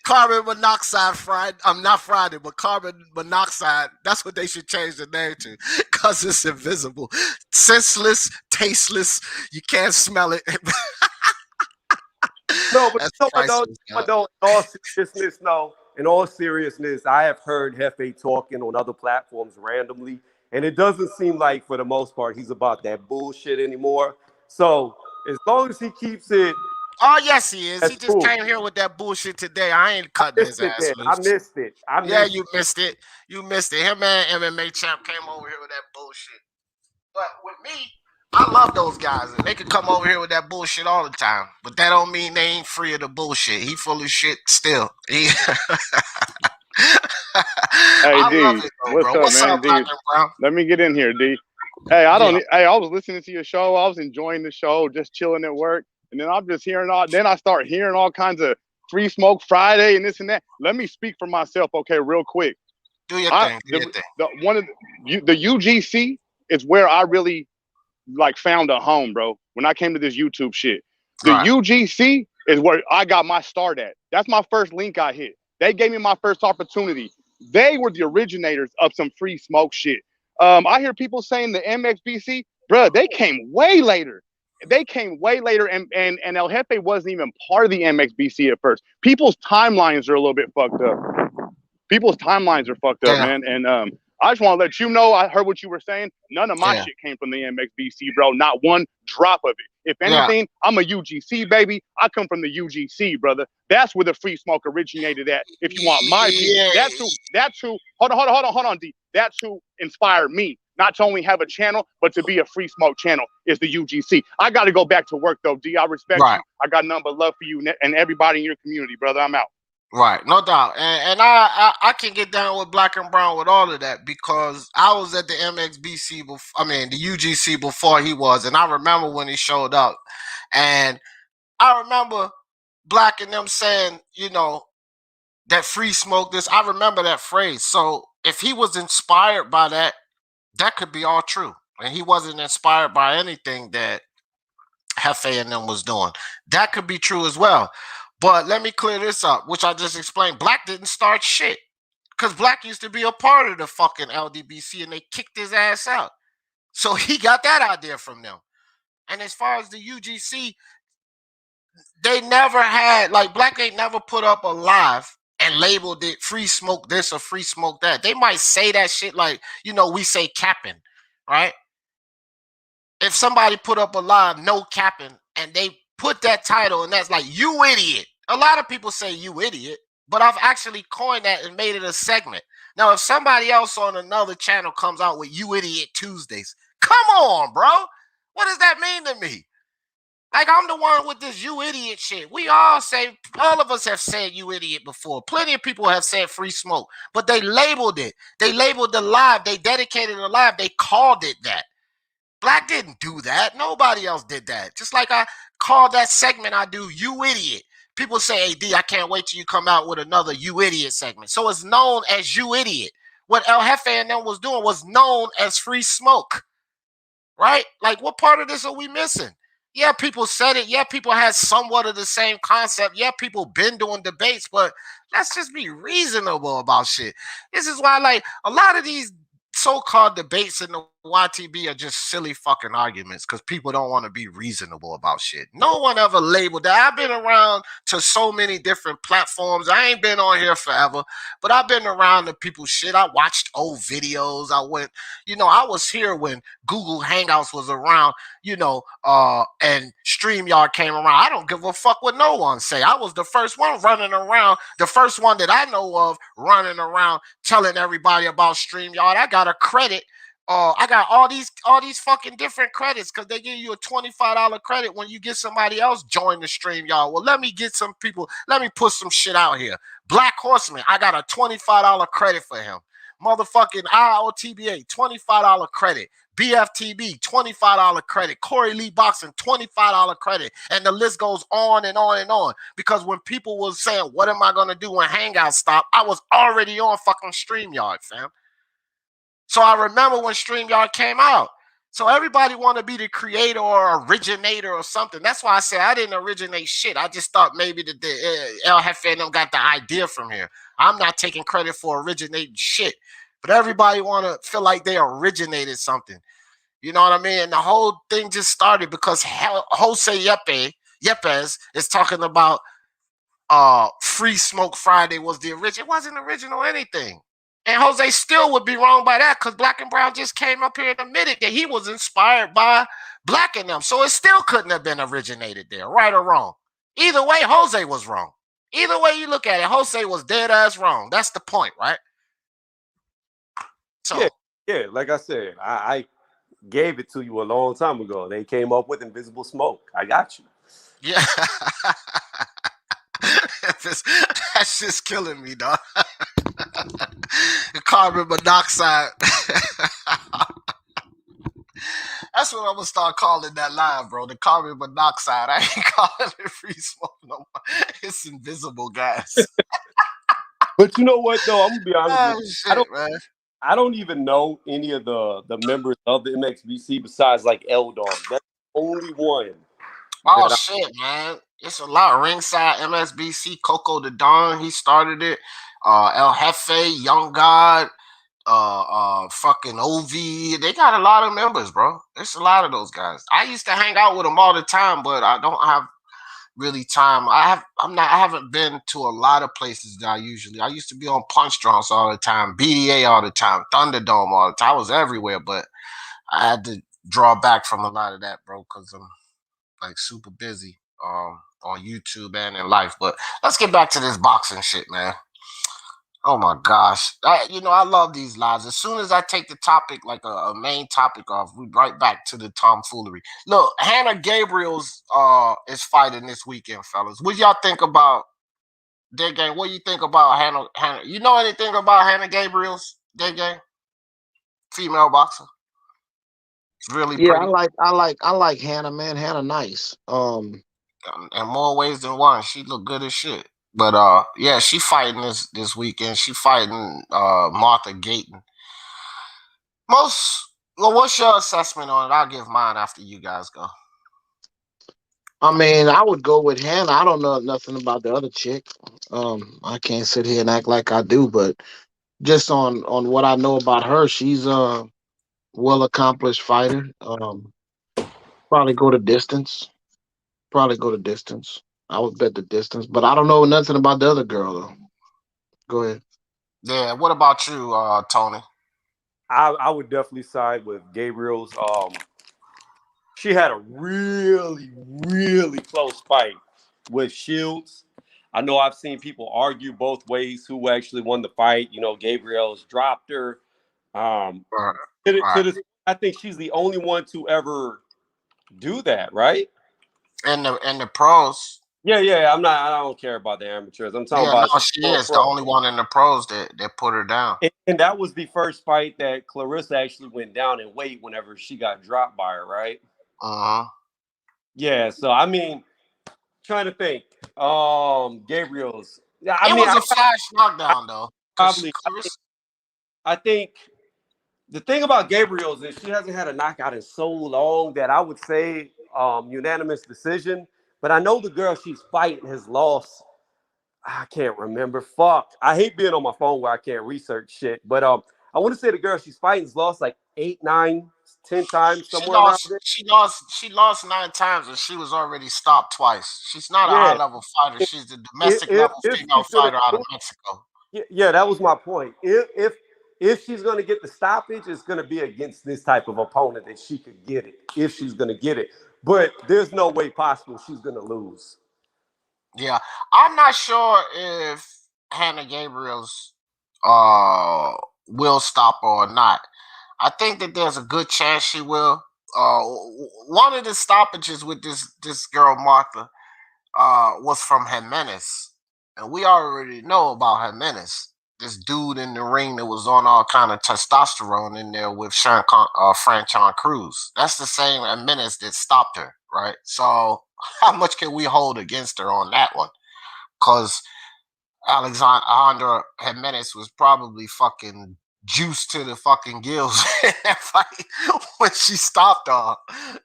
I: Carbon monoxide Friday. I'm not Friday, but carbon monoxide. That's what they should change the name to, because it's invisible, senseless, tasteless. You can't smell it.
H: No, but
I: That's
H: you know what though?
I: priceless, God.
H: In all seriousness, I have heard Hefe talking on other platforms randomly, and it doesn't seem like for the most part he's about that bullshit anymore. So as long as he keeps it,
I: Oh yes, he is. He
H: that's
I: just
H: cool.
I: came here with that bullshit today. I ain't cutting his
H: Missed it
I: ass
H: then. I
I: loose.
H: missed it. I
I: Yeah,
H: missed
I: you missed it. You missed it. Him and MMA champ came over here with that bullshit. But with me, I love those guys. And they can come over here with that bullshit all the time. But that don't mean they ain't free of the bullshit. He full of shit still.
J: Hey,
I: I love
J: D,
I: it though,
J: what's
I: bro.
J: up,
I: What's
J: man?
I: up,
J: D,
I: Black and Brown?
J: let me get in here, D. Hey, Hey, I was listening to your show. I was enjoying the show, just chilling at work, and then I'm just hearing all. Then I start hearing all kinds of Free Smoke Friday and this and that. Let me speak for myself, okay, real quick.
I: Do your thing. Do your thing.
J: The UGC is where I really like found a home, bro. When I came to this YouTube shit, the
I: Right.
J: UGC is where I got my start at. That's my first link I hit. They gave me my first opportunity. They were the originators of some Free Smoke shit. I hear people saying the MXBC, bro. They came way later. They came way later, and El Jefe wasn't even part of the MXBC at first. People's timelines are a little bit fucked up. People's timelines are fucked up, man. And I just want to let you know, I heard what you were saying. None of my shit came from the MXBC, bro. Not one drop of it. If anything, I'm a UGC, baby. I come from the UGC, brother. That's where the Free Smoke originated at. If you want my opinion, that's who. Hold on, D. That's who inspired me. Not to only have a channel, but to be a Free Smoke channel is the UGC. I got to go back to work, though, D. I respect you. I got nothing but love for you and everybody in your community, brother. I'm out.
I: Right, no doubt, and I can get down with Black and Brown with all of that, because I was at the MXBC before, the UGC before he was, and I remember when he showed up, and I remember Black and them saying, that Free Smoke this. I remember that phrase. So if he was inspired by that, that could be all true, and he wasn't inspired by anything that Hefe and them was doing. That could be true as well. But let me clear this up, which I just explained. Black didn't start shit, because Black used to be a part of the fucking LDBC, and they kicked his ass out. So he got that idea from them. And as far as the UGC, they never had, like, Black ain't never put up a live and labeled it Free Smoke this or Free Smoke that. They might say that shit like, we say capping, right? If somebody put up a live, no capping, and they put that title, and that's like, you idiot. A lot of people say you idiot, but I've actually coined that and made it a segment. Now, if somebody else on another channel comes out with you idiot Tuesdays, come on, bro. What does that mean to me? Like, I'm the one with this you idiot shit. All of us have said you idiot before. Plenty of people have said Free Smoke, but they labeled it. They labeled the live. They dedicated the live. They called it that. Black didn't do that. Nobody else did that. Just like I called that segment I do, you idiot. People say, hey, D, I can't wait till you come out with another you idiot segment. So it's known as you idiot. What El Jefe and them was doing was known as Free Smoke. Right? Like, what part of this are we missing? Yeah, people said it. Yeah, people had somewhat of the same concept. Yeah, people been doing debates, but let's just be reasonable about shit. This is why, like, a lot of these so-called debates in the YTB are just silly fucking arguments, because people don't want to be reasonable about shit. No one ever labeled that. I've been around to so many different platforms. I ain't been on here forever, but I've been around the people's shit. I watched old videos. I went, I was here when Google Hangouts was around, and StreamYard came around. I don't give a fuck what no one say. I was the first one running around, the first one that I know of running around telling everybody about StreamYard. I got a credit. I got all these fucking different credits, because they give you a $25 credit when you get somebody else join the stream, y'all. Well, let me get some people. Let me put some shit out here. Black Horseman, I got a $25 credit for him. Motherfucking IOTBA, $25 credit. BFTB, $25 credit. Corey Lee Boxing, $25 credit. And the list goes on and on and on. Because when people was saying, what am I going to do when Hangout stop? I was already on fucking StreamYard, fam. So I remember when StreamYard came out. So everybody want to be the creator or originator or something. That's why I said I didn't originate shit. I just thought maybe that the El Jefe and them got the idea from here. I'm not taking credit for originating shit, but everybody want to feel like they originated something. You know what I mean? And the whole thing just started because Jose Yepes is talking about Free Smoke Friday was the original. It wasn't original anything. And Jose still would be wrong by that because Black and Brown just came up here and admitted that he was inspired by Black and them. So it still couldn't have been originated there, right or wrong. Either way, Jose was wrong. Either way you look at it, Jose was dead ass wrong. That's the point, right? So
H: yeah, like I said, I gave it to you a long time ago. They came up with Invisible Smoke. I got you.
I: Yeah. That's just killing me, dog. Carbon monoxide. That's what I'm gonna start calling that line, bro. The carbon monoxide. I ain't calling it free smoke no more. It's invisible gas.
H: But you know what, though? I'm gonna be honest with you.
I: Shit, man.
H: I don't even know any of the members of the MXBC besides like L Dog. That's the only one.
I: Oh shit, man. It's a lot. Ringside, MSBC, Coco the Don, he started it. El Jefe, Young God, fucking OV. They got a lot of members, bro. There's a lot of those guys. I used to hang out with them all the time, but I don't have really time. I haven't been to a lot of places that I used to be on Punch Drunks all the time, BDA all the time, Thunderdome all the time. I was everywhere, but I had to draw back from a lot of that, bro, because I'm like super busy on YouTube and in life. But let's get back to this boxing shit, man. Oh my gosh. I love these lives. As soon as I take the topic, like a main topic off, we right back to the tomfoolery. Look, Hannah Gabriels is fighting this weekend, fellas. What y'all think about Dead Game? What do you think about Hannah? You know anything about Hannah Gabriels, Dead Game? Female boxer. It's really
G: Yeah,
I: pretty.
G: I like Hannah, man. Hannah nice.
I: In more ways than one. She look good as shit. But yeah, she fighting this weekend. She fighting Martha Gayton. What's your assessment on it? I'll give mine after you guys go.
G: I mean, I would go with Hannah. I don't know nothing about the other chick. I can't sit here and act like I do, but just on what I know about her, she's a well accomplished fighter. Probably go to distance. Probably go to distance. I would bet the distance, but I don't know nothing about the other girl though. Go ahead.
I: Yeah, what about you, Tony?
H: I would definitely side with Gabriel's. She had a really, really close fight with Shields. I know I've seen people argue both ways who actually won the fight. You know, Gabriel's dropped her. To this, I think she's the only one to ever do that, right?
I: And the pros.
H: Yeah. I don't care about the amateurs. I'm talking about.
I: No, she is the only one in the pros that put her down.
H: And that was the first fight that Clarissa actually went down in weight whenever she got dropped by her, right? Yeah. So I mean, trying to think. Gabriel's.
I: It was a flash knockdown though.
H: Probably. I think the thing about Gabriel's is she hasn't had a knockout in so long that I would say unanimous decision. But I know the girl she's fighting has lost. I can't remember. Fuck. I hate being on my phone where I can't research shit. But I want to say the girl she's fighting's lost like 8, 9, 10 times somewhere around there.
I: She lost 9 times and she was already stopped twice. She's not a high level fighter. She's the domestic level female fighter out of Mexico.
H: Yeah, that was my point. If she's going to get the stoppage, it's going to be against this type of opponent that she could get it, if she's going to get it. But there's no way possible she's going to lose.
I: Yeah, I'm not sure if Hannah Gabriels will stop her or not. I think that there's a good chance she will. One of the stoppages with this girl Martha was from Jimenez, and we already know about Jimenez. This dude in the ring that was on all kind of testosterone in there with Franchon Cruz. That's the same Jimenez that stopped her, right? So how much can we hold against her on that one? Because Alexandra Jimenez was probably fucking juice to the fucking gills in that fight when she stopped her.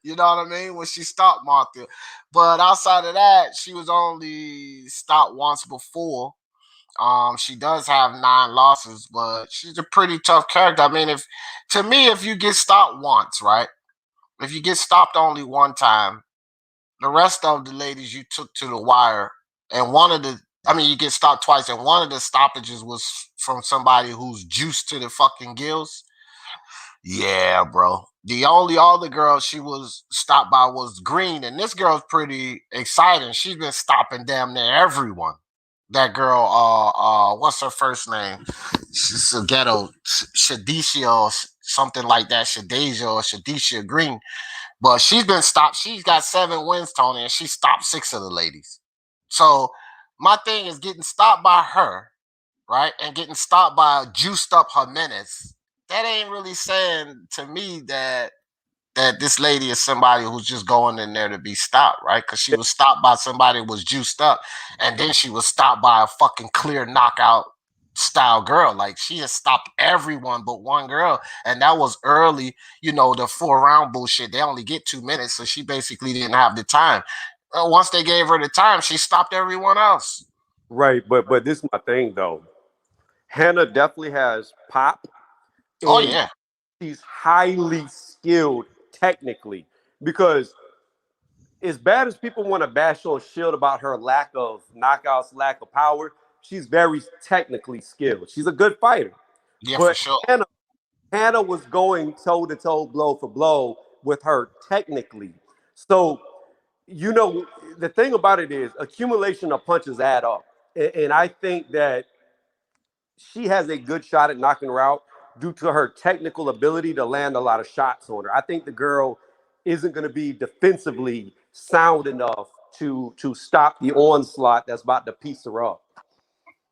I: You know what I mean? When she stopped Martha. But outside of that, she was only stopped once before. She does have 9 losses, but she's a pretty tough character. I mean, if you get stopped once, right? If you get stopped only one time, the rest of the ladies you took to the wire, and you get stopped twice, and one of the stoppages was from somebody who's juiced to the fucking gills. Yeah, bro. The only other girl she was stopped by was Green, and this girl's pretty exciting. She's been stopping damn near everyone. That girl, what's her first name? She's a ghetto, Shadisha or something like that, Shadasia or Shadisha Green. But she's been stopped. She's got 7 wins, Tony, and she stopped 6 of the ladies. So my thing is getting stopped by her, right, and getting stopped by juiced up Jimenez. That ain't really saying to me that this lady is somebody who's just going in there to be stopped, right? Because she was stopped by somebody who was juiced up, and then she was stopped by a fucking clear knockout style girl. Like, she has stopped everyone but one girl, and that was early, the 4-round bullshit. They only get 2 minutes, so she basically didn't have the time. Once they gave her the time, she stopped everyone else.
H: Right, but this is my thing though. Hannah definitely has pop.
I: Oh yeah.
H: She's highly skilled technically, because as bad as people want to bash on Shield about her lack of knockouts, lack of power, she's very technically skilled. She's a good fighter.
I: Yeah,
H: but
I: for sure.
H: Hannah was going toe-to-toe, blow for blow with her technically. So, the thing about it is accumulation of punches add up. And I think that she has a good shot at knocking her out due to her technical ability to land a lot of shots on her. I think the girl isn't going to be defensively sound enough to stop the onslaught that's about to piece her up.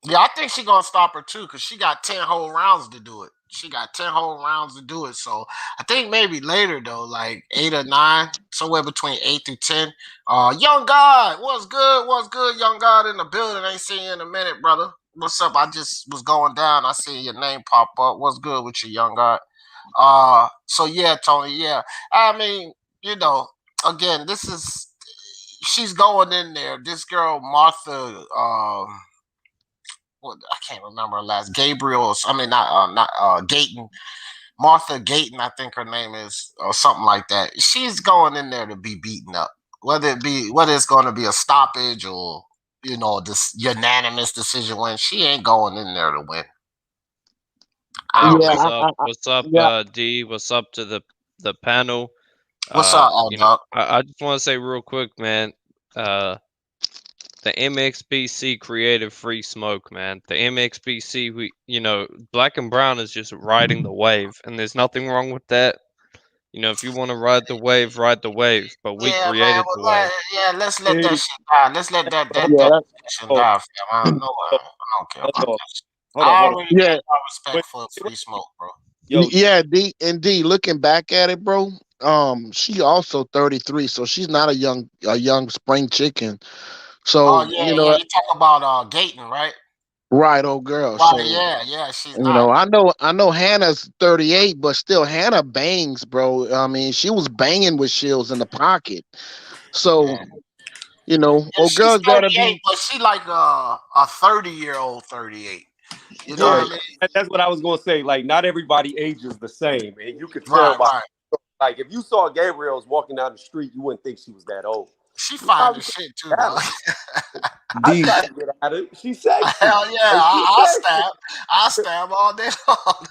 I: Yeah, I think she's going to stop her too, because she got 10 whole rounds to do it. She got 10 whole rounds to do it. So I think maybe later, though, like 8 or 9, somewhere between 8 through 10. Young God, what's good? What's good, Young God in the building? Ain't seen you in a minute, brother. What's up? I just was going down. I see your name pop up. What's good with you, Young God? So yeah, Tony, yeah. I mean, again, she's going in there. This girl, Martha, I can't remember her last. Gabriels. I mean, not Gayton. Martha Gayton, I think her name is, or something like that. She's going in there to be beaten up. Whether it's going to be a stoppage or this unanimous decision win, she ain't going in there to win.
K: What's up, D? What's up to the panel?
I: What's up, dog?
K: I just want to say real quick, man. The MXBC created Free Smoke, man. The MXBC, Black and Brown is just riding the wave, and there's nothing wrong with that. If you want to ride the wave, ride the wave. But we created the wave.
I: Yeah, let's let that shit die. Let's let that shit die, fam. I don't care about that shit. I already got respect for Free Smoke, bro.
G: Yeah, D, looking back at it, bro. She also 33, so she's not a young spring chicken. So
I: you talk about Gayton, right?
G: Right, old girl.
I: Right,
G: So
I: yeah, she's not.
G: I know Hannah's 38, but still Hannah bangs, bro. I mean, she was banging with Shields in the pocket. So, old girl's gotta be.
I: But she like a 30-year-old 38. You know what I mean?
H: That's what I was gonna say. Like, not everybody ages the same, and you could tell by like if you saw Gabriels walking down the street, you wouldn't think she was that old.
I: She fine as shit too, bro.
H: I try to get at it. She's sexy.
I: Hell yeah, I stab all day long.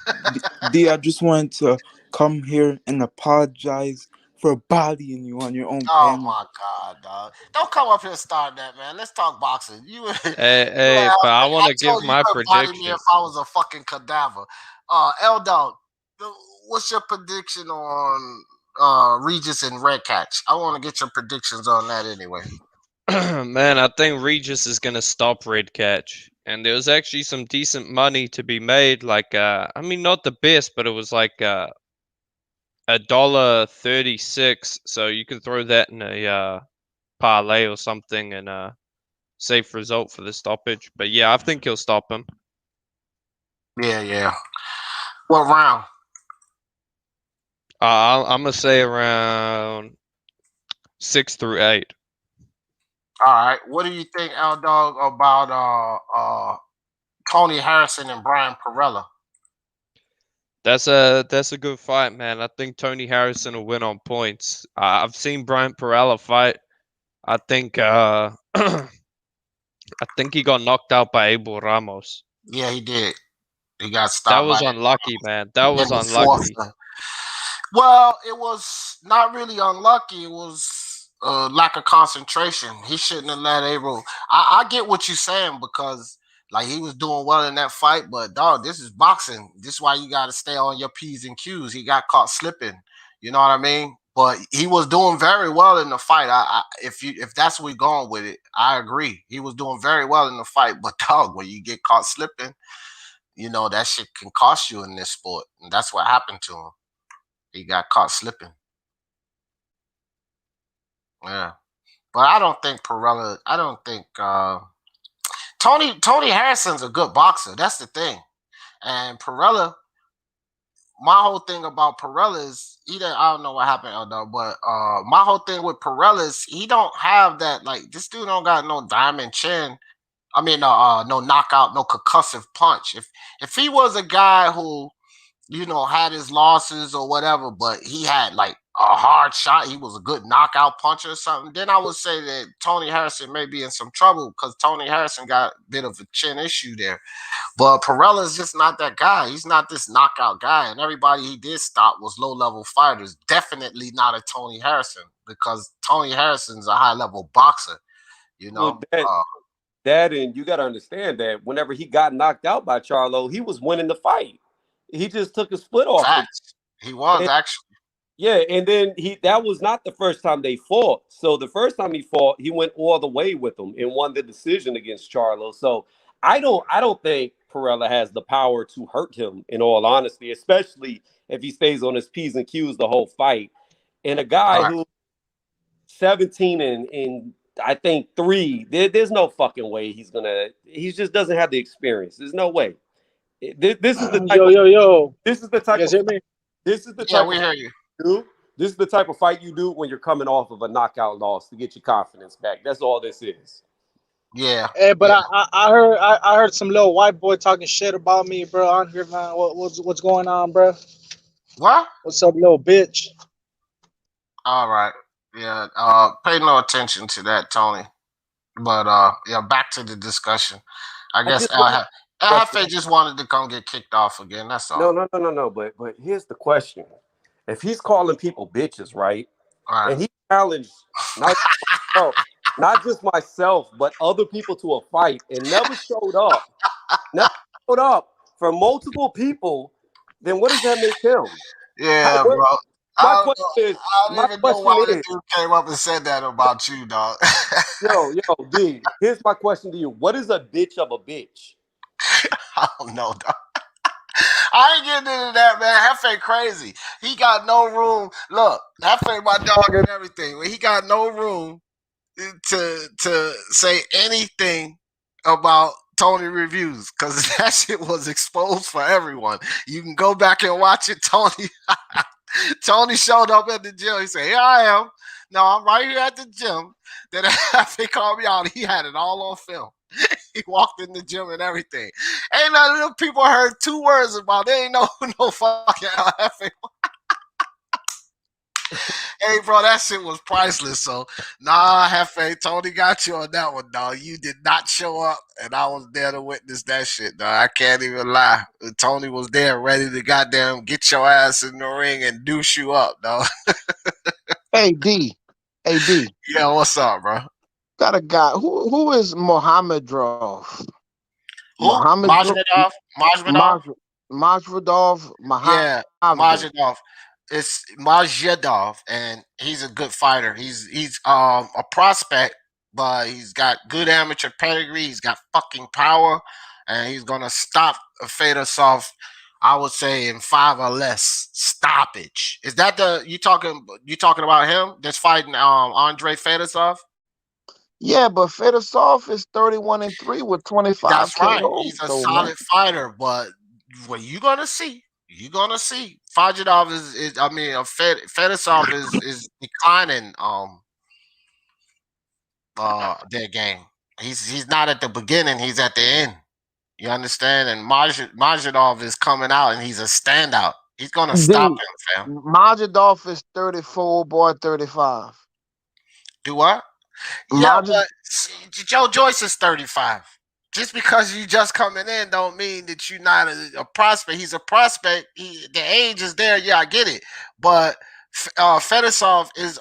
D: D, I just wanted to come here and apologize for bodying you on your own panel.
I: My God, dog! Don't come up here and start that, man. Let's talk boxing.
K: Hey, but I want to give my prediction.
I: Me if I was a fucking cadaver, L Dog, what's your prediction on Regis and Redcatch? I want to get your predictions on that anyway.
K: Man, I think Regis is gonna stop Redcatch, and there was actually some decent money to be made. Like, I mean, not the best, but it was like $1.36. So you can throw that in a parlay or something, and safe result for the stoppage. But yeah, I think he'll stop him.
I: Yeah. What round?
K: I'm gonna say around 6 through 8.
I: All right. What do you think, L Dog, about Tony Harrison and Brian Perella?
K: That's a good fight, man. I think Tony Harrison will win on points. I've seen Brian Perella fight. I think I think he got knocked out by Abel Ramos.
I: Yeah, he did. He got
K: That
I: stopped
K: was
I: by
K: unlucky, man. That was
I: in the fourth.
K: unlucky.
I: Well, it was not really unlucky. It was lack of concentration. He shouldn't have let Abel. I get what you're saying because like he was doing well in that fight, but dog, this is boxing. This is why you got to stay on your P's and Q's. He got caught slipping. You know what I mean? But he was doing very well in the fight. If that's where we're going with it, I agree. He was doing very well in the fight. But dog, when you get caught slipping, you know that shit can cost you in this sport, and that's what happened to him. He got caught slipping. Yeah, but I don't think Perella. I don't think Tony Harrison's a good boxer. That's the thing, and Perella. My whole thing about Perella is I don't know what happened, Eldo, but my whole thing with Perella is he don't have that, like, this dude don't got no diamond chin. I mean, no knockout, no concussive punch. If he was a guy who, had his losses or whatever, but he had like a hard shot, he was a good knockout puncher or something, then I would say that Tony Harrison may be in some trouble because Tony Harrison got a bit of a chin issue there. But Perella is just not that guy. He's not this knockout guy. And everybody he did stop was low-level fighters. Definitely not a Tony Harrison because Tony Harrison's a high-level boxer,
H: Well, that and you got to understand that whenever he got knocked out by Charlo, he was winning the fight. He just took a split off.
I: Facts. He was actually.
H: Yeah, and then that was not the first time they fought. So the first time he fought, he went all the way with him and won the decision against Charlo. So I don't think Perella has the power to hurt him, in all honesty, especially if he stays on his P's and Q's the whole fight. And a guy who 17 and I think 3, there's no fucking way he just doesn't have the experience. There's no way. This is the type This is the type of me? This is the type
I: we hear you.
H: This is the type of fight you do when you're coming off of a knockout loss to get your confidence back. That's all this is.
I: Yeah.
E: Hey, but I heard some little white boy talking shit about me, bro. On here, man. What's going on, bro?
I: What?
E: What's up, little bitch?
I: All right. Yeah. Pay no attention to that, Tony. But yeah, back to the discussion. I guess LFA just wanted to come get kicked off again. That's all.
H: No. But here's the question: if he's calling people bitches, right? And he challenged not just myself, but other people to a fight and never showed up for multiple people, then what does that make him?
I: Yeah, bro.
H: My question is,
I: I don't even know why the dude came up and said that about you, dog.
H: Yo, D, here's my question to you. What is a bitch of a bitch?
I: I don't know, dog. I ain't getting into that, man. Hefe crazy. He got no room. Look, Hefe my dog and everything. He got no room to say anything about Tony reviews because that shit was exposed for everyone. You can go back and watch it. Tony showed up at the gym. He said, "Here I am. No, I'm right here at the gym." Then after they called me out, he had it all on film. He walked in the gym and everything. Ain't none of them people heard 2 words about it. They ain't no fucking LFA. Hey, bro, that shit was priceless. So, Hefe, Tony got you on that one, dog. You did not show up, and I was there to witness that shit, dog. I can't even lie. Tony was there ready to goddamn get your ass in the ring and douche you up, dog.
G: Hey, D.
I: Yeah, what's up, bro?
G: Got a guy. Who is Mohamedov?
I: Majmedov?
G: Majmedov?
I: Yeah, Majmedov. It's Majmedov, and he's a good fighter. He's a prospect, but he's got good amateur pedigree. He's got fucking power, and he's gonna stop Fedosov, I would say, in 5 or less stoppage. Is that you talking about him that's fighting Andre Fedosov?
G: Yeah, but Fedosov is 31-3 with 25.
I: That's right. He's a solid fighter, but what you gonna see You're gonna see. Fajidov is I mean, Fedosov is declining their game. He's not at the beginning, he's at the end. You understand? And Majidov is coming out and he's a standout. He's gonna stop
G: D.
I: him, fam.
G: Majidov is 34, boy 35.
I: Do what? Yeah,
G: Majid
I: but Joe Joyce is 35. Just because you just coming in don't mean that you're not a prospect. He's a prospect. The age is there. Yeah, I get it. But Fedosov is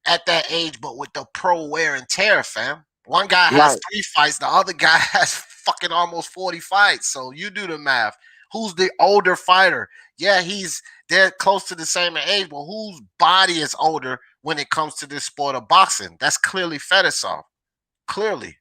I: at that age, but with the pro wear and tear, fam. One guy has
G: right.
I: 3 fights, the other guy has fucking almost 40 fights. So you do the math. Who's the older fighter? Yeah, they're close to the same age, but whose body is older when it comes to this sport of boxing? That's clearly Fedosov. Clearly.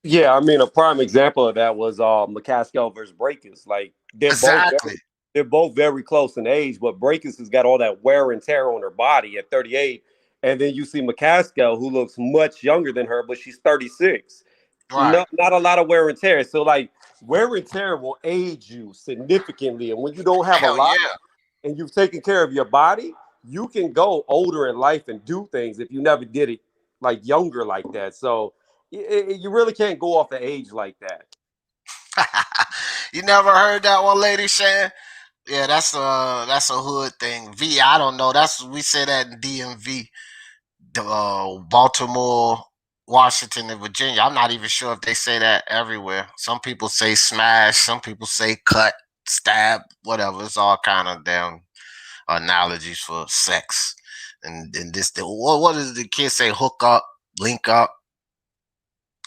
H: Yeah, I mean, a prime example of that was McCaskill versus Breakers. Like
I: Exactly.
H: they're both very close in age, but Breakers has got all that wear and tear on her body at 38. And then you see McCaskill, who looks much younger than her, but she's 36.
I: Right.
H: Not a lot of wear and tear. So, like, wear and tear will age you significantly. And when you don't have a
I: Hell
H: lot
I: yeah.
H: and you've taken care of your body, you can go older in life and do things if you never did it, like, younger like that. So, you really can't go off the age like that.
I: You never heard that one, lady Shan? Yeah, that's a hood thing. I don't know. We say that in DMV, Baltimore, Washington, and Virginia. I'm not even sure if they say that everywhere. Some people say smash, some people say cut, stab, whatever. It's all kind of damn analogies for sex. And this, what does the kids say? Hook up, link up,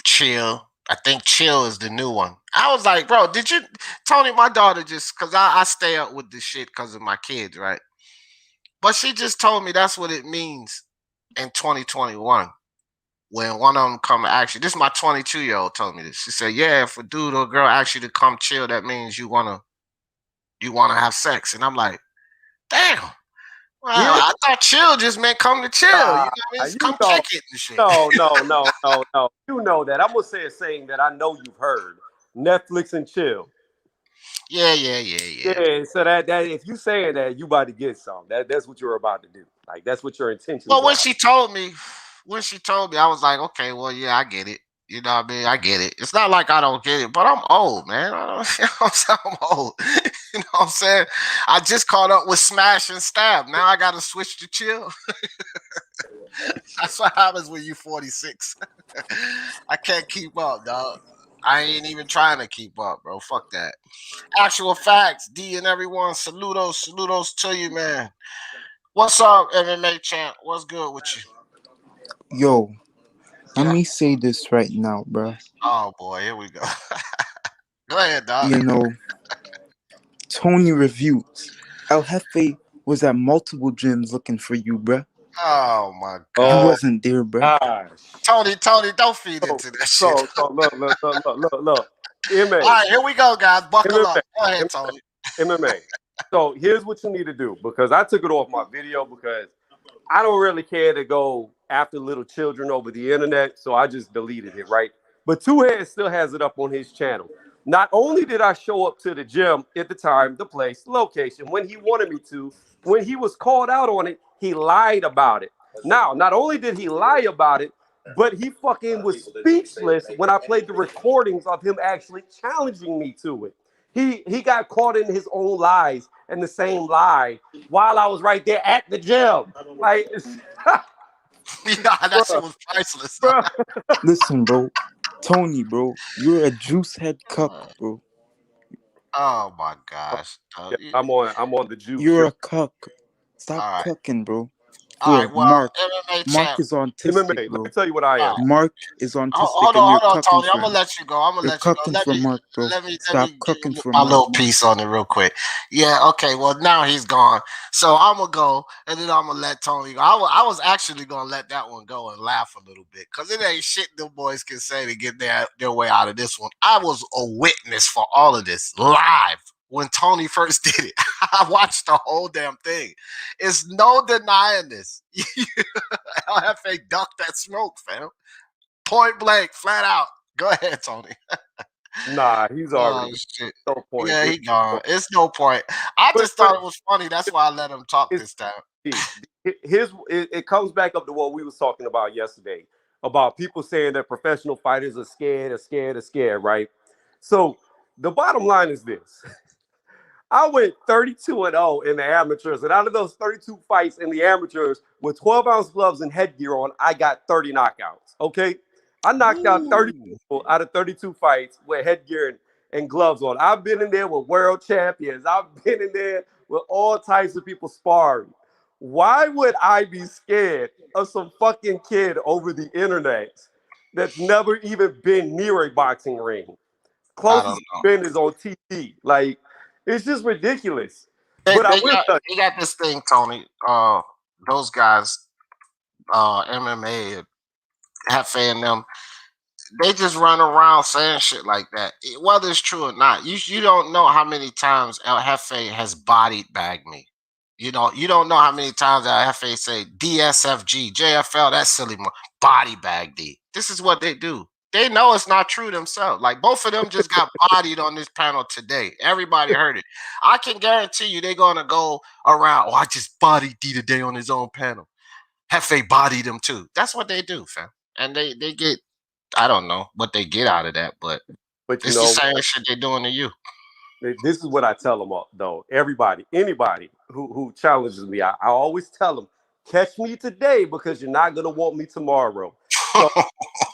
I: chill. I think chill is the new one. I was like, bro, did you, Tony, my daughter just, because I stay up with this shit because of my kids, right? But she just told me that's what it means in 2021 when one of them come actually. This is my 22-year-old told me this. She said, yeah, if a dude or girl asks you to come chill, that means you wanna have sex. And I'm like, damn. Well,
H: Yeah.
I: I thought chill just meant come to chill. You know what I mean? Just come kick it and shit.
H: No. You know that. I'm gonna say a saying that I know you've heard. Netflix and chill.
I: Yeah.
H: Yeah, so that if you saying that, you about to get some. That's what you're about to do. Like, that's what your intentions
I: Well,
H: are.
I: when she told me, I was like, okay, well, yeah, I get it. You know what I mean? I get it. It's not like I don't get it, but I'm old, man. I don't, you know what I'm saying? I'm old. You know what I'm saying? I just caught up with smash and stab. Now I got to switch to chill. That's what happens when you 46. I can't keep up, dog. I ain't even trying to keep up, bro. Fuck that. Actual facts, D and everyone. Saludos to you, man. What's up, MMA champ? What's good with you?
D: Yo, let
I: Yeah.
D: me say this right now, bro.
I: Oh boy, here we go. Go ahead, dog.
D: You know, Tony reviews. El Jefe was at multiple gyms looking for you, bro.
I: Oh my
D: You
I: god.
D: wasn't there, bro.
H: Gosh.
I: Tony, don't feed into that shit.
H: So look. MMA.
I: All right, here we go, guys. Buckle
H: MMA.
I: up. Go ahead, Tony.
H: MMA. So here's what you need to do, because I took it off my video because I don't really care to go after little children over the internet, so I just deleted it, right? But Two Hands still has it up on his channel. Not only did I show up to the gym at the time, the place, the location, when he wanted me to, when he was called out on it, he lied about it. Now, not only did he lie about it, but he fucking was speechless when I played the recordings of him actually challenging me to it. He got caught in his own lies and the same lie while I was right there at the gym. Like,
I: Yeah, that shit was priceless.
H: bro.
D: Listen, bro. Tony, bro. You're a juice head cuck, bro.
I: Oh my gosh.
H: I'm on the juice.
D: You're a cuck. Stop
I: All right.
D: cucking, bro.
I: All
D: Here,
I: right, well,
D: Mark.
I: MMA
D: Mark
I: champ.
D: is autistic,
H: MMA,
D: bro.
H: let me tell you what I am.
D: Mark is autistic,
I: Hold
D: and you're
I: on,
D: cucking
I: Tony.
D: for
I: I'm gonna
D: him.
I: let you go. I'm gonna
D: You're
I: let you go.
D: cucking for Mark, bro.
I: Let me
D: Stop
I: give
D: cucking for
I: my
D: Mark.
I: little piece on it real quick. Yeah, okay. Well, now he's gone, so I'm gonna go, and then I'm gonna let Tony go. I was actually gonna let that one go and laugh a little bit because it ain't shit them boys can say to get their way out of this one. I was a witness for all of this live when Tony first did it. I watched the whole damn thing. It's no denying this. LFA ducked that smoke, fam. Point blank, flat out. Go ahead, Tony.
H: Nah, he's
I: Oh
H: already
I: shit.
H: no point.
I: Yeah,
H: It's
I: he gone.
H: no
I: It's no point. I
H: point.
I: just thought it was funny. That's why I let him talk
H: It's
I: this time.
H: it comes back up to what we was talking about yesterday about people saying that professional fighters are scared, right? So the bottom line is this. I went 32-0 in the amateurs, and out of those 32 fights in the amateurs with 12-ounce gloves and headgear on, I got 30 knockouts. Okay, I knocked out 30
I: Ooh.
H: people out of 32 fights with headgear and gloves on. I've been in there with world champions. I've been in there with all types of people sparring. Why would I be scared of some fucking kid over the internet that's never even been near a boxing ring?
I: I
H: Closest
I: don't
H: he's
I: know.
H: been is on TV. Like, it's just ridiculous.
I: They,
H: But I
I: they
H: will
I: got
H: tell
I: they got this thing, Tony. Those guys, MMA, Hefe and them, they just run around saying shit like that. Whether it's true or not, you don't know how many times El Jefe has bodied bagged me. You don't know how many times El Jefe say DSFG, JFL, that silly body bag D. This is what they do. They know it's not true themselves. Like both of them just got bodied on this panel today. Everybody heard it. I can guarantee you they're gonna go around. Oh, I just bodied D today on his own panel. Hefe bodied him too. That's what they do, fam. And they get, I don't know what they get out of that, but
H: but you
I: it's the
H: know,
I: same shit they're doing to you.
H: this is what I tell them all, though. Everybody, anybody who challenges me, I always tell them, catch me today because you're not gonna want me tomorrow. So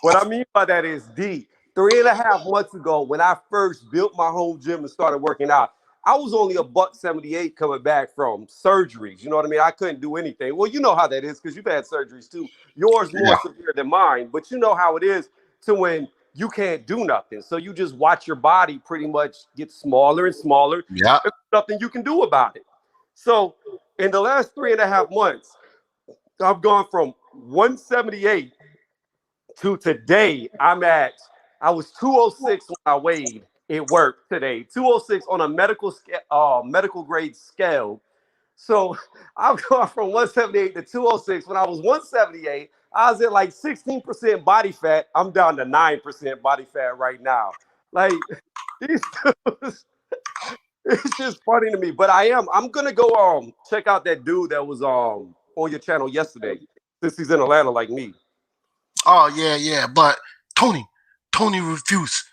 H: what I mean by that is 3.5 months ago, when I first built my home gym and started working out, I was only a buck 78 coming back from surgeries. You know what I mean? I couldn't do anything. Well, you know how that is because you've had surgeries too. Yours more
I: Yeah.
H: severe than mine, but you know how it is to when you can't do nothing. So you just watch your body pretty much get smaller and smaller.
I: Yeah.
H: There's nothing you can do about it. So in the last 3.5 months, I've gone from 178 to today. I was 206 when I weighed. It worked today. 206 on a medical grade scale. So I've gone from 178 to 206. When I was 178, I was at like 16% body fat. I'm down to 9% body fat right now. Like these dudes, it's just funny to me. But I'm gonna go check out that dude that was on your channel yesterday, since he's in Atlanta like me.
I: Oh yeah. But Tony refused.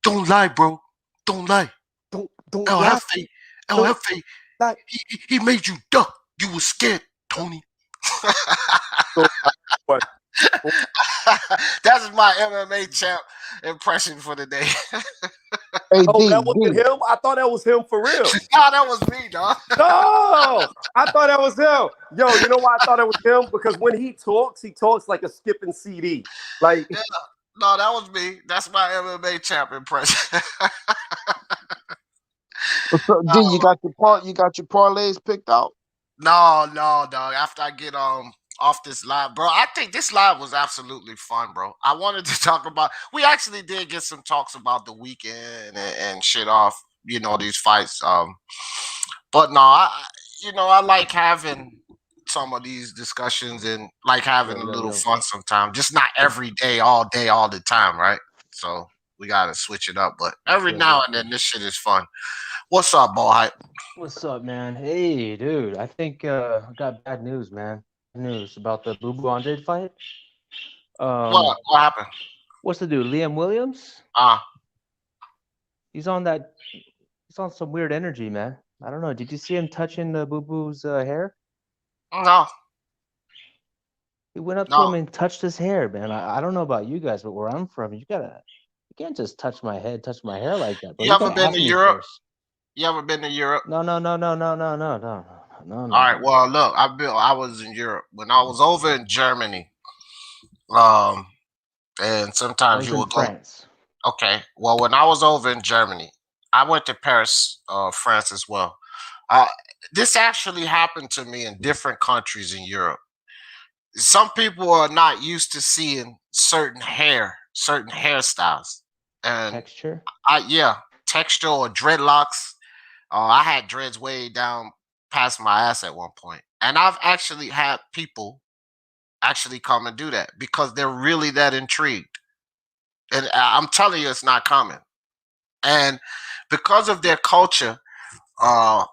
I: Don't lie, bro. Don't lie.
H: Don't
I: El
H: lie.
I: Jefe, El
H: Don't
I: Jefe,
H: lie.
I: he made you duck. You were scared, Tony.
H: So, but
I: That's my MMA champ impression for the day.
G: Hey
H: oh,
G: D
H: that wasn't
G: D.
H: him. I thought that was him for real.
I: Nah, that was me, dog.
H: No, I thought that was him. Yo, you know why I thought it was him? Because when he talks like a skipping CD. Like,
I: Yeah. No, that was me. That's my MMA champ impression.
G: So D, you got your parlays picked out.
I: No, dog. After I get off this live, bro, I think this live was absolutely fun, bro. I wanted to talk about. We actually did get some talks about the weekend and shit off. These fights. But no, I like having some of these discussions and like having a little
C: Yo.
I: fun sometimes. Just not every day, all the time, right? So we gotta switch it up. But every now and then, this shit is fun. What's up, Ball Hype?
C: What's up, man? Hey, dude. I think I got bad news, man. News about the Boo Boo Andrade fight.
I: What happened?
C: What's the dude? Liam Williams?
I: Ah,
C: He's on that. He's on some weird energy, man. I don't know. Did you see him touching Boo Boo's hair?
I: no,
C: He went up to
I: no.
C: him and touched his hair, man. I don't know about you guys, but where I'm from, you can't just touch my head, touch my hair like that, bro.
I: You
C: You
I: ever
C: gotta
I: been
C: ask
I: to
C: me
I: Europe?
C: first.
I: You ever been to Europe?
C: No.
I: All right. Well, look, I was in Europe when I was over in Germany. And
C: I
I: sometimes
C: was
I: you
C: in
I: would go.
C: France.
I: Okay. Well, when I was over in Germany, I went to Paris, France as well. Uh, this actually happened to me in different countries in Europe. Some people are not used to seeing certain hairstyles, and
C: Texture.
I: texture or dreadlocks. I had dreads way down past my ass at one point, and I've actually had people actually come and do that because they're really that intrigued. And I'm telling you, it's not common. And because of their culture,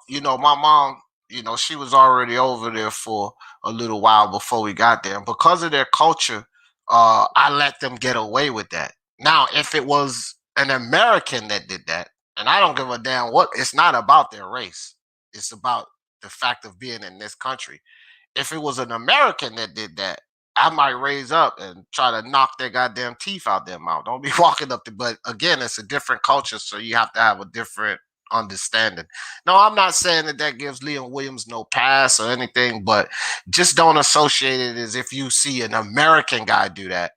I: you know, my mom, you know, she was already over there for a little while before we got there. And because of their culture, I let them get away with that. Now, if it was an American that did that, and I don't give a damn what, it's not about their race. It's about the fact of being in this country. If it was an American that did that, I might raise up and try to knock their goddamn teeth out their mouth. Don't be walking up to, but again, it's a different culture, so you have to have a different understanding. No, I'm not saying that that gives Liam Williams no pass or anything, but just don't associate it as if you see an American guy do that.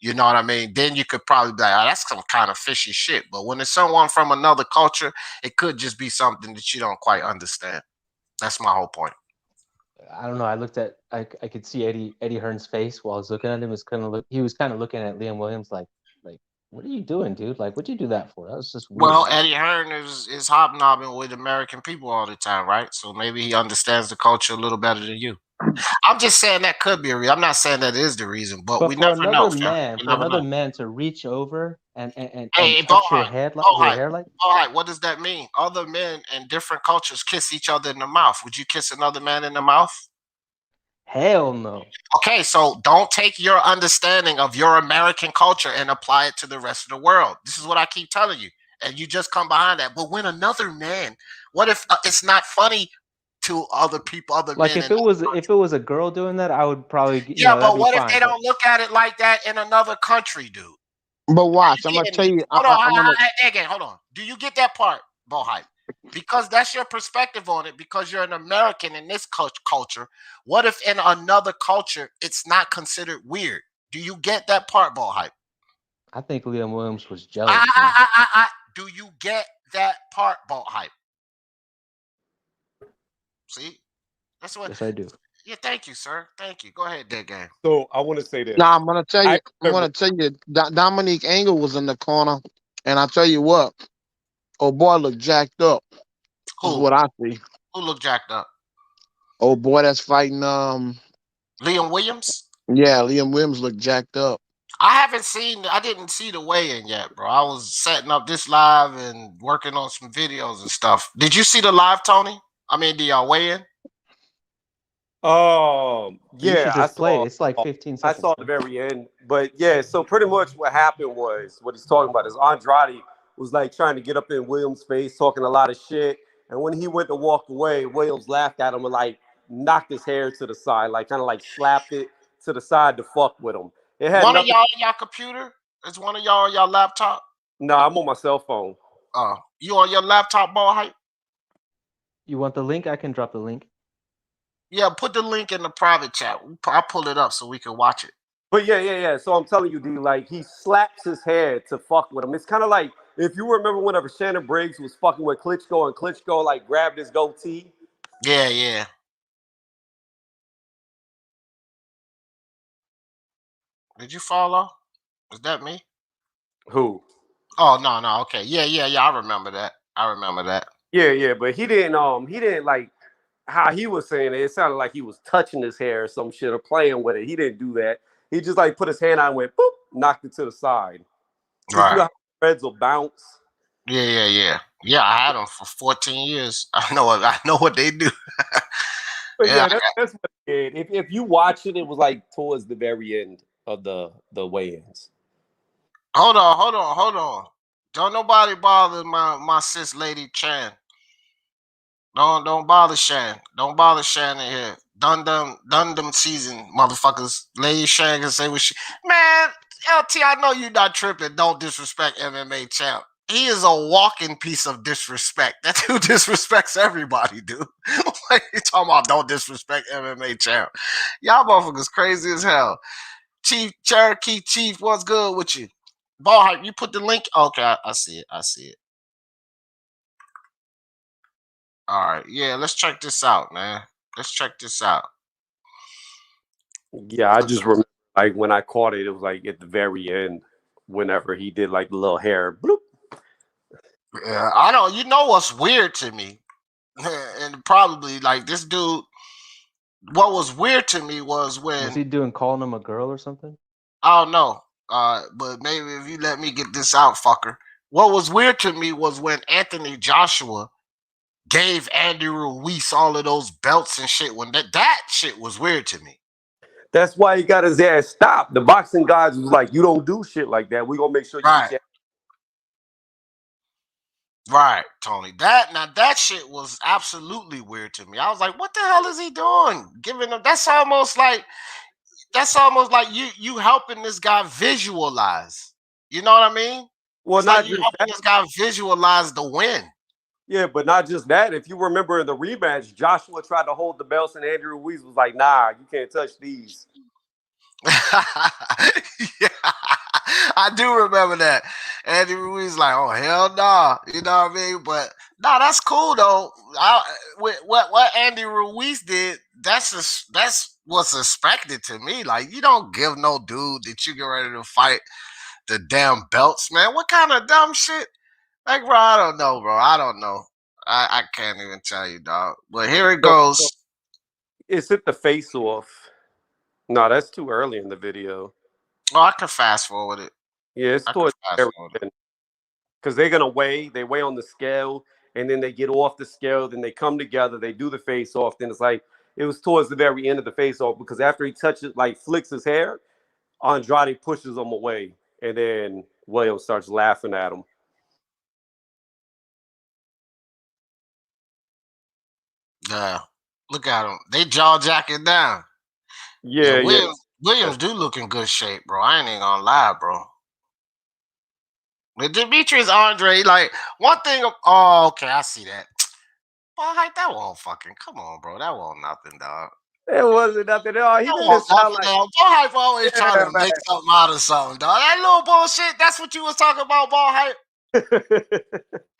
I: You know what I mean? Then you could probably be like, oh, that's some kind of fishy shit. But when it's someone from another culture, it could just be something that you don't quite understand. That's my whole point.
C: I don't know. I could see Eddie Hearn's face while I was looking at him. He was kind of looking at Liam Williams like, what are you doing, dude? Like, what'd you do that for? That was just weird.
I: Well, Eddie Hearn is hobnobbing with American people all the time, right? So maybe he understands the culture a little better than you. I'm just saying that could be a reason. I'm not saying that is the reason, but we never know.
C: For another man to reach over and
I: Hey,
C: touch your hair like.
I: All right, what does that mean? Other men in different cultures kiss each other in the mouth. Would you kiss another man in the mouth?
C: Hell no.
I: Okay, so don't take your understanding of your American culture and apply it to the rest of the world. This is what I keep telling you, and you just come behind that. But when another man, what if it's not funny to other people, other
C: like
I: men?
C: If it was a girl doing that, I would probably
I: but what if they don't look at it like that in another country, dude?
G: But watch, I'm gonna tell you.
I: Hold on. Do you get that part, Bo Hype? Because that's your perspective on it. Because you're an American in this culture. What if in another culture it's not considered weird? Do you get that part, Bo Hype?
C: I think Liam Williams was jealous.
I: Do you get that part, Bo Hype? See, that's what.
C: Yes, I do.
I: Yeah, thank you, sir. Thank you. Go ahead, Dead Game.
H: So I want to say this.
G: Nah, I'm gonna tell you. Dominique Engel was in the corner, and I tell you what, old boy looked jacked up. Is what I see.
I: Who looked jacked up?
G: Old boy that's fighting
I: Liam Williams.
G: Yeah, Liam Williams looked jacked up.
I: I didn't see the weigh-in yet, bro. I was setting up this live and working on some videos and stuff. Did you see the live, Tony? I mean, the weigh-in?
H: Yeah, I saw.
C: It's like 15 seconds.
H: I saw the very end, but yeah. So pretty much what happened was what he's talking about is Andrade was like trying to get up in Williams' face, talking a lot of shit, and when he went to walk away, Williams laughed at him and like knocked his hair to the side, like kind of like slapped it to the side to fuck with him. It had
I: one of y'all on y'all computer? Is one of y'all on y'all laptop?
H: No, I'm on my cell phone.
I: Oh, you on your laptop, Ball Hype?
C: You want the link? I can drop the link.
I: Yeah, put the link in the private chat. I'll pull it up so we can watch it.
H: But yeah. So I'm telling you, D, like he slaps his hair to fuck with him. It's kind of like if you remember whenever Shannon Briggs was fucking with Klitschko and Klitschko like grabbed his goatee.
I: Yeah. Did you follow? Was that me?
H: Who?
I: Oh no. Okay. Yeah. I remember that.
H: Yeah. But he didn't like how he was saying it. It sounded like he was touching his hair or some shit or playing with it. He didn't do that. He just like put his hand out and went boop, knocked it to the side.
I: Right.
H: You know how Reds will bounce.
I: Yeah. Yeah, I had them for 14 years. I know what they do.
H: But yeah, that's what it did. If you watch it, it was like towards the very end of the weigh-ins.
I: Hold on. Don't nobody bother my sis Lady Chan. Don't bother Shan. Don't bother Shan in here. Done them season, motherfuckers. Lady Shan can say what she. Man, LT, I know you not tripping. Don't disrespect MMA champ. He is a walking piece of disrespect. That dude disrespects everybody, dude. What you talking about? Don't disrespect MMA champ. Y'all motherfuckers crazy as hell. Chief Cherokee Chief, what's good with you? Ball Hype, you put the link. Okay, I see it. All right, yeah, let's check this out, man.
H: Yeah, I just remember like when I caught it, it was like at the very end, whenever he did like the little hair bloop.
I: Yeah, I don't. You know what's weird to me, and probably like this dude. What was weird to me was when
C: was he calling him a girl or something?
I: I don't know. But maybe if you let me get this out, fucker. what was weird to me was when Anthony Joshua gave Andy Ruiz all of those belts and shit. When that shit was weird to me.
H: That's why he got his ass stopped. The boxing guys was like, "You don't do shit like that. We gonna make sure you
I: Right.
H: get your."
I: Right, Tony. That shit was absolutely weird to me. I was like, what the hell is he doing? Giving him that's almost like you helping this guy visualize. You know what I mean?
H: Well,
I: It's like
H: not
I: you
H: just
I: helping
H: that.
I: this guy visualize the win.
H: Yeah, but not just that. If you remember in the rematch, Joshua tried to hold the belts, and Andrew Ruiz was like, "Nah, you can't touch these."
I: Yeah, I do remember that. Andy Ruiz like, oh hell no, you know what I mean? But no, that's cool though. With what Andy Ruiz did, that's what's expected to me. Like you don't give no dude that you get ready to fight the damn belts, man. What kind of dumb shit? Like, bro, I don't know, bro. I don't know. I can't even tell you, dog. But here it
H: So
I: goes.
H: it's hit the face off. No, that's too early in the video.
I: Oh, I can fast forward it.
H: Yeah, it's
I: I can
H: towards
I: fast
H: the very
I: forward it.
H: end. Because they're gonna weigh. They weigh on the scale, and then they get off the scale. Then they come together. They do the face off. Then it's like it was towards the very end of the face off because after he touches, like flicks his hair, Andrade pushes him away, and then Williams starts laughing at him.
I: Yeah, look at them. They jaw jacking down.
H: Yeah, yeah.
I: Williams do look in good shape, bro. I ain't even gonna lie, bro. With Demetrius Andre, like one thing. Oh, okay, I see that. Well, like that won't fucking come on, bro. That won't nothing, dog.
H: It wasn't nothing at all. He
I: That
H: made it
I: won't
H: sound
I: nothing,
H: like,
I: dog. Ball hype always
H: yeah,
I: trying to make something out of something, dog. That little bullshit. That's what you was talking about, ball hype.
H: man.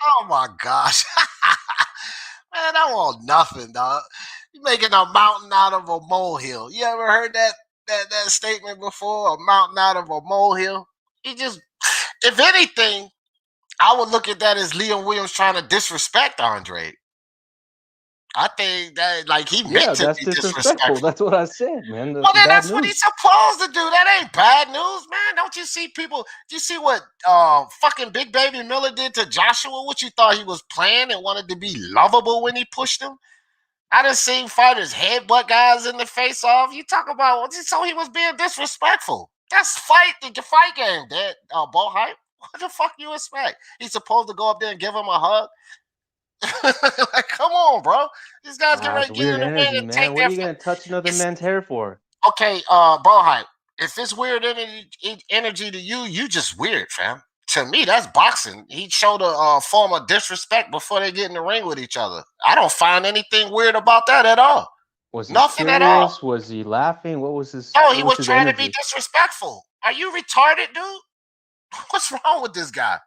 I: Oh my gosh, man, that won't nothing, dog. You making a mountain out of a molehill. You ever heard that statement before? A mountain out of a molehill. He just, if anything, I would look at that as Liam Williams trying to disrespect Andre. I think that like he
C: Yeah,
I: meant to
C: that's
I: be
C: disrespectful.
I: disrespectful.
C: That's what I said, man.
I: Well,
C: That's
I: then
C: bad
I: that's what he's
C: news.
I: supposed to do. That ain't bad news, man. Don't you see people? Do you see what fucking Big Baby Miller did to Joshua? What you thought he was playing and wanted to be lovable when he pushed him? I done seen fighters headbutt guys in the face off. You talk about so he was being disrespectful. That's the fight game, that ball hype. What the fuck you expect? He's supposed to go up there and give him a hug. Like, come on, bro. These guys get ready
C: It's
I: to get
C: weird
I: in the ring
C: energy,
I: and
C: man.
I: take
C: What are
I: their.
C: you gonna touch another
I: It's
C: man's hair for?
I: okay, ball hype. If it's weird energy to you, you just weird, fam. To me, that's boxing. He showed a form of disrespect before they get in the ring with each other. I don't find anything weird about that at all.
C: Was he
I: Nothing at all.
C: serious? Was he laughing? What was his?
I: No,
C: What
I: he
C: was
I: was
C: his
I: trying to be
C: energy?
I: disrespectful. Are you retarded, dude? What's wrong with this guy?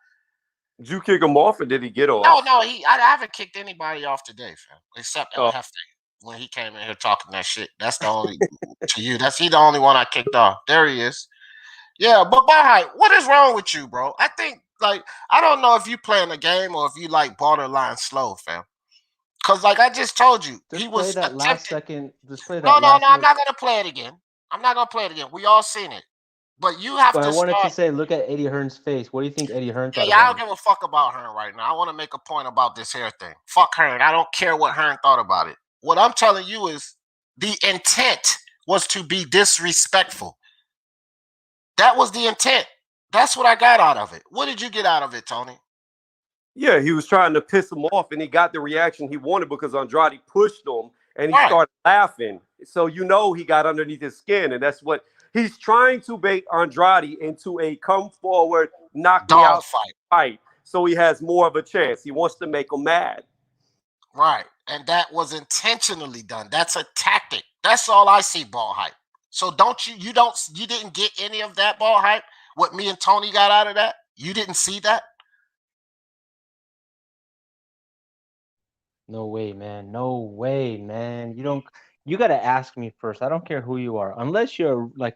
H: Did you kick him off or did he get
I: No,
H: off?
I: I haven't kicked anybody off today, fam. Except El
H: Oh.
I: Jefe when he came in here talking that shit. That's the only to you. He the only one I kicked off. There he is. Yeah, but Bahai, what is wrong with you, bro? I think like I don't know if you playing a game or if you like borderline slow, fam. Cause like I just told you,
C: Just
I: he
C: play
I: was
C: that last
I: attempting.
C: second. Just play
I: No,
C: that
I: no,
C: last
I: no. I'm
C: minute.
I: not gonna play it again. I'm not gonna play it again. We all seen it. But you have
C: But I
I: to
C: wanted to
I: start.
C: say, look at Eddie Hearn's face. What do you think Eddie Hearn thought
I: Yeah, I
C: about
I: don't
C: him?
I: give a fuck about Hearn right now. I want to make a point about this hair thing. Fuck Hearn. I don't care what Hearn thought about it. What I'm telling you is the intent was to be disrespectful. That was the intent. That's what I got out of it. What did you get out of it, Tony?
H: Yeah, he was trying to piss him off, and he got the reaction he wanted because Andrade pushed him, and he
I: Right.
H: started laughing. So you know he got underneath his skin, and that's what he's trying to bait Andrade into a come forward, knock me
I: Dog
H: out
I: fight.
H: fight, so he has more of a chance. He wants to make him mad.
I: Right. And that was intentionally done. That's a tactic. That's all I see, ball hype. So you didn't get any of that ball hype? What me and Tony got out of that? You didn't see that?
C: No way, man. No way, man. You gotta ask me first. I don't care who you are. Unless you're like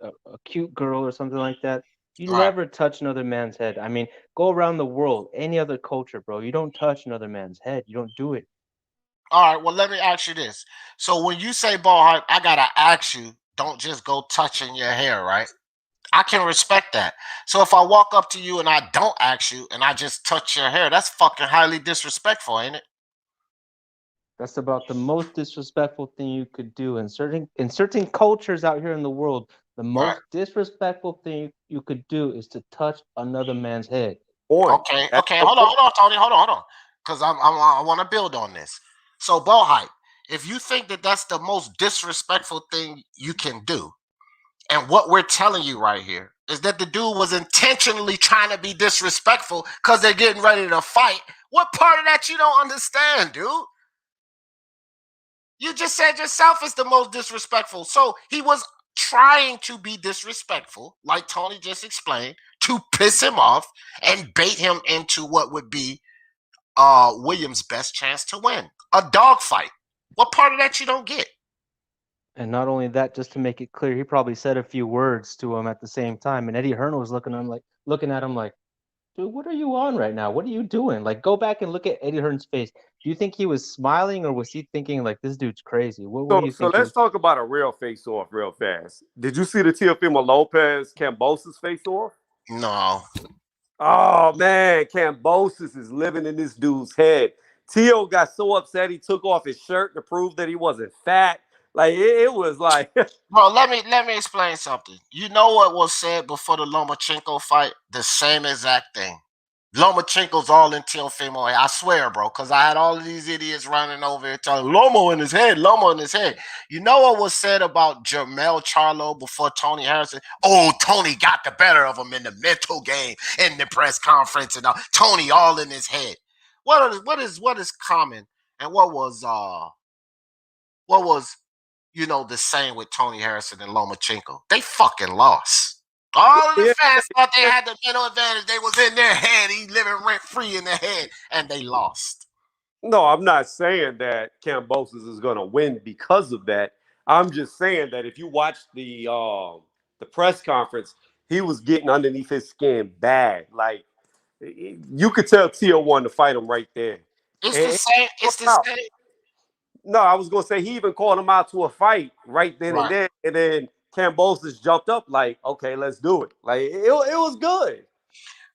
C: a cute girl or something like that. You
I: Right.
C: never touch another man's head. I mean, go around the world, any other culture, bro. You don't touch another man's head. You don't do it.
I: All right, well, let me ask you this. So when you say ball hype, I gotta ask you, don't just go touching your hair, right? I can respect that. So if I walk up to you and I don't ask you and I just touch your hair, that's fucking highly disrespectful, ain't it?
C: That's about the most disrespectful thing you could do in certain cultures out here in the world. The
I: Right.
C: most disrespectful thing you could do is to touch another man's head.
I: Okay, hold on, Tony, hold on, because I want to build on this. So, ball hype, if you think that that's the most disrespectful thing you can do, and what we're telling you right here is that the dude was intentionally trying to be disrespectful because they're getting ready to fight. What part of that you don't understand, dude? You just said yourself it's the most disrespectful. So he was trying to be disrespectful, like Tony just explained, to piss him off and bait him into what would be Williams' best chance to win. A dogfight. What part of that you don't get?
C: And not only that, just to make it clear, he probably said a few words to him at the same time. And Eddie Hearn was looking at him like, dude, what are you on right now? What are you doing? Like, go back and look at Eddie Hearn's face. Do you think he was smiling or was he thinking like, this dude's crazy? What do you
H: So
C: think?
H: let's talk about a real face-off real fast. Did you see the Teofimo Lopez Cambosis face-off?
I: No.
H: Oh man, Cambosis is living in this dude's head. Tio got so upset he took off his shirt to prove that he wasn't fat. Like it was like
I: Bro, let me explain something. You know what was said before the Lomachenko fight? The same exact thing. Lomachenko's all in Teofimo. I swear, bro, because I had all of these idiots running over here telling Lomo in his head, Lomo in his head. You know what was said about Jermell Charlo before Tony Harrison? Oh, Tony got the better of him in the mental game, in the press conference, and all. Tony all in his head. What is common? And what was the same with Tony Harrison and Lomachenko? They fucking lost. All of the fans thought they had the mental advantage. They was in their head. He living rent free in their head, and they lost.
H: No, I'm not saying that Cambosis is going to win because of that. I'm just saying that if you watch the press conference, he was getting underneath his skin bad. Like you could tell Tio wanted to fight him right there.
I: It's the same. It's the same.
H: No, I was going to say he even called him out to a fight right then and there, and then Cambosis jumped up like, okay, let's do it. Like it was good.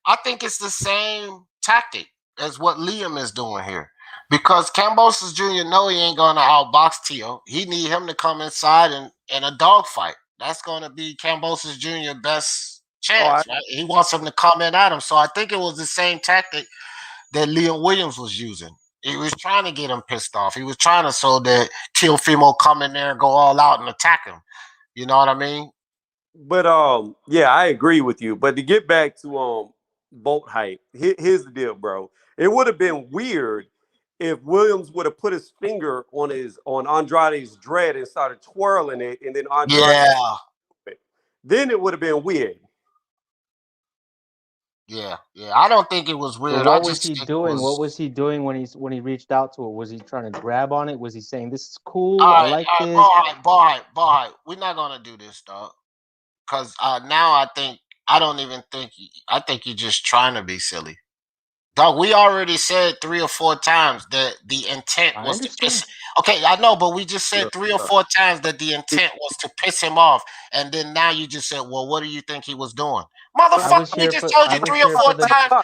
I: I think it's the same tactic as what Liam is doing here. Because Cambosis Jr. know he ain't going to outbox Tio. He need him to come inside and a dogfight. That's going to be Cambosis Jr. best chance, right? He wants him to come in at him. So I think it was the same tactic that Liam Williams was using. He was trying to get him pissed off. He was trying to so that Teofimo come in there and go all out and attack him. You know what I mean?
H: But yeah, I agree with you. But to get back to boat hype, here's the deal, bro. It would have been weird if Williams would have put his finger on Andrade's dread and started twirling it, and then Andrade, then it would have been weird.
I: Yeah. I don't think it was weird.
C: What was he doing? What was he doing when he reached out to it? Was he trying to grab on it? Was he saying, "This is cool. I like this"?
I: Ball hype. We're not gonna do this, dog. Because now I think you're just trying to be silly. Dog, we already said 3 or 4 times that the intent was to piss. Okay, I know, but we just said 3 or 4 times that the intent was to piss him off, and then now you just said, "Well, what do you think he was doing?" Motherfucker, we just told you 3 or 4 times.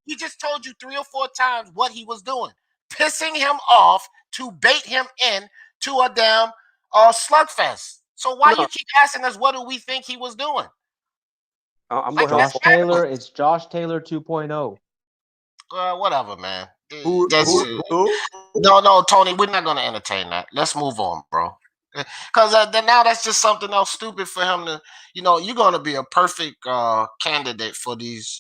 I: We just told you 3 or 4 times what he was doing, pissing him off to bait him in to a damn slugfest. So why you keep asking us what do we think he was doing?
C: Josh Taylor. It's Josh Taylor 2.0.
I: Whatever, man.
H: Who?
I: No, Tony, we're not going to entertain that. Let's move on, bro. Because now that's just something else stupid for him to, you're going to be a perfect candidate for these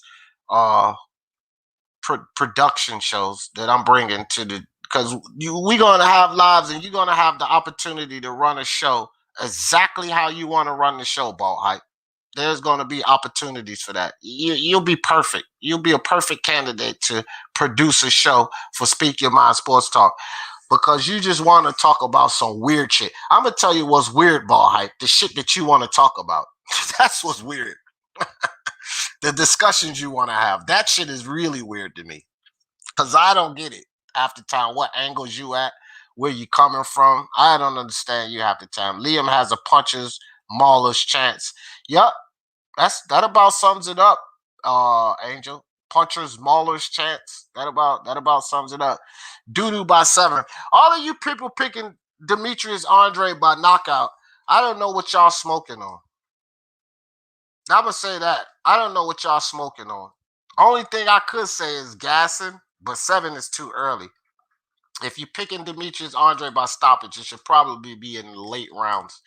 I: production shows that I'm bringing to the, because we're going to have lives and you're going to have the opportunity to run a show exactly how you want to run the show, Ball Hype. There's going to be opportunities for that. You'll be perfect. You'll be a perfect candidate to produce a show for Speak Your Mind Sports Talk because you just want to talk about some weird shit. I'm going to tell you what's weird, Ball Hype, the shit that you want to talk about. That's what's weird. The discussions you want to have. That shit is really weird to me because I don't get it half the time. What angles you at, where you coming from. I don't understand you half the time. Liam has a puncher's Mauler's chance. Yep, that about sums it up, Angel. Puncher's Mauler's chance. That about sums it up. Doo-doo by 7. All of you people picking Demetrius Andrade by knockout. I don't know what y'all smoking on. I'm gonna say that. I don't know what y'all smoking on. Only thing I could say is gassing, but 7 is too early. If you're picking Demetrius Andrade by stoppage, it should probably be in the late rounds.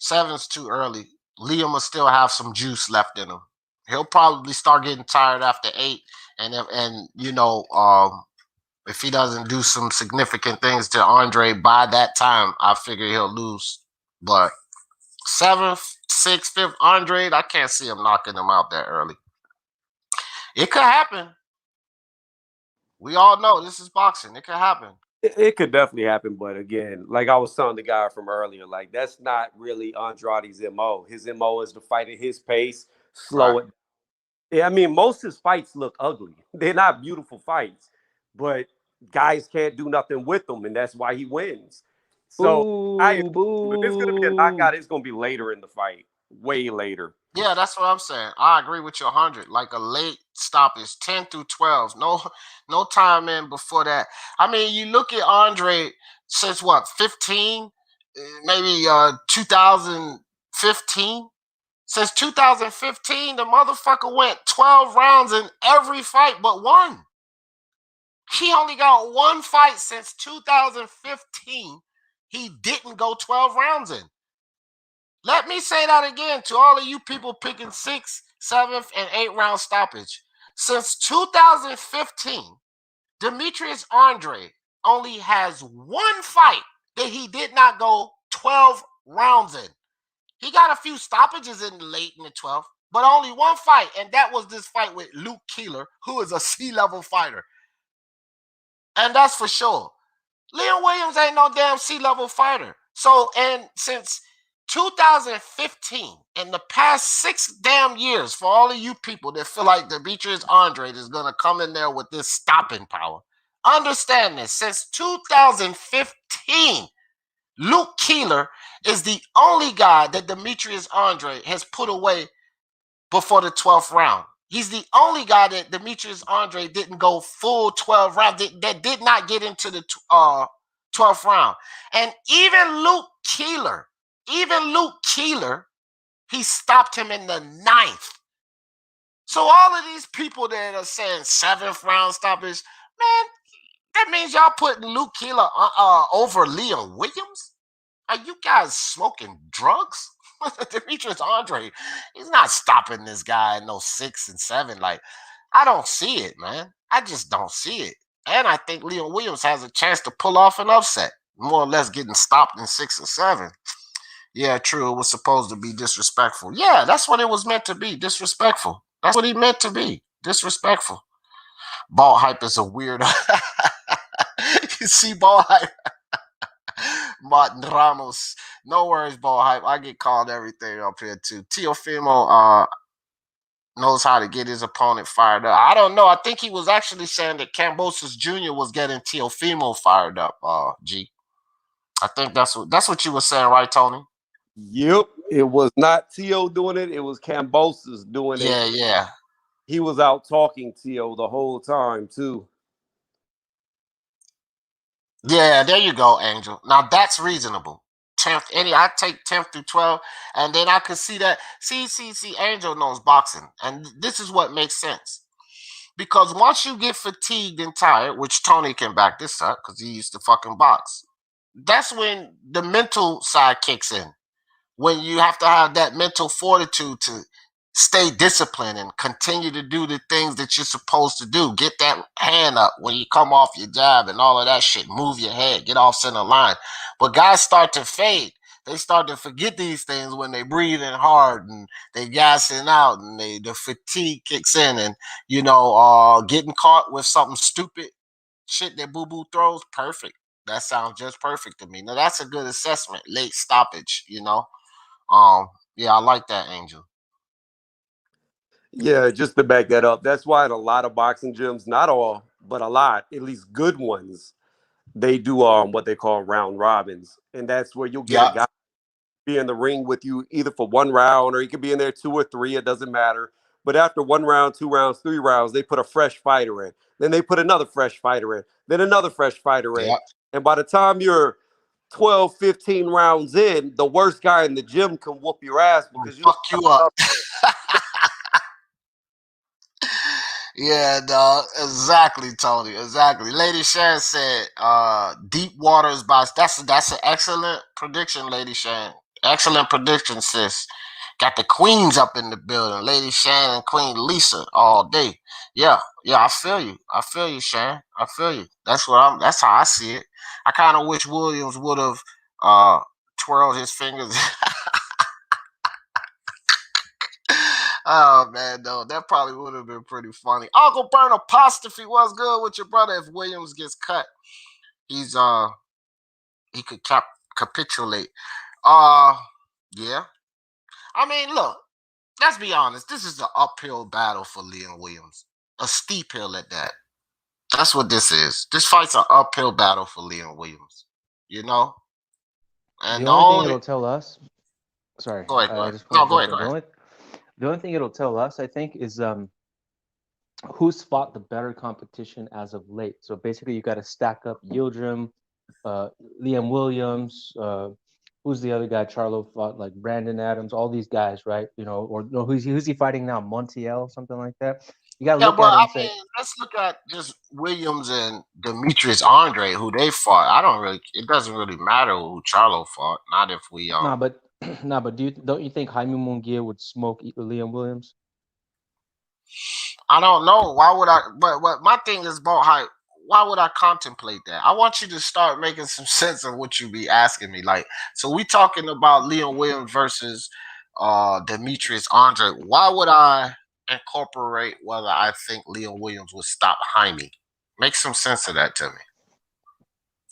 I: 7's too early. Liam will still have some juice left in him. He'll probably start getting tired after 8, and if he doesn't do some significant things to Andre by that time, I figure he'll lose. But 7th, 6th, 5th, Andrade, I can't see him knocking him out that early. It could happen. We all know this is boxing. It could happen.
H: It could definitely happen, but again, like I was telling the guy from earlier, like that's not really Andrade's MO. His MO is to fight at his pace, slow it. Yeah, I mean, most of his fights look ugly. They're not beautiful fights, but guys can't do nothing with them, and that's why he wins. So if it's gonna be a knockout, it's gonna be later in the fight, way later.
I: Yeah, that's what I'm saying. I agree with you 100. Like a late stop is 10 through 12. No time in before that. I mean, you look at Andre since what, 15, maybe 2015. Since 2015, the motherfucker went 12 rounds in every fight but one. He only got one fight since 2015. He didn't go 12 rounds in. Let me say that again to all of you people picking 6th, 7th, and 8th round stoppage. Since 2015, Demetrius Andrade only has one fight that he did not go 12 rounds in. He got a few stoppages in late in the 12th, but only one fight, and that was this fight with Luke Keeler, who is a C-level fighter. And that's for sure. Leon Williams ain't no damn C-level fighter. So, and since 2015, in the past 6 damn years, for all of you people that feel like Demetrius Andrade is going to come in there with this stopping power, understand this. Since 2015, Luke Keeler is the only guy that Demetrius Andrade has put away before the 12th round. He's the only guy that Demetrius Andrade didn't go full 12 rounds, that did not get into the 12th round. And even Luke Keeler, he stopped him in the 9th. So all of these people that are saying 7th round stoppage, man, that means y'all putting Luke Keeler over Leon Williams? Are you guys smoking drugs? Demetrius Andrade, he's not stopping this guy in no 6 and 7. Like, I don't see it, man. I just don't see it. And I think Leon Williams has a chance to pull off an upset, more or less getting stopped in 6 and 7. Yeah, true. It was supposed to be disrespectful. Yeah, that's what it was meant to be. Disrespectful. That's what he meant to be. Disrespectful. Ball hype is a weirdo. You see ball hype? Martin Ramos. No worries, ball hype. I get called everything up here too. Teofimo knows how to get his opponent fired up. I don't know. I think he was actually saying that Kambosos Jr. was getting Teofimo fired up, G. I think that's what you were saying, right, Tony?
H: Yep. It was not T.O. doing it. It was Kambosos doing it.
I: Yeah.
H: He was out talking T.O. the whole time, too.
I: Yeah, there you go, Angel. Now, that's reasonable. 10th, I take 10th through 12, and then I could see that. See, Angel knows boxing, and this is what makes sense. Because once you get fatigued and tired, which Tony can back this up because he used to fucking box, that's when the mental side kicks in. When you have to have that mental fortitude to stay disciplined and continue to do the things that you're supposed to do. Get that hand up when you come off your jab and all of that shit. Move your head. Get off center line. But guys start to fade. They start to forget these things when they breathing hard and they gassing out and the fatigue kicks in and, getting caught with something stupid shit that Boo Boo throws. Perfect. That sounds just perfect to me. Now, that's a good assessment. Late stoppage, Yeah, I like that, Angel.
H: Yeah, just to back that up, that's why in a lot of boxing gyms, not all, but a lot, at least good ones, they do what they call round robins. And that's where you'll get a guy be in the ring with you either for 1 round or he could be in there 2 or 3. It doesn't matter. But after 1 round, 2 rounds, 3 rounds, they put a fresh fighter in. Then they put another fresh fighter in. Then another fresh fighter in.
I: Yep.
H: And by the time you're 12, 15 rounds in, the worst guy in the gym can whoop your ass because you
I: Fuck you up. Yeah, dog. Exactly, Tony. Exactly. Lady Sharon said, deep water is by that's an excellent prediction, Lady Sharon. Excellent prediction, sis. Got the queens up in the building. Lady Sharon and Queen Lisa all day. Yeah, I feel you. I feel you, Sharon. I feel you. That's how I see it. I kinda wish Williams would have twirled his fingers. Oh man, no, that probably would have been pretty funny. Uncle Burn apostrophe, what's good with your brother? If Williams gets cut, he could capitulate. Yeah. I mean, look, let's be honest. This is an uphill battle for Leon Williams. A steep hill at that. That's what this is. This fight's an uphill battle for Leon Williams. You know? And
C: The only thing it'll tell us. Sorry,
I: Go ahead.
C: I just
I: No,
C: want
I: go
C: to
I: ahead.
C: jump in. The only thing it'll tell us, I think, is who's fought the better competition as of late. So basically, you got to stack up Yildirim, Liam Williams. Who's the other guy? Charlo fought like Brandon Adams. All these guys, right? You know, or no, who's he fighting now? Montiel, something like that. You got to look at it and say.
I: Let's look at just Williams and Demetrius Andrade, who they fought. It doesn't really matter who Charlo fought. Not if we
C: Nah, but don't you think Jaime Munguia would smoke Liam Williams?
I: I don't know. Why would I? But my thing is about why would I contemplate that? I want you to start making some sense of what you be asking me. Like, so we talking about Liam Williams versus Demetrius Andrade. Why would I incorporate whether I think Liam Williams would stop Jaime? Make some sense of that to me.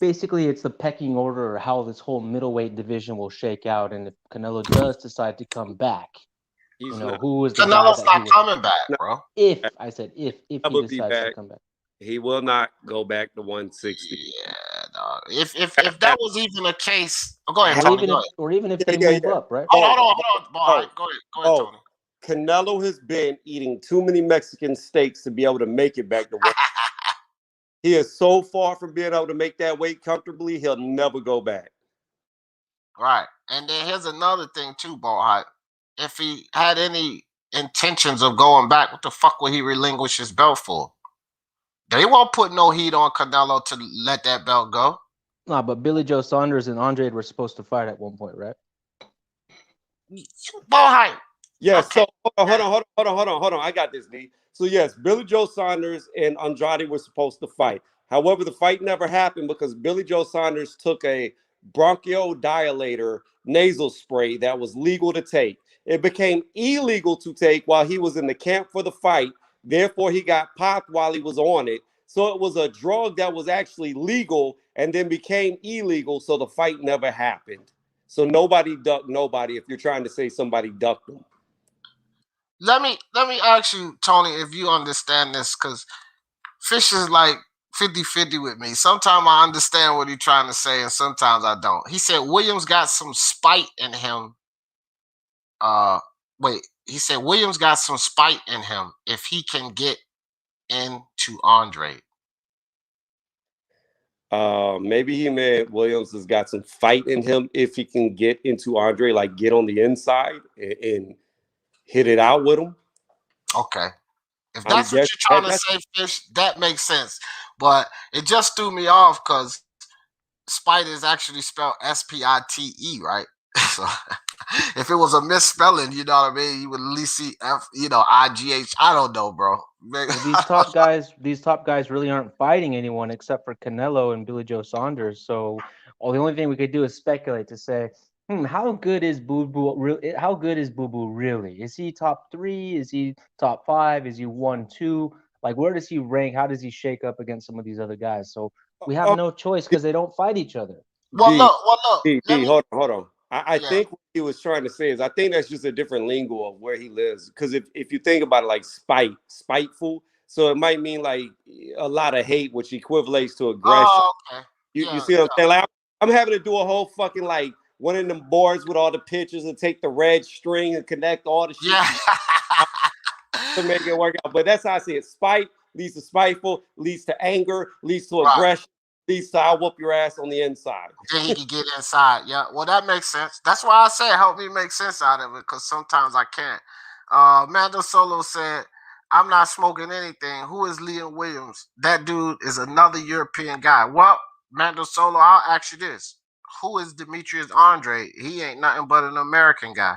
C: Basically, it's the pecking order or how this whole middleweight division will shake out, and if Canelo does decide to come back, who is the
I: Canelo's
C: guy
I: not coming back, bro.
C: If he decides to come back,
H: he will not go back to 160.
I: Yeah, dog. If that was even a case, go ahead, Tony.
C: Or even if they move up, right?
I: Hold on. Go ahead, Tony.
H: Canelo has been eating too many Mexican steaks to be able to make it back to 160. He is so far from being able to make that weight comfortably, he'll never go back.
I: Right. And then here's another thing too, Ball. If he had any intentions of going back, what the fuck would he relinquish his belt for? They won't put no heat on Canelo to let that belt go.
C: No, but Billy Joe Saunders and Andrade were supposed to fight at one point, right?
I: Ball.
H: Yeah, okay. So hold on. I got this, D. So yes, Billy Joe Saunders and Andrade were supposed to fight. However, the fight never happened because Billy Joe Saunders took a bronchodilator nasal spray that was legal to take. It became illegal to take while he was in the camp for the fight. Therefore, he got popped while he was on it. So it was a drug that was actually legal and then became illegal. So the fight never happened. So nobody ducked nobody if you're trying to say somebody ducked them.
I: Let me ask you, Tony, if you understand this, because Fish is like 50-50 with me. Sometimes I understand what he's trying to say, and sometimes I don't. He said Williams got some spite in him. He said Williams got some spite in him if he can get into Andrade.
H: Maybe he meant Williams has got some fight in him if he can get into Andrade, like get on the inside and hit it out with him.
I: Okay. If that's what you're trying to say, Fish, that makes sense. But it just threw me off because spite is actually spelled S-P-I-T-E, right? So if it was a misspelling, you know what I mean, you would at least see F, I-G-H. I don't know, bro.
C: Well, these top guys really aren't fighting anyone except for Canelo and Billy Joe Saunders. So the only thing we could do is speculate to say, how good is Boo Boo? How good is Boo Boo really? Is he top 3? Is he top 5? Is he 1, 2? Like, where does he rank? How does he shake up against some of these other guys? So we have no choice because they don't fight each other.
I: Well, look.
H: Hold on. I think what he was trying to say is I think that's just a different lingo of where he lives. Because if you think about it, like spiteful, so it might mean like a lot of hate, which equates to aggression.
I: Oh, okay.
H: You see what I'm saying? Like, I'm having to do a whole fucking like one of them boards with all the pictures and take the red string and connect all the shit to make it work out. But that's how I see it. Spite leads to spiteful, leads to anger, leads to aggression, leads to I'll whoop your ass on the inside.
I: Then he can get inside. Yeah, well, that makes sense. That's why I say help me make sense out of it, because sometimes I can't. Mando Solo said, I'm not smoking anything. Who is Liam Williams? That dude is another European guy. Well, Mando Solo, I'll ask you this. Who is Demetrius Andrade? He ain't nothing but an American guy.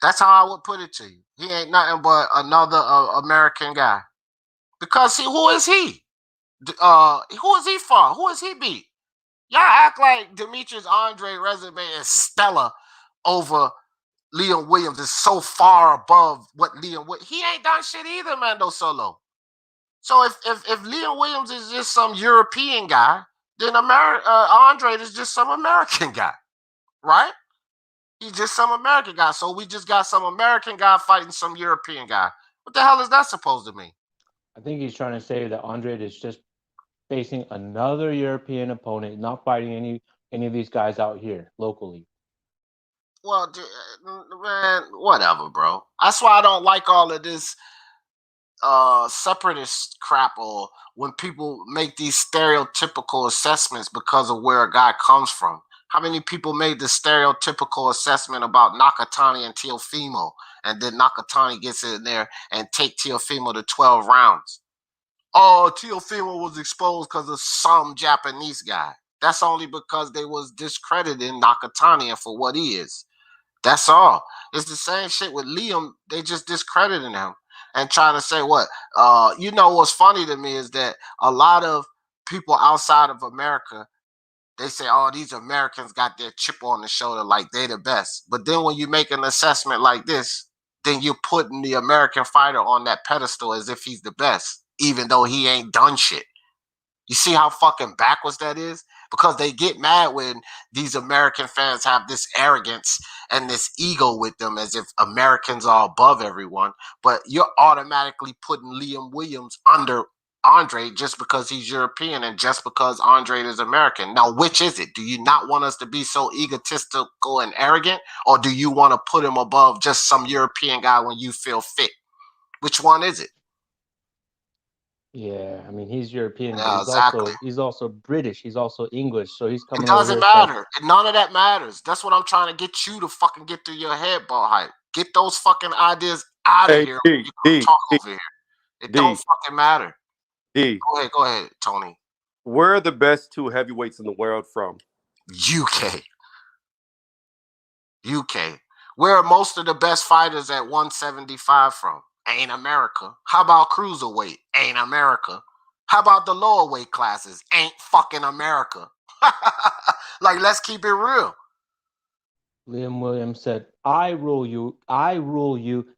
I: That's how I would put it to you. He ain't nothing but another American guy. Because who is he? Who is he for? Who is he beat? Y'all act like Demetrius Andrade resume is stellar over Liam Williams. Is so far above what Liam Williams. He ain't done shit either, Mando Solo. So if Liam Williams is just some European guy, then Andrade is just some American guy, right? He's just some American guy. So we just got some American guy fighting some European guy. What the hell is that supposed to mean?
C: I think he's trying to say that Andrade is just facing another European opponent, not fighting any of these guys out here locally.
I: Well, man, whatever, bro. That's why I don't like all of this separatist crap, or when people make these stereotypical assessments because of where a guy comes from. How many people made the stereotypical assessment about Nakatani and Teofimo, and then Nakatani gets in there and take Teofimo to 12 rounds? Oh, Teofimo was exposed because of some Japanese guy. That's only because they was discrediting Nakatani for what he is. That's all. It's the same shit with Liam. They just discrediting him and trying to say what? You know what's funny to me is that a lot of people outside of America, they say, oh, these Americans got their chip on the shoulder like they the best. But then when you make an assessment like this, then you're putting the American fighter on that pedestal as if he's the best, even though he ain't done shit. You see how fucking backwards that is? Because they get mad when these American fans have this arrogance and this ego with them as if Americans are above everyone. But you're automatically putting Liam Williams under Andrade just because he's European and just because Andrade is American. Now, which is it? Do you not want us to be so egotistical and arrogant? Or do you want to put him above just some European guy when you feel fit? Which one is it?
C: Yeah, I mean, he's European,
I: Yeah,
C: but
I: exactly.
C: he's also British. He's also English. So he's coming
I: It
C: over
I: doesn't
C: here saying,
I: matter. None of that matters. That's what I'm trying to get you to fucking get through your head, ball hype. Get those fucking ideas out of here. You talk over here. It don't fucking matter. Go ahead, Tony.
H: Where are the best two heavyweights in the world from?
I: UK. Where are most of the best fighters at 175 from? Ain't America. How about cruiserweight? Ain't America. How about the lower weight classes? Ain't fucking America. Like, let's keep it real.
C: Liam Williams said, I rule you.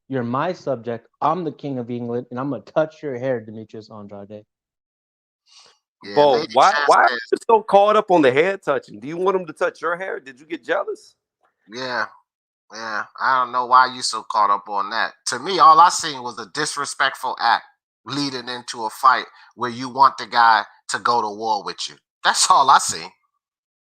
C: You're my subject. I'm the king of England, and I'm going to touch your hair, Demetrius Andrade.
I: Yeah,
H: Bo, why are you so caught up on the hair touching? Do you want him to touch your hair? Did you get jealous?
I: Yeah. I don't know why you so caught up on that. To me, all I seen was a disrespectful act leading into a fight where you want the guy to go to war with you. That's all I seen.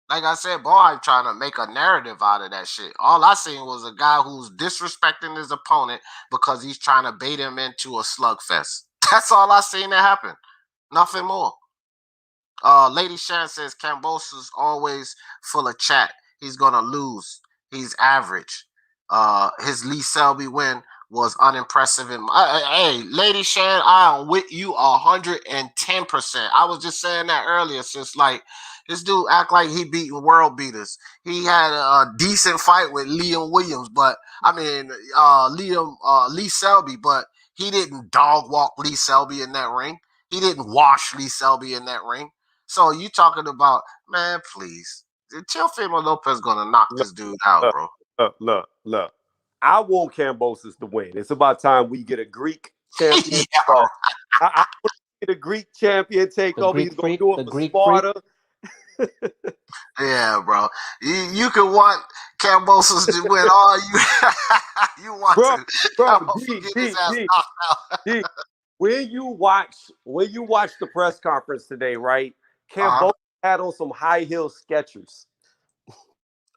I: Like I said, boy, I'm trying to make a narrative out of that shit. All I seen was a guy who's disrespecting his opponent because he's trying to bait him into a slugfest. That's all I seen that happen. Nothing more. Lady Shan says Cambosa's always full of chat. He's gonna lose. He's average. His Lee Selby win was unimpressive. Hey, Lady Shan, I am with you 110%. I was just saying that earlier. Since like this dude act like he beating world beaters. He had a decent fight with Liam Williams, but I mean Lee Selby, but he didn't dog walk Lee Selby in that ring. He didn't wash Lee Selby in that ring. So you talking about, man, please. Teofimo Lopez gonna knock this dude out, bro.
H: Look. I want Cambosis to win. It's about time we get a Greek champion. I want to get a Greek champion take over. He's gonna do it for Sparta.
I: Yeah, bro. You can want Cambosis to win all you want to.
H: Bro, when you watch the press conference today, right? Cambosis had on some high heel Skechers.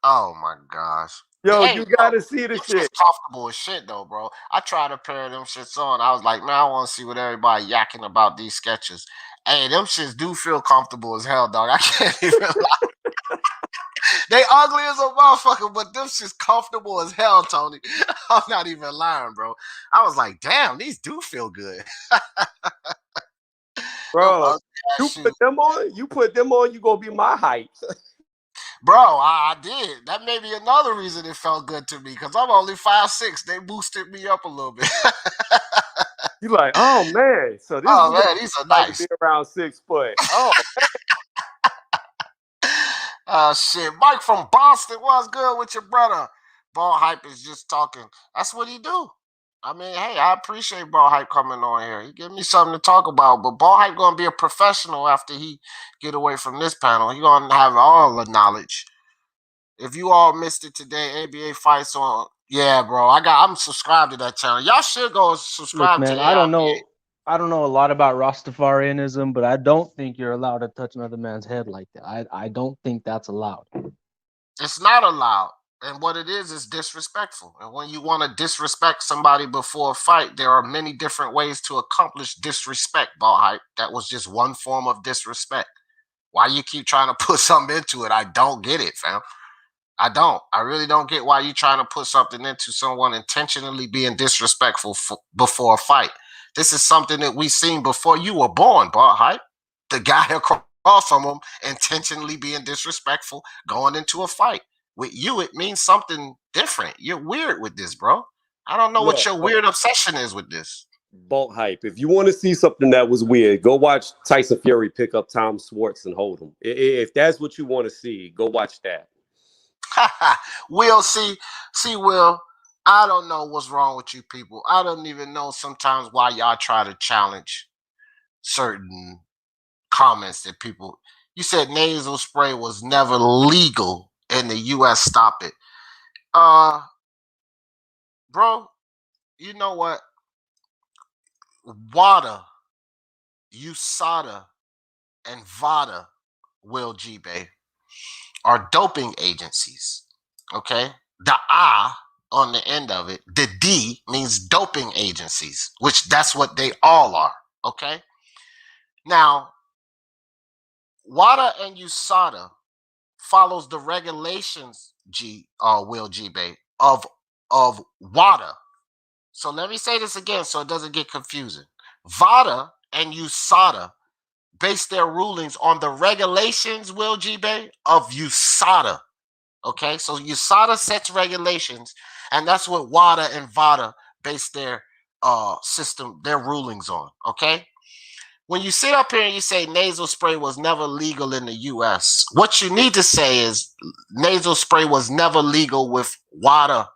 I: Oh my gosh.
H: Yo,
I: Hey,
H: you
I: bro,
H: gotta see the
I: them
H: shit.
I: shit's comfortable as shit though, bro. I tried a pair of them shits on. I was like, man, I want to see what everybody yakking about these sketches. Hey, them shits do feel comfortable as hell, dog. I can't even lie. They ugly as a motherfucker, but them shit's comfortable as hell, Tony. I'm not even lying, bro. I was like, damn, these do feel good. Them
H: Bro,
I: ugly
H: you
I: ass
H: put
I: shoes.
H: them on, you gonna be my height.
I: Bro, I did. That may be another reason it felt good to me because I'm only 5'6". They boosted me up a little bit.
H: You like, oh man, so this
I: Oh
H: is what
I: man, these are
H: it's like to
I: nice.
H: be around 6 foot. Oh,
I: Shit. Mike from Boston, what's good with your brother? Ball Hype is just talking. That's what he do. I mean, hey, I appreciate Ball Hype coming on here. He give me something to talk about. But Ball Hype gonna be a professional after he get away from this panel. He gonna have all the knowledge. If you all missed it today, ABA fights on. Yeah, bro. I'm subscribed to that channel. Y'all should go
C: Look,
I: subscribe to
C: man,
I: AIBA.
C: I don't know a lot about Rastafarianism, but I don't think you're allowed to touch another man's head like that. I don't think that's allowed.
I: It's not allowed. And what it is disrespectful. And when you want to disrespect somebody before a fight, there are many different ways to accomplish disrespect, Ball Hype. That was just one form of disrespect. Why you keep trying to put something into it? I don't get it, fam. I don't. I really don't get why you trying to put something into someone intentionally being disrespectful before a fight. This is something that we seen before you were born, Ball Hype. The guy across from him intentionally being disrespectful going into a fight. With you, it means something different. You're weird with this, bro. I don't know what
H: look,
I: your weird obsession is with this.
H: Bolt Hype. If you want to see something that was weird, go watch Tyson Fury pick up Tom Schwartz and hold him. If that's what you want to see, go watch that.
I: Will, see, Will, I don't know what's wrong with you people. I don't even know sometimes why y'all try to challenge certain comments that people. You said nasal spray was never legal in the U.S. Stop it, bro. You know what? WADA, USADA, and VADA, Will G. Bay, are doping agencies. Okay, the I on the end of it, the D means doping agencies, which that's what they all are. Okay, now WADA and USADA follows the regulations Will G Bay of WADA. So let me say this again so it doesn't get confusing. VADA and USADA base their rulings on the regulations, Will G Bay, of USADA. Okay, so USADA sets regulations, and that's what WADA and VADA base their system, their rulings on. Okay. When you sit up here and you say nasal spray was never legal in the US, what you need to say is nasal spray was never legal with WADA.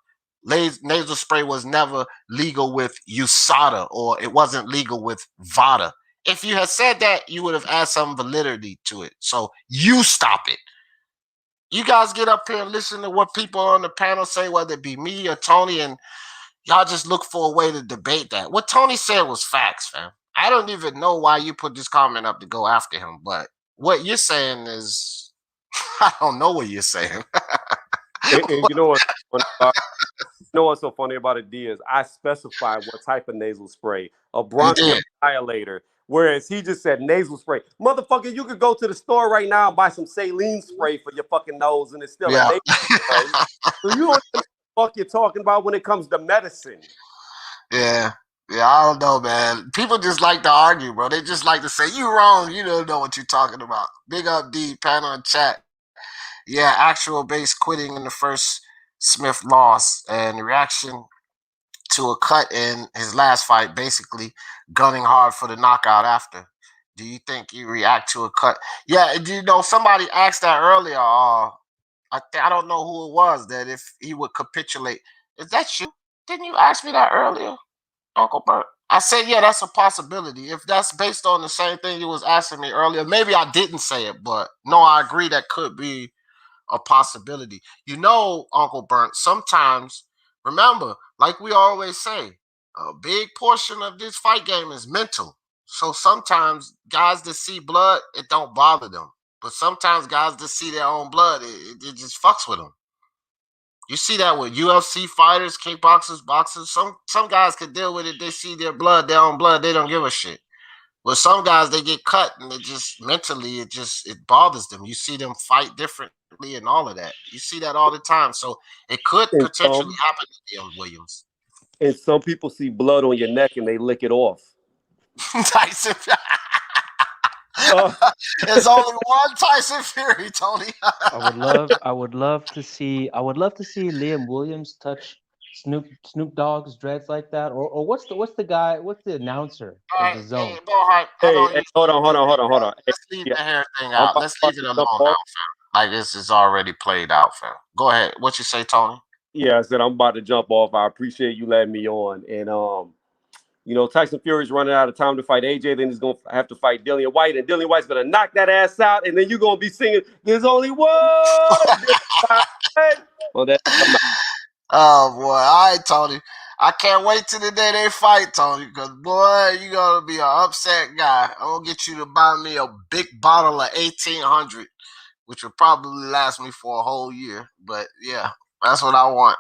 I: Nasal spray was never legal with USADA, or it wasn't legal with VADA. If you had said that, you would have added some validity to it. So you stop it. You guys get up here and listen to what people on the panel say, whether it be me or Tony, and y'all just look for a way to debate that. What Tony said was facts, fam. I don't even know why you put this comment up to go after him, but what you're saying is, I don't know what you're saying.
H: And you know what's funny about, so funny about it, D, is I specified what type of nasal spray, a
I: You
H: bronchial
I: did.
H: dilator, whereas he just said nasal spray. Motherfucker, you could go to the store right now and buy some saline spray for your fucking nose, and it's still a
I: Yeah.
H: nasal spray. So you don't know what the fuck you're talking about when it comes to medicine.
I: Yeah. Yeah, I don't know, man. People just like to argue, bro. They just like to say, you wrong. You don't know what you're talking about. Big up D, panel and chat. Yeah, actual base quitting in the first Smith loss and reaction to a cut in his last fight, basically gunning hard for the knockout after. Do you think he react to a cut? Yeah, you know, somebody asked that earlier. I don't know who it was, that if he would capitulate. Is that you? Didn't you ask me that earlier, Uncle Bert? I said, yeah, that's a possibility. If that's based on the same thing you was asking me earlier, maybe I didn't say it, but no, I agree that could be a possibility. You know, Uncle Burnt, sometimes, remember, like we always say, a big portion of this fight game is mental. So sometimes guys that see blood, it don't bother them. But sometimes guys that see their own blood, it just fucks with them. You see that with UFC fighters, kickboxers, boxers. Some guys can deal with it. They see their blood, their own blood. They don't give a shit. But some guys, they get cut, and it just mentally, it bothers them. You see them fight differently and all of that. You see that all the time. So it could
H: And
I: potentially happen to Leon Williams.
H: and some people see blood on your neck and they lick it off.
I: Tyson.
H: Uh,
I: There's only one Tyson Fury, Tony.
C: I would love to see Liam Williams touch Snoop Dogg's dreads like that, or what's the announcer
I: All
C: of
I: right,
C: the zone?
H: hey, hold on. Hey,
I: Let's leave
H: yeah,
I: the hair thing
H: I'm
I: out. Let's leave it
H: about to
I: alone
H: jump
I: now,
H: off.
I: fam. Like this is already played out, fam. Go ahead. What you say, Tony?
H: Yeah, I said I'm about to jump off. I appreciate you letting me on. And Tyson Fury's running out of time to fight AJ. Then he's gonna have to fight Dillian White, and Dillian White's gonna knock that ass out. And then you're gonna be singing, "There's only one." Well, that's
I: Oh boy, all right, Tony. I can't wait till the day they fight, Tony, because boy, you're gonna be an upset guy. I'm gonna get you to buy me a big bottle of 1800, which will probably last me for a whole year. But yeah, that's what I want.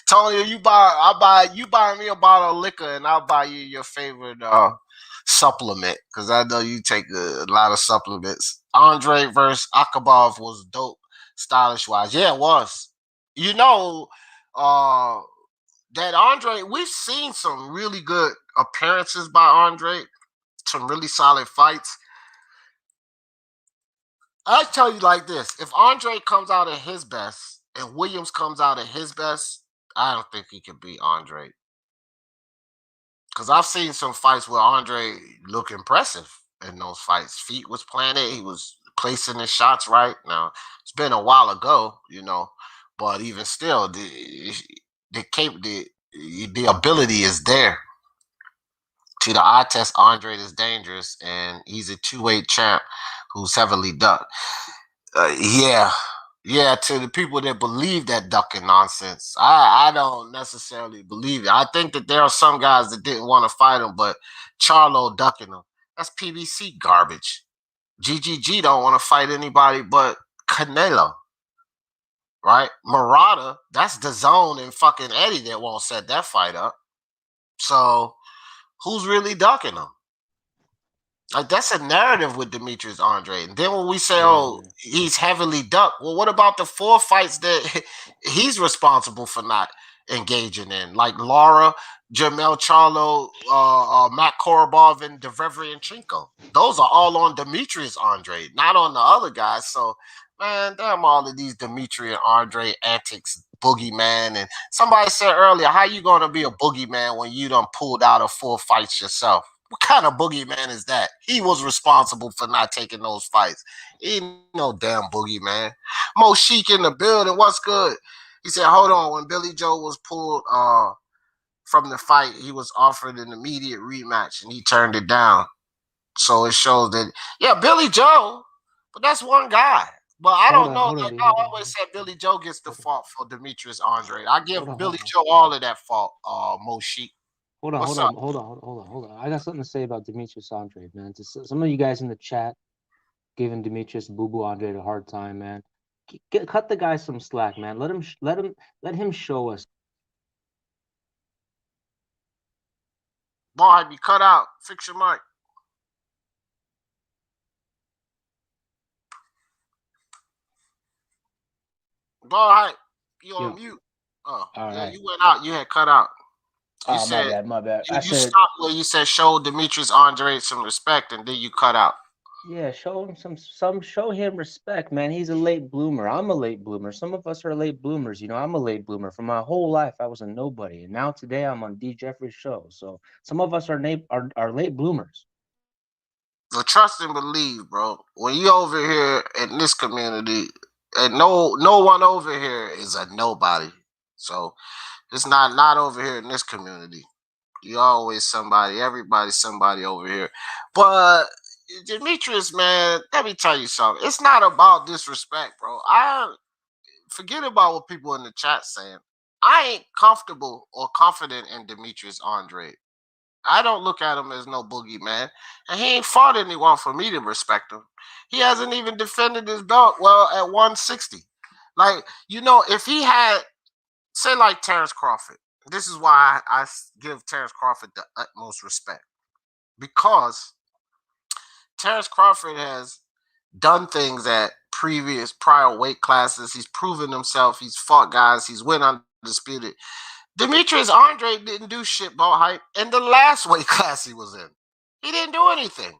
I: Tony, you buy me a bottle of liquor, and I'll buy you your favorite supplement, because I know you take a lot of supplements. Andre versus Akabov was dope, stylish wise. Yeah, it was. You know, that Andre, we've seen some really good appearances by Andre, some really solid fights. I tell you like this: if Andre comes out at his best and Williams comes out at his best, I don't think he can beat Andre. Because I've seen some fights where Andre looked impressive in those fights. Feet was planted. He was placing his shots right. Now, it's been a while ago, but even still, the ability is there. To the eye test, Andre is dangerous, and he's a two-weight champ who's heavily ducked. Yeah, to the people that believe that ducking nonsense, I don't necessarily believe it. I think that there are some guys that didn't want to fight him, but Charlo ducking him, that's PBC garbage. GGG don't want to fight anybody but Canelo, right? Murata, that's the zone and fucking Eddie that won't set that fight up. So who's really ducking him? Like, that's a narrative with Demetrius Andre. And then when we say, he's heavily ducked, well, what about the 4 fights that he's responsible for not engaging in? Like Lara, Jamel Charlo, Matt Korobov, and Derevryanchenko. Those are all on Demetrius Andre, not on the other guys. So, man, damn all of these Demetrius Andre antics, boogeyman. And somebody said earlier, how you going to be a boogeyman when you done pulled out of 4 fights yourself? What kind of boogeyman is that? He was responsible for not taking those fights. He ain't no damn boogeyman. Mo Sheik in the building. What's good? He said, hold on. When Billy Joe was pulled from the fight, he was offered an immediate rematch, and he turned it down. So it shows that, Billy Joe, but that's one guy. But I don't know. Like I always said, Billy Joe gets the fault for Demetrius Andre. I give Billy Joe all of that fault, Mo Sheik.
C: Hold on. I got something to say about Demetrius Andre, man. Some of you guys in the chat giving Demetrius Boo Boo Andre a hard time, man. Cut the guy some slack, man. Let him show us.
I: Boy, you cut out. Fix your mic. Boy, you on mute. Oh, right. You went out. You had cut out. You said,
C: my bad.
I: You stopped where you said show Demetrius Andre some respect, and then you cut out.
C: Yeah, show him show him respect, man. He's a late bloomer. I'm a late bloomer. Some of us are late bloomers. I'm a late bloomer. For my whole life, I was a nobody, and now today I'm on D. Jeffrey's show. So some of us are late bloomers.
I: So trust and believe, bro. When you over here in this community, and no one over here is a nobody. So it's not over here in this community. You always somebody, everybody's somebody over here. But Demetrius, man, let me tell you something. It's not about disrespect, bro. I forget about what people in the chat saying. I ain't comfortable or confident in Demetrius Andre. I don't look at him as no boogeyman. And he ain't fought anyone for me to respect him. He hasn't even defended his belt well at 160. Like, if he had, say, like Terrence Crawford, this is why I give Terrence Crawford the utmost respect, because Terrence Crawford has done things at prior weight classes. He's proven himself. He's fought guys. He's went undisputed. Demetrius Andrade didn't do shit ball hype in the last weight class he was in. He didn't do anything.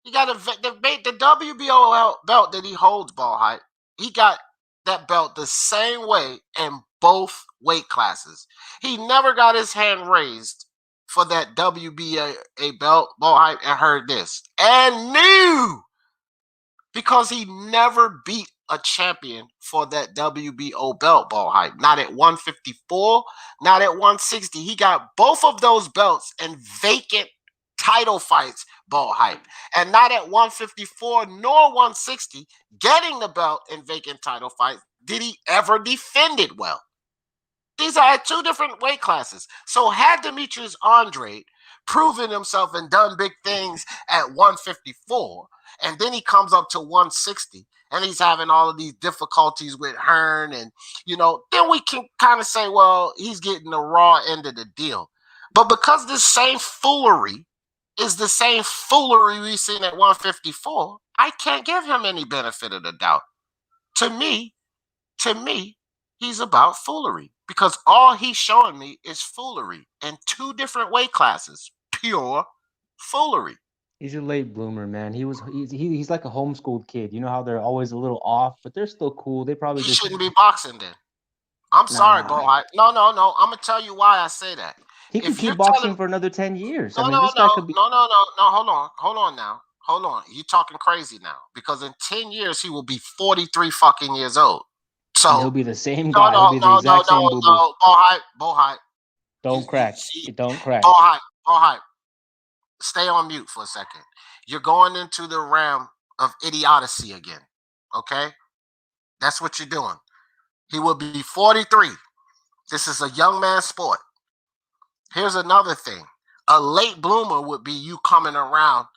I: He got the WBO belt that he holds ball hype. He got that belt the same way in both weight classes. He never got his hand raised for that WBA belt ball hype and heard this and knew, because he never beat a champion for that WBO belt ball hype. Not at 154, not at 160. He got both of those belts in vacant title fights ball hype. And not at 154 nor 160, getting the belt in vacant title fights, did he ever defend it well. These are at two different weight classes. So had Demetrius Andrade proven himself and done big things at 154, and then he comes up to 160, and he's having all of these difficulties with Hearn, and then we can kind of say, well, he's getting the raw end of the deal. But because this same foolery is the same foolery we've seen at 154, I can't give him any benefit of the doubt. To me, he's about foolery, because all he's showing me is foolery in two different weight classes. Pure foolery.
C: He's a late bloomer, man. He's like a homeschooled kid. You know how they're always a little off, but they're still cool. They probably
I: He shouldn't be boxing then. I'm sorry, Bo. No. I'm gonna tell you why I say that.
C: He could keep boxing for another 10 years. This guy could be.
I: No. Hold on now. Hold on. You're talking crazy now, because in 10 years he will be 43 fucking years old. So
C: and he'll be the same guy. He'll be the exact same boo-boo.
I: Bo hype.
C: Don't crack. Don't crack.
I: Bo hype. Stay on mute for a second. You're going into the realm of idiocy again. Okay? That's what you're doing. He will be 43. This is a young man's sport. Here's another thing. A late bloomer would be you coming around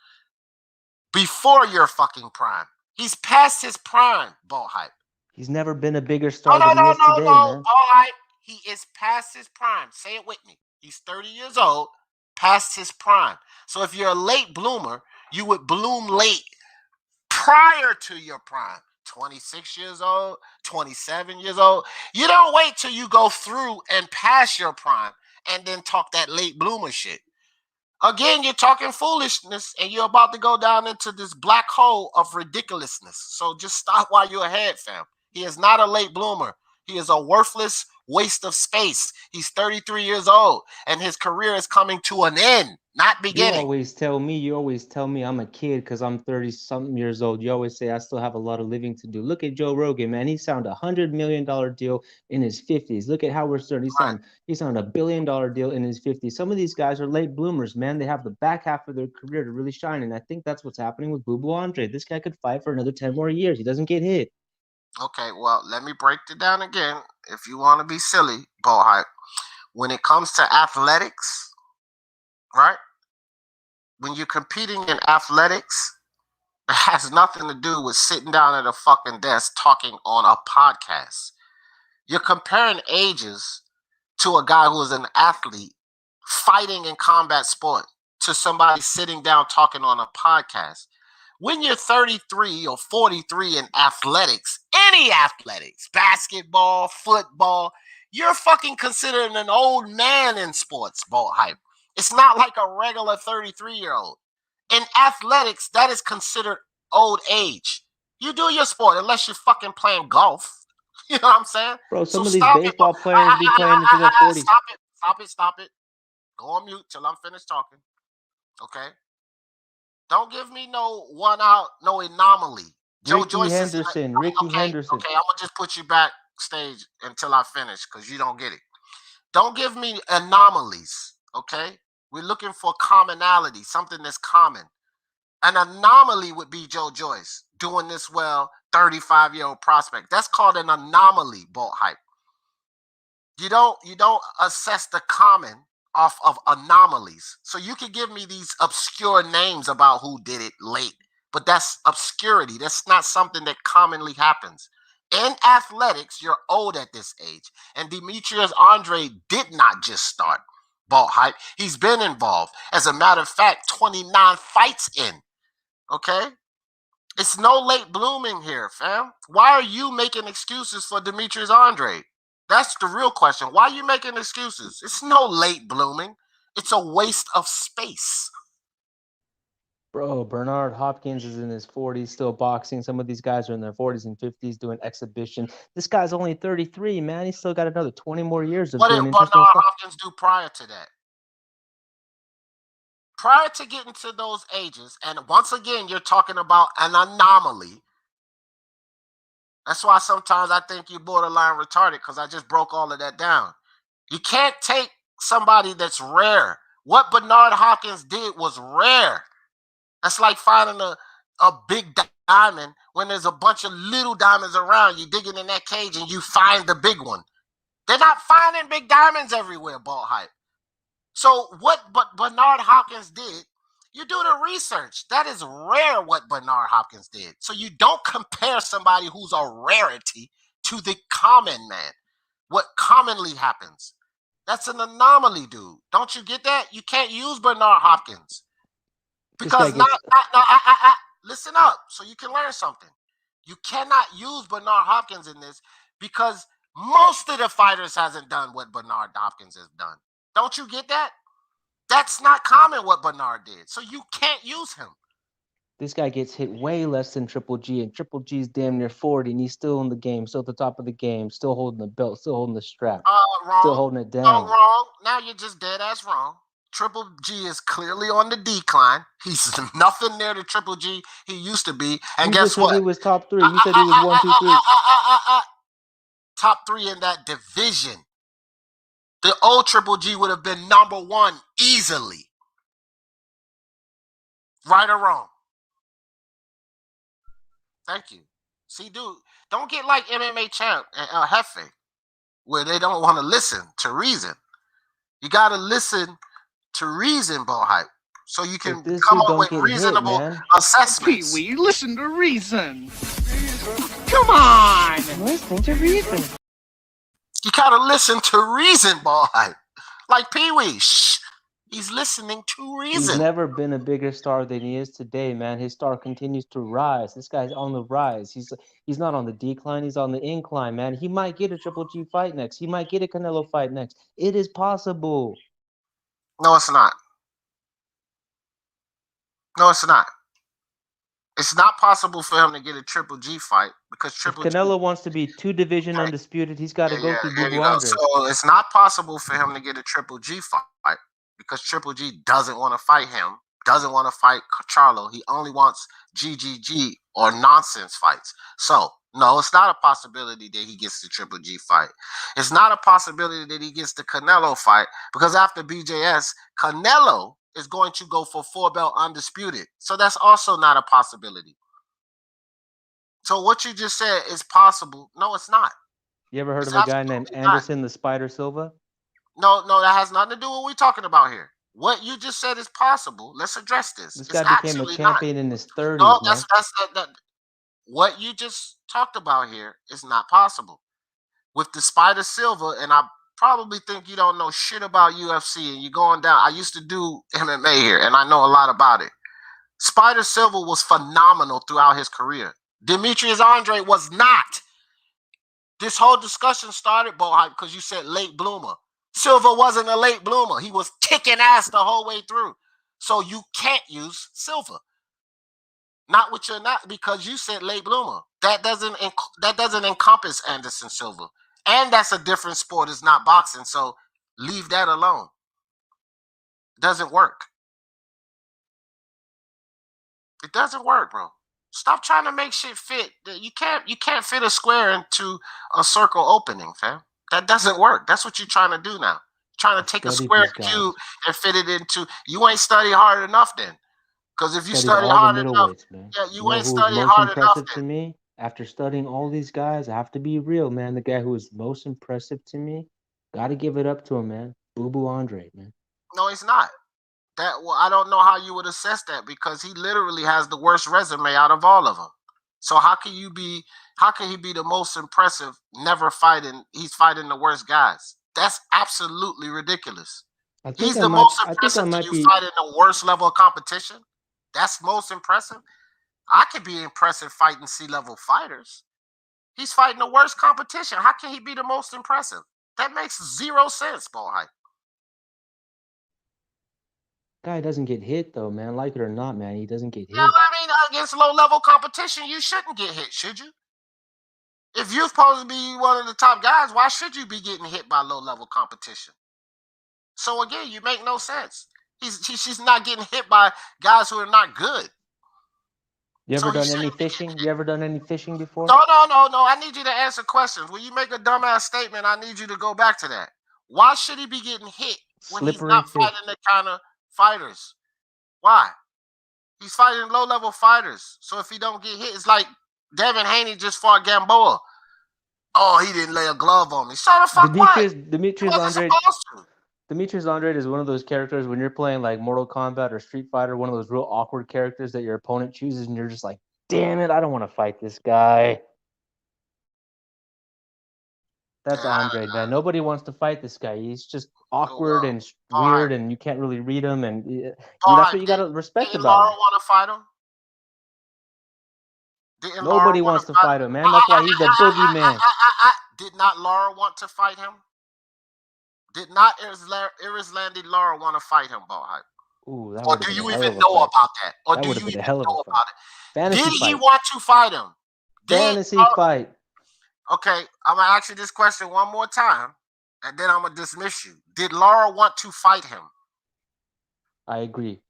I: before your fucking prime. He's past his prime, Bo hype.
C: He's never been a bigger star than he is today, man.
I: Bo hype. He is past his prime. Say it with me. He's 30 years old, past his prime. So if you're a late bloomer, you would bloom late prior to your prime. 26 years old, 27 years old. You don't wait till you go through and pass your prime and then talk that late bloomer shit. Again, you're talking foolishness, and you're about to go down into this black hole of ridiculousness. So just stop while you're ahead, fam. He is not a late bloomer. He is a worthless waste of space. He's 33 years old, and his career is coming to an end, not beginning.
C: You always tell me I'm a kid because I'm 30-something years old. You always say I still have a lot of living to do. Look at Joe Rogan, man. He signed a $100 million deal in his 50s. Look at Howard Stern. He signed a $1 billion deal in his 50s. Some of these guys are late bloomers, man. They have the back half of their career to really shine, and I think that's what's happening with Boo Boo Andre. This guy could fight for another 10 more years. He doesn't get hit.
I: Okay, well, let me break it down again. If you want to be silly, Bo hype, when it comes to athletics, right? When you're competing in athletics, it has nothing to do with sitting down at a fucking desk talking on a podcast. You're comparing ages to a guy who is an athlete fighting in combat sport to somebody sitting down talking on a podcast. When you're 33 or 43 in athletics, any athletics, basketball, football, you're fucking considered an old man in sports, Bo hype. It's not like a regular 33-year-old. In athletics, that is considered old age. You do your sport unless you're fucking playing golf. You know what I'm saying?
C: Bro, some of these baseball players be playing into their 40s.
I: Stop it. Go on mute till I'm finished talking. Okay? Don't give me no one out, no anomaly.
C: Ricky Henderson.
I: Okay, I'm going to just put you backstage until I finish because you don't get it. Don't give me anomalies, okay? We're looking for commonality, something that's common. An anomaly would be Joe Joyce doing this well, 35-year-old prospect. That's called an anomaly, Bolt hype. You don't assess the common off of anomalies. So you can give me these obscure names about who did it late, but that's obscurity. That's not something that commonly happens. In athletics, you're old at this age. And Demetrius Andrade did not just start Ball Hype. He's been involved. As a matter of fact, 29 fights in. Okay? It's no late blooming here, fam. Why are you making excuses for Demetrius Andrade? That's the real question. Why are you making excuses? It's no late blooming. It's a waste of space.
C: Bro, Bernard Hopkins is in his 40s still boxing. Some of these guys are in their 40s and 50s doing exhibition. This guy's only 33, man. He's still got another 20 more years of
I: What did
C: doing
I: Bernard
C: interesting stuff.
I: Hopkins do prior to that? Prior to getting to those ages, and once again, you're talking about an anomaly. That's why sometimes I think you're borderline retarded, because I just broke all of that down. You can't take somebody that's rare. What Bernard Hopkins did was rare. That's like finding a big diamond when there's a bunch of little diamonds around. You digging in that cage and you find the big one. They're not finding big diamonds everywhere, Ball Hype. So what Bernard Hopkins did, you do the research. That is rare what Bernard Hopkins did. So you don't compare somebody who's a rarity to the common man. What commonly happens. That's an anomaly, dude. Don't you get that? You can't use Bernard Hopkins. Because listen up so you can learn something. You cannot use Bernard Hopkins in this because most of the fighters hasn't done what Bernard Hopkins has done. Don't you get that? That's not common what Bernard did. So you can't use him.
C: This guy gets hit way less than Triple G, and Triple G's damn near 40, and he's still in the game, still at the top of the game, still holding the belt, still holding the strap,
I: Wrong.
C: still holding it down.
I: No, wrong. Now you're just dead ass wrong. Triple G is clearly on the decline. He's nothing near the Triple G he used to be. And
C: you
I: guess
C: just said
I: what?
C: He was top 3. You said he was 1, 2, 3.
I: Top 3 in that division. The old Triple G would have been number 1 easily. Right or wrong? Thank you. See, dude, don't get like MMA champ Hefe, where they don't want to listen to reason. You got to listen to reason, Ball Hype, so you can come up with reasonable assessments.
L: Pee-wee, listen to reason. Come on!
C: I'm listening to reason.
I: You got to listen to reason, Ball Hype. Like Pee-wee, shh. He's listening to reason.
C: He's never been a bigger star than he is today, man. His star continues to rise. This guy's on the rise. He's not on the decline. He's on the incline, man. He might get a Triple G fight next. He might get a Canelo fight next. It is possible.
I: No, it's not. No, it's not. It's not possible for him to get a Triple G fight because Triple
C: Canelo wants to be 2 division undisputed. He's got to go through Boo Andre.
I: So it's not possible for him to get a Triple G fight because Triple G doesn't want to fight him, doesn't want to fight Charlo. He only wants GGG or nonsense fights. So, no, it's not a possibility that he gets the Triple G fight. It's not a possibility that he gets the Canelo fight because after BJS, Canelo is going to go for 4-belt undisputed. So that's also not a possibility. So what you just said is possible. No, it's not.
C: You ever heard of a guy named Anderson the Spider Silva?
I: No, that has nothing to do with what we're talking about here. What you just said is possible. Let's address this.
C: This guy became a champion in his 30s.
I: No,
C: man.
I: that's what you just talked about here is not possible. With the Spider Silva, and I probably think you don't know shit about UFC and you're going down. I used to do MMA here, and I know a lot about it. Spider Silva was phenomenal throughout his career. Demetrius Andrade was not. This whole discussion started, Bo Hype, because you said late bloomer. Silva wasn't a late bloomer. He was kicking ass the whole way through. So you can't use Silva. Not with your not because you said late bloomer. That doesn't encompass Anderson Silva. And that's a different sport. It's not boxing. So leave that alone. Doesn't work. It doesn't work, bro. Stop trying to make shit fit. You can't fit a square into a circle opening, fam. That doesn't work. That's what you're trying to do now. Trying to take a square cube and fit it into. You ain't studied hard enough then. Because if you study hard enough,
C: man.
I: You ain't studied hard enough.
C: To me, after studying all these guys, I have to be real, man. The guy who is most impressive to me, got to give it up to him, man. Boo Andre, man.
I: No, he's not. I don't know how you would assess that because he literally has the worst resume out of all of them. So how can he be the most impressive? Never fighting. He's fighting the worst guys. That's absolutely ridiculous. He's the most impressive. Do you fight in the worst level of competition? That's most impressive. I could be impressive fighting C-level fighters. He's fighting the worst competition. How can he be the most impressive? That makes zero sense, boy.
C: Guy doesn't get hit though, man. Like it or not, man, he doesn't get hit.
I: Yeah, I mean, against low-level competition, you shouldn't get hit, should you? If you're supposed to be one of the top guys, why should you be getting hit by low-level competition? So again, you make no sense. She's not getting hit by guys who are not good.
C: You ever done any fishing? You ever done any fishing before?
I: No. I need you to answer questions. When you make a dumbass statement, I need you to go back to that. Why should he be getting hit when he's not fighting the kind of fighters? Why? He's fighting low-level fighters. So if he don't get hit, it's like Devin Haney just fought Gamboa. Oh, he didn't lay a glove on me. So the fuck
C: Demetrius Andrade is one of those characters when you're playing like Mortal Kombat or Street Fighter, one of those real awkward characters that your opponent chooses and you're just like, damn it, I don't want to fight this guy. That's Andrade, man. Nobody wants to fight this guy. He's just awkward and weird and you can't really read him. And that's what you got to respect about him.
I: Laura want to fight him?
C: Nobody wants to fight him, man. That's why he's the boogeyman.
I: Did not Laura want to fight him? Did not Irislandi Laura want to fight him, Ball Hype?
C: Ooh, that
I: or do you even know about that? Or do you even know about it? Did he want to fight him?
C: Fantasy fight.
I: Okay, I'm going to ask you this question one more time, and then I'm going to dismiss you. Did Laura want to fight him?
C: I agree.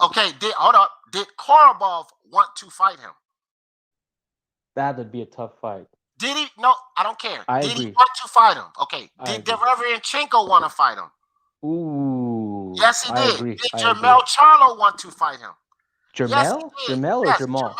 I: Okay, hold up. Did Korobov want to fight him?
C: That would be a tough fight.
I: Did he? No, I don't care.
C: I
I: did
C: agree.
I: he want to fight him? Okay. Did Derevianchenko want to fight him?
C: Ooh.
I: Yes, he did.
C: Agree.
I: Did Jermel Charlo want to fight him?
C: Jermel?
I: Yes,
C: Jermel or Jamal?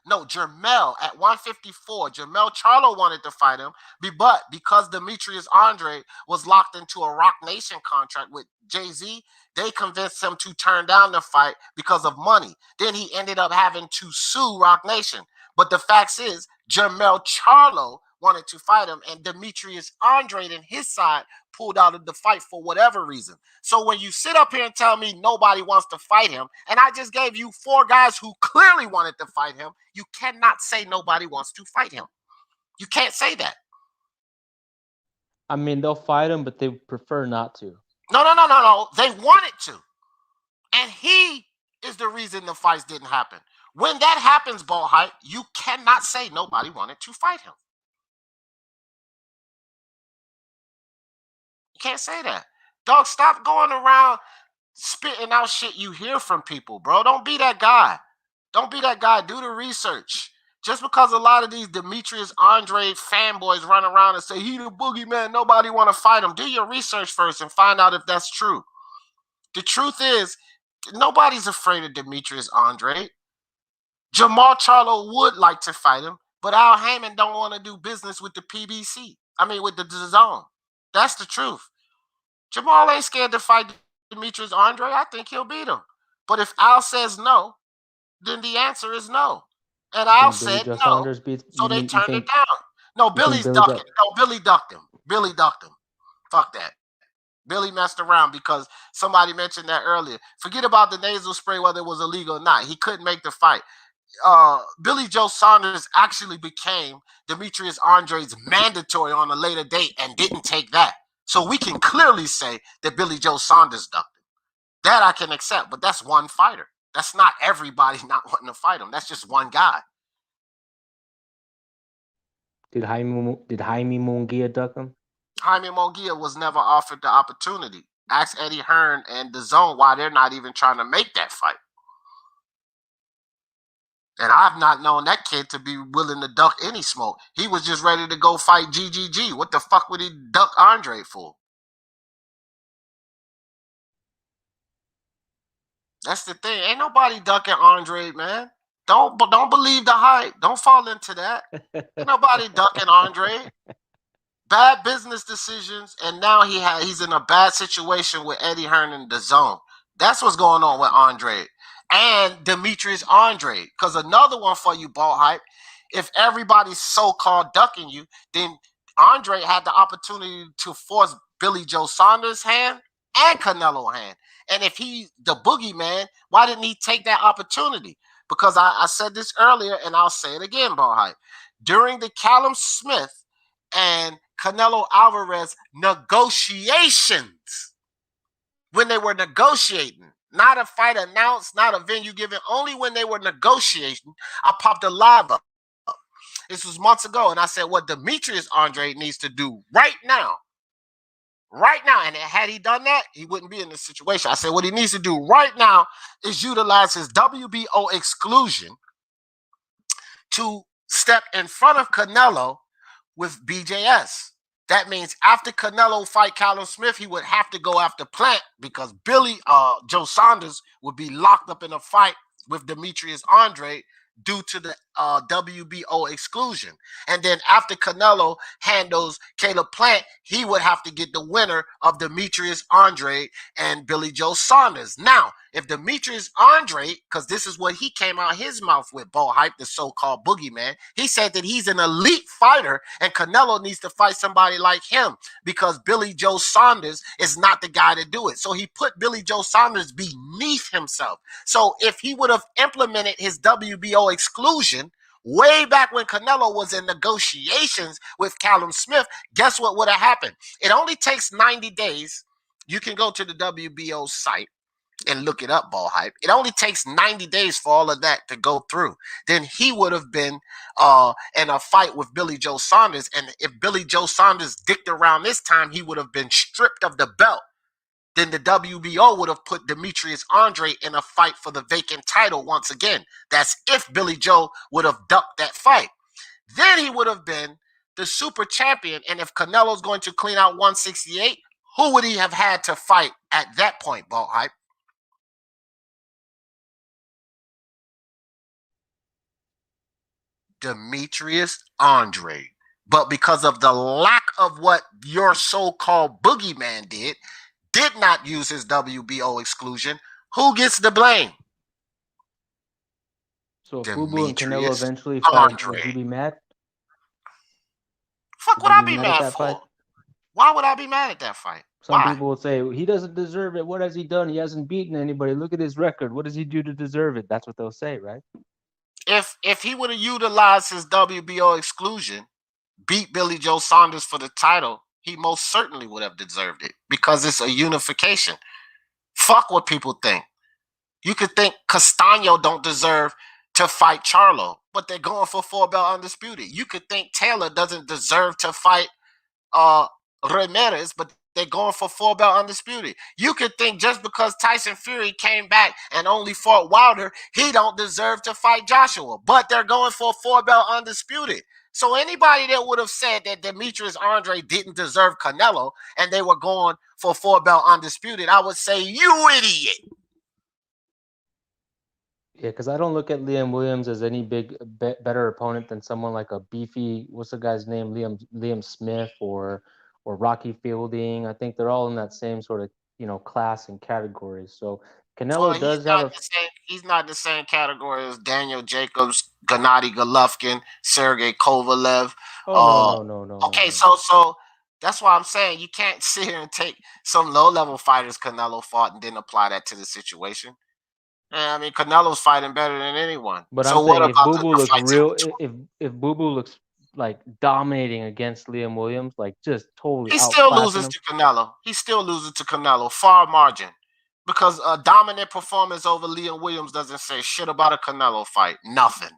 I: No, Jermel at 154. Jermel Charlo wanted to fight him, but because Demetrius Andrade was locked into a Rock Nation contract with Jay-Z, they convinced him to turn down the fight because of money. Then he ended up having to sue Rock Nation. But the fact is, Jermel Charlo wanted to fight him, and Demetrius Andrade and his side pulled out of the fight for whatever reason. So when you sit up here and tell me nobody wants to fight him, and I just gave you 4 guys who clearly wanted to fight him, you cannot say nobody wants to fight him. You can't say that.
C: I mean, they'll fight him, but they prefer not to.
I: No. They wanted to. And he is the reason the fights didn't happen. When that happens, Ball Hype, you cannot say nobody wanted to fight him. You can't say that. Dog, stop going around spitting out shit you hear from people, bro. Don't be that guy. Don't be that guy. Do the research. Just because a lot of these Demetrius Andrade fanboys run around and say, he the boogeyman, nobody want to fight him. Do your research first and find out if that's true. The truth is, nobody's afraid of Demetrius Andrade. Jamal Charlo would like to fight him, but Al Heyman don't want to do business with the PBC. I mean, with the DAZN. That's the truth. Jamal ain't scared to fight Demetrius Andrade. I think he'll beat him. But if Al says no, then the answer is no. And Al said no, so they turned it down. No, Billy's ducking. No, Billy ducked him. Billy ducked him. Fuck that. Billy messed around because somebody mentioned that earlier. Forget about the nasal spray, whether it was illegal or not. He couldn't make the fight. Billy Joe Saunders actually became Demetrius Andrade's mandatory on a later date and didn't take that. So we can clearly say that Billy Joe Saunders ducked him. That I can accept, but that's one fighter. That's not everybody not wanting to fight him. That's just one guy.
C: Did Jaime Munguia duck him?
I: Jaime Munguia was never offered the opportunity. Ask Eddie Hearn and DAZN why they're not even trying to make that fight. And I've not known that kid to be willing to duck any smoke. He was just ready to go fight GGG. What the fuck would he duck Andrade for? That's the thing. Ain't nobody ducking Andrade, man. Don't believe the hype. Don't fall into that. Ain't nobody ducking Andrade. Bad business decisions, and now he's in a bad situation with Eddie Hearn and DAZN. That's what's going on with Andrade. And Demetrius Andrade. Because another one for you, Ball Hype. if everybody's so-called ducking you, then Andre had the opportunity to force Billy Joe Saunders' hand and Canelo hand. And if he's the boogeyman, why didn't he take that opportunity? Because I said this earlier, and I'll say it again, Ball Hype. During the Callum Smith and Canelo Alvarez negotiations, when they were negotiating, not a fight announced, not a venue given, only when they were negotiating, I popped a live up. This was months ago, and I said what Demetrius Andrade needs to do right now, and had he done that, he wouldn't be in this situation. I said what he needs to do right now is utilize his WBO exclusion to step in front of Canelo with BJS. That means after Canelo fight Callum Smith, he would have to go after Plant because Joe Saunders would be locked up in a fight with Demetrius Andrade due to the WBO exclusion. And then after Canelo handles Caleb Plant, he would have to get the winner of Demetrius Andrade and Billy Joe Saunders. Now, if Demetrius Andrade, because this is what he came out his mouth with, Bo Hype, the so-called boogeyman, he said that he's an elite fighter and Canelo needs to fight somebody like him because Billy Joe Saunders is not the guy to do it. So he put Billy Joe Saunders beneath himself. So if he would have implemented his WBO exclusion way back when Canelo was in negotiations with Callum Smith, guess what would have happened? It only takes 90 days. You can go to the WBO site and look it up, Ball Hype. It only takes 90 days for all of that to go through. Then he would have been in a fight with Billy Joe Saunders. And if Billy Joe Saunders dicked around this time, he would have been stripped of the belt. Then the WBO would have put Demetrius Andrade in a fight for the vacant title once again. That's if Billy Joe would have ducked that fight. Then he would have been the super champion. And if Canelo's going to clean out 168, who would he have had to fight at that point, Ball Hype? Demetrius Andrade. But because of the lack of what your so-called boogeyman did not use his WBO exclusion, who gets the blame?
C: So if Boo Boo and Canelo eventually fight, would you be mad?
I: Fuck would I be mad for? Fight? Why would I be mad at that fight?
C: Some people would say, he doesn't deserve it. What has he done? He hasn't beaten anybody. Look at his record. What does he do to deserve it? That's what they'll say, right?
I: If he would have utilized his WBO exclusion, beat Billy Joe Saunders for the title, he most certainly would have deserved it because it's a unification. Fuck what people think. You could think Castaño don't deserve to fight Charlo, but they're going for 4-belt undisputed. You could think Taylor doesn't deserve to fight Ramirez, but they're going for 4-belt undisputed. You could think just because Tyson Fury came back and only fought Wilder, he don't deserve to fight Joshua, but they're going for 4-belt undisputed. So anybody that would have said that Demetrius Andrade didn't deserve Canelo and they were going for 4-belt undisputed, I would say, you idiot.
C: Yeah, because I don't look at Liam Williams as any better opponent than someone like a beefy, what's the guy's name, Liam Smith or Rocky Fielding. I think they're all in that same sort of class and category. So Canelo does have
I: he's not the same category as Daniel Jacobs, Gennady Golovkin, Sergey Kovalev.
C: Oh, no.
I: Okay, so that's why I'm saying you can't sit here and take some low-level fighters Canelo fought and then apply that to the situation. I mean, Canelo's fighting better than anyone.
C: But
I: so
C: I'm saying if Boo Boo looks if Boo Boo looks like dominating against Liam Williams, like just totally
I: he still loses to Canelo. He still loses to Canelo, far margin. Because a dominant performance over Liam Williams doesn't say shit about a Canelo fight. Nothing.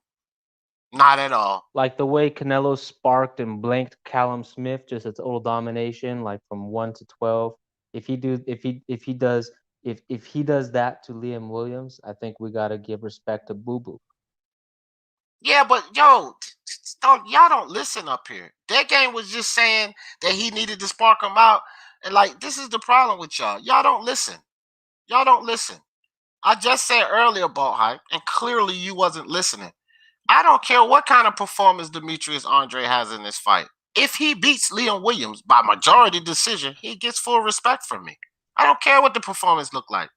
I: Not at all.
C: Like the way Canelo sparked and blanked Callum Smith, just a total domination, like from 1 to 12. If he does that to Liam Williams, I think we gotta give respect to Boo Boo.
I: Yeah, but y'all don't listen up here. That game was just saying that he needed to spark him out, and like this is the problem with y'all. Y'all don't listen. Y'all don't listen. I just said earlier about Hype, and clearly you wasn't listening. I don't care what kind of performance Demetrius Andrade has in this fight. If he beats Liam Williams by majority decision, he gets full respect from me. I don't care what the performance looked like.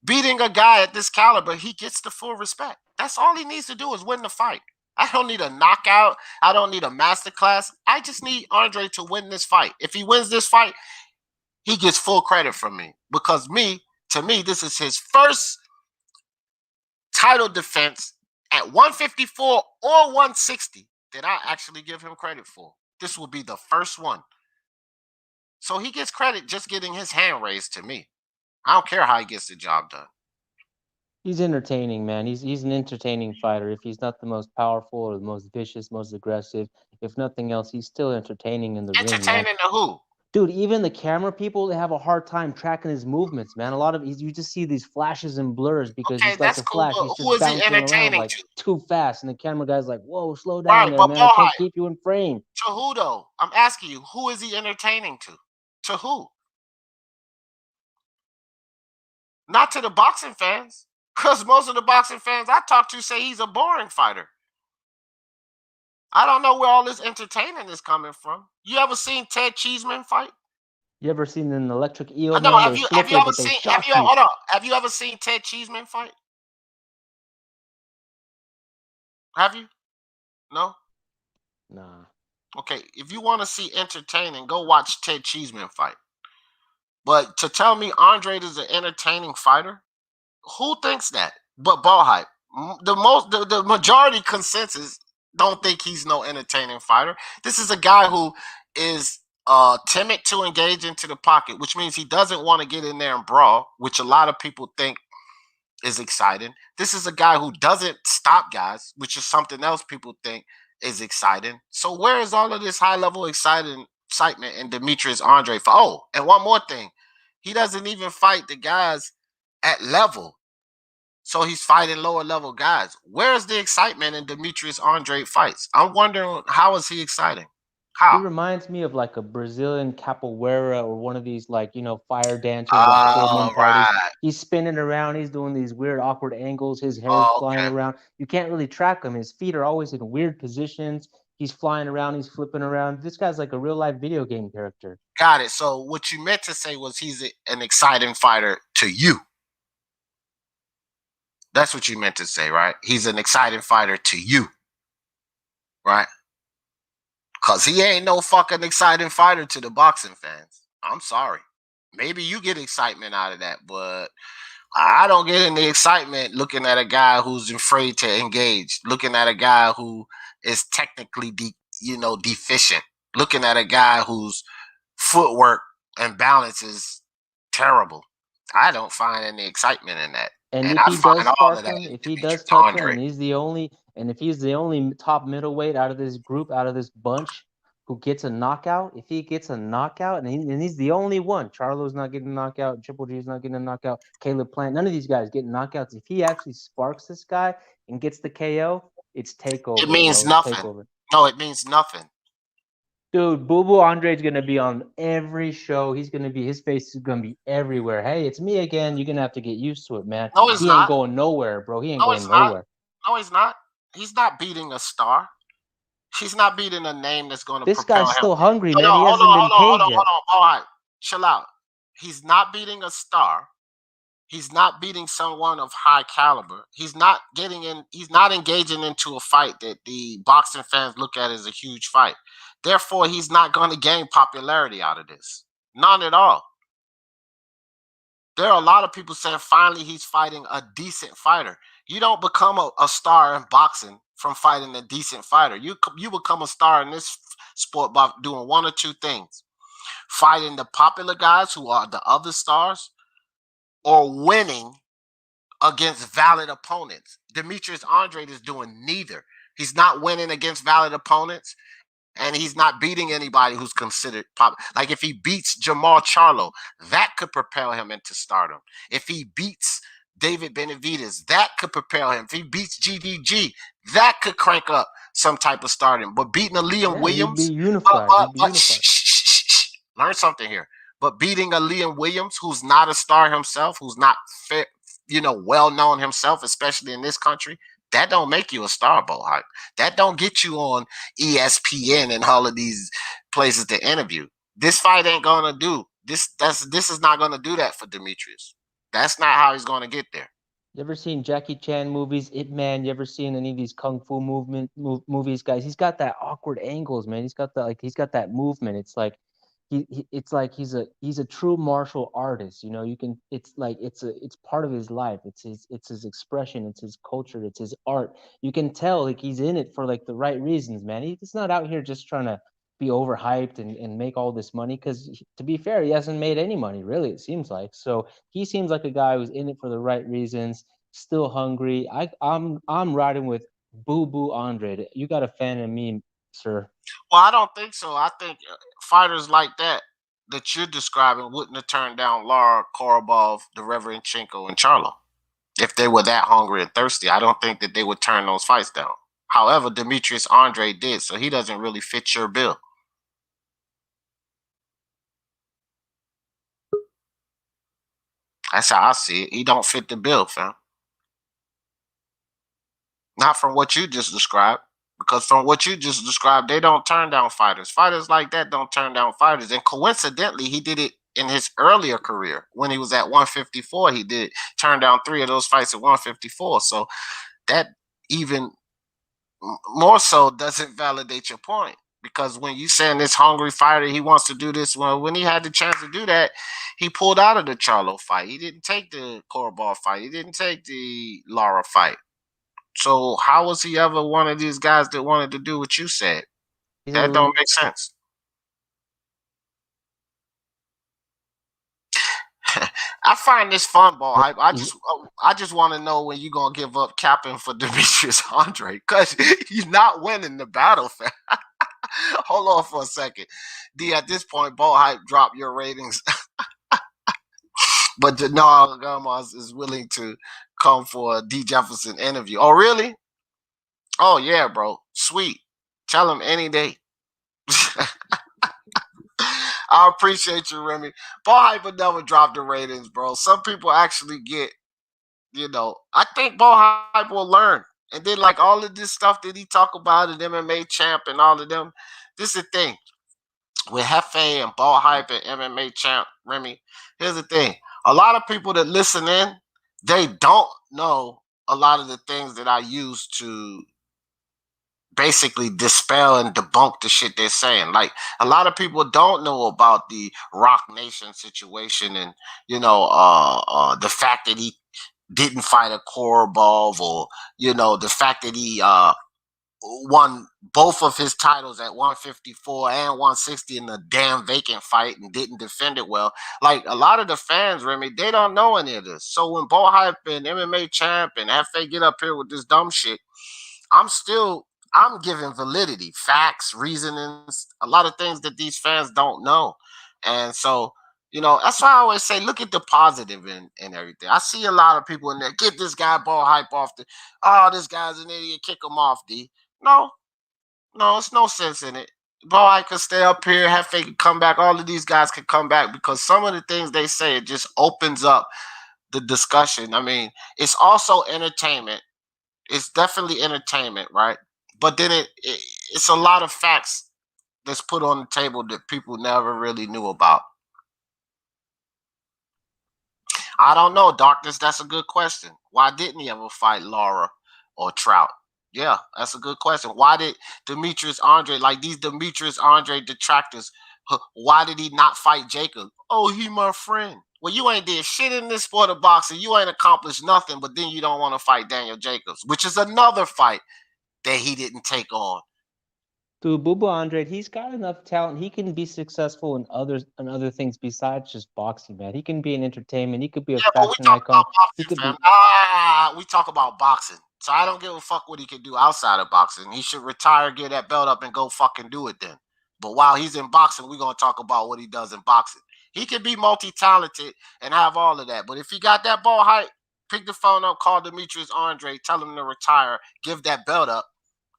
I: Beating a guy at this caliber, he gets the full respect. That's all he needs to do is win the fight. I don't need a knockout. I don't need a masterclass. I just need Andre to win this fight. If he wins this fight, he gets full credit from me because to me, this is his first title defense at 154 or 160 that I actually give him credit for. This will be the first one. So he gets credit just getting his hand raised to me. I don't care how he gets the job done.
C: He's entertaining, man. He's an entertaining fighter. If he's not the most powerful or the most vicious, most aggressive, if nothing else, he's still entertaining in the ring, man.
I: Entertaining to who?
C: Dude, even the camera people, they have a hard time tracking his movements, man. A lot of you just see these flashes and blurs because he's like a flash. He's just bouncing around like too fast, and the camera guy's like, "Whoa, slow down there, man. I can't keep you in frame."
I: To who though? I'm asking you, who is he entertaining to? To who? Not to the boxing fans, because most of the boxing fans I talk to say he's a boring fighter. I don't know where all this entertaining is coming from. You ever seen Ted Cheeseman fight?
C: You ever seen an electric eel?
I: No, have you ever seen? Hold on. Have you ever seen Ted Cheeseman fight? Have you? No.
C: Nah.
I: Okay, if you want to see entertaining, go watch Ted Cheeseman fight. But to tell me Andrade is an entertaining fighter, who thinks that? But ball hype. The majority consensus don't think he's no entertaining fighter. This is a guy who is timid to engage into the pocket, which means he doesn't want to get in there and brawl, which a lot of people think is exciting. This is a guy who doesn't stop guys, which is something else people think is exciting. So where is all of this high-level excitement in Demetrius Andrade? Oh, and one more thing. He doesn't even fight the guys at level. So he's fighting lower level guys. Where is the excitement in Demetrius Andrade fights? I'm wondering, how is he exciting? How?
C: He reminds me of like a Brazilian capoeira or one of these like, fire dancers at Pullman parties.
I: Right.
C: He's spinning around. He's doing these weird, awkward angles. His hair is flying around. You can't really track him. His feet are always in weird positions. He's flying around. He's flipping around. This guy's like a real life video game character.
I: Got it. So what you meant to say was he's an exciting fighter to you. That's what you meant to say, right? He's an exciting fighter to you, right? Because he ain't no fucking exciting fighter to the boxing fans. I'm sorry. Maybe you get excitement out of that, but I don't get any excitement looking at a guy who's afraid to engage, looking at a guy who is technically, deficient, looking at a guy whose footwork and balance is terrible. I don't find any excitement in that.
C: And if he does spark him, if he does touch him, and if he's the only top middleweight out of this group, out of this bunch, who gets a knockout, if he gets a knockout, and he's the only one, Charlo's not getting a knockout, Triple G's not getting a knockout, Caleb Plant, none of these guys getting knockouts. If he actually sparks this guy and gets the KO, it's takeover.
I: It means nothing. Takeover. No, it means nothing.
C: Dude, Boo Boo Andre's gonna be on every show. His face is gonna be everywhere. Hey, it's me again. You're gonna have to get used to it, man.
I: No, he's not.
C: He ain't going nowhere, bro. He ain't going nowhere.
I: No, he's not. He's not beating a star. He's not beating a name that's going to.
C: This guy's still hungry, man.
I: Hold on.
C: All
I: right, chill out. He's not beating a star. He's not beating someone of high caliber. He's not getting in. He's not engaging into a fight that the boxing fans look at as a huge fight. Therefore, he's not going to gain popularity out of this. None at all. There are a lot of people saying finally he's fighting a decent fighter. You don't become a star in boxing from fighting a decent fighter. You become a star in this sport by doing one or two things: fighting the popular guys who are the other stars, or winning against valid opponents. Demetrius Andrade is doing neither. He's not winning against valid opponents, and he's not beating anybody who's considered pop. Like if he beats Jamal Charlo, that could propel him into stardom. If he beats David Benavidez, that could propel him. If he beats GDG, that could crank up some type of stardom. But beating a Liam Williams,
C: he'd be unified.
I: Learn something here. But beating a Liam Williams, who's not a star himself, who's not well known himself, especially in this country, that don't make you a star, Bo Hype. That don't get you on ESPN and all of these places to interview. This fight ain't gonna do this. This is not gonna do that for Demetrius. That's not how he's gonna get there.
C: You ever seen Jackie Chan movies, Ip Man? You ever seen any of these kung fu movies, guys? He's got that awkward angles, man. He's got that movement. It's like it's like he's a true martial artist. You know, you can it's like it's part of his life. It's his expression. It's his culture. It's his art. You can tell like he's in it for like the right reasons, man. He's not out here just trying to be overhyped and make all this money because to be fair, he hasn't made any money really. It seems like so. He seems like a guy who's in it for the right reasons. Still hungry. I'm riding with Boo Boo Andrade. You got a fan of me, sir?
I: Well, I don't think so. I think fighters like that you're describing wouldn't have turned down Lara, Korobov, the Reverend Chenko, and Charlo if they were that hungry and thirsty. I don't think that they would turn those fights down. However, Demetrius Andre did, so he doesn't really fit your bill. That's how I see it. He don't fit the bill, fam. Not from what you just described. Because from what you just described, they don't turn down fighters. Fighters like that don't turn down fighters. And coincidentally, he did it in his earlier career. When he was at 154, he did turn down 3 of those fights at 154. So that even more so doesn't validate your point. Because when you saying this hungry fighter, he wants to do this. Well, when he had the chance to do that, he pulled out of the Charlo fight. He didn't take the Korobov fight. He didn't take the Lara fight. So how was he ever one of these guys that wanted to do what you said? That don't make sense. I find this fun, ball hype. I just want to know when you gonna give up capping for Demetrius Andre because you're not winning the battle, fam. Hold on for a second, D. At this point, ball hype, drop your ratings. But Janal Gomez is willing to come for a D Jefferson interview. Oh, really? Oh, yeah, bro. Sweet. Tell him any day. I appreciate you, Remy. Ball Hyper never dropped the ratings, bro. Some people actually get, I think Ball Hype will learn. And then, like, all of this stuff that he talk about, the MMA champ and all of them, this is the thing. With Hefe and Ball Hype and MMA champ, Remy, here's the thing. A lot of people that listen in, they don't know a lot of the things that I use to basically dispel and debunk the shit they're saying. Like a lot of people don't know about the Rock Nation situation and the fact that he didn't fight a Korobov or the fact that he won both of his titles at 154 and 160 in a damn vacant fight and didn't defend it well. Like a lot of the fans, Remy, they don't know any of this. So when Bo Hype and MMA champ and FA get up here with this dumb shit, I'm giving validity, facts, reasonings, a lot of things that these fans don't know. And so, that's why I always say, look at the positive in everything. I see a lot of people in there, get this guy Ball Hype off this guy's an idiot, kick him off, D. No, it's no sense in it. Ball Hype could stay up here, Hefe could come back, all of these guys could come back because some of the things they say, it just opens up the discussion. I mean, it's also entertainment. It's definitely entertainment, right? But then it's a lot of facts that's put on the table that people never really knew about. I don't know, Darkness. That's a good question. Why didn't he ever fight Lara or Trout? Yeah, that's a good question. Why did Demetrius Andre, like these Demetrius Andre detractors, why did he not fight Jacob? Oh, he my friend. Well, you ain't did shit in this sport of boxing. You ain't accomplished nothing, but then you don't want to fight Daniel Jacobs, which is another fight that he didn't take on.
C: Dude, Boo Boo Andrade, he's got enough talent. He can be successful in other things besides just boxing, man. He can be an entertainment. He could be a fashion icon. He could be.
I: We talk about boxing. So I don't give a fuck what he can do outside of boxing. He should retire, get that belt up, and go fucking do it then. But while he's in boxing, we're going to talk about what he does in boxing. He could be multi-talented and have all of that. But if he got that ball height, pick the phone up, call Demetrius Andre, tell him to retire, give that belt up,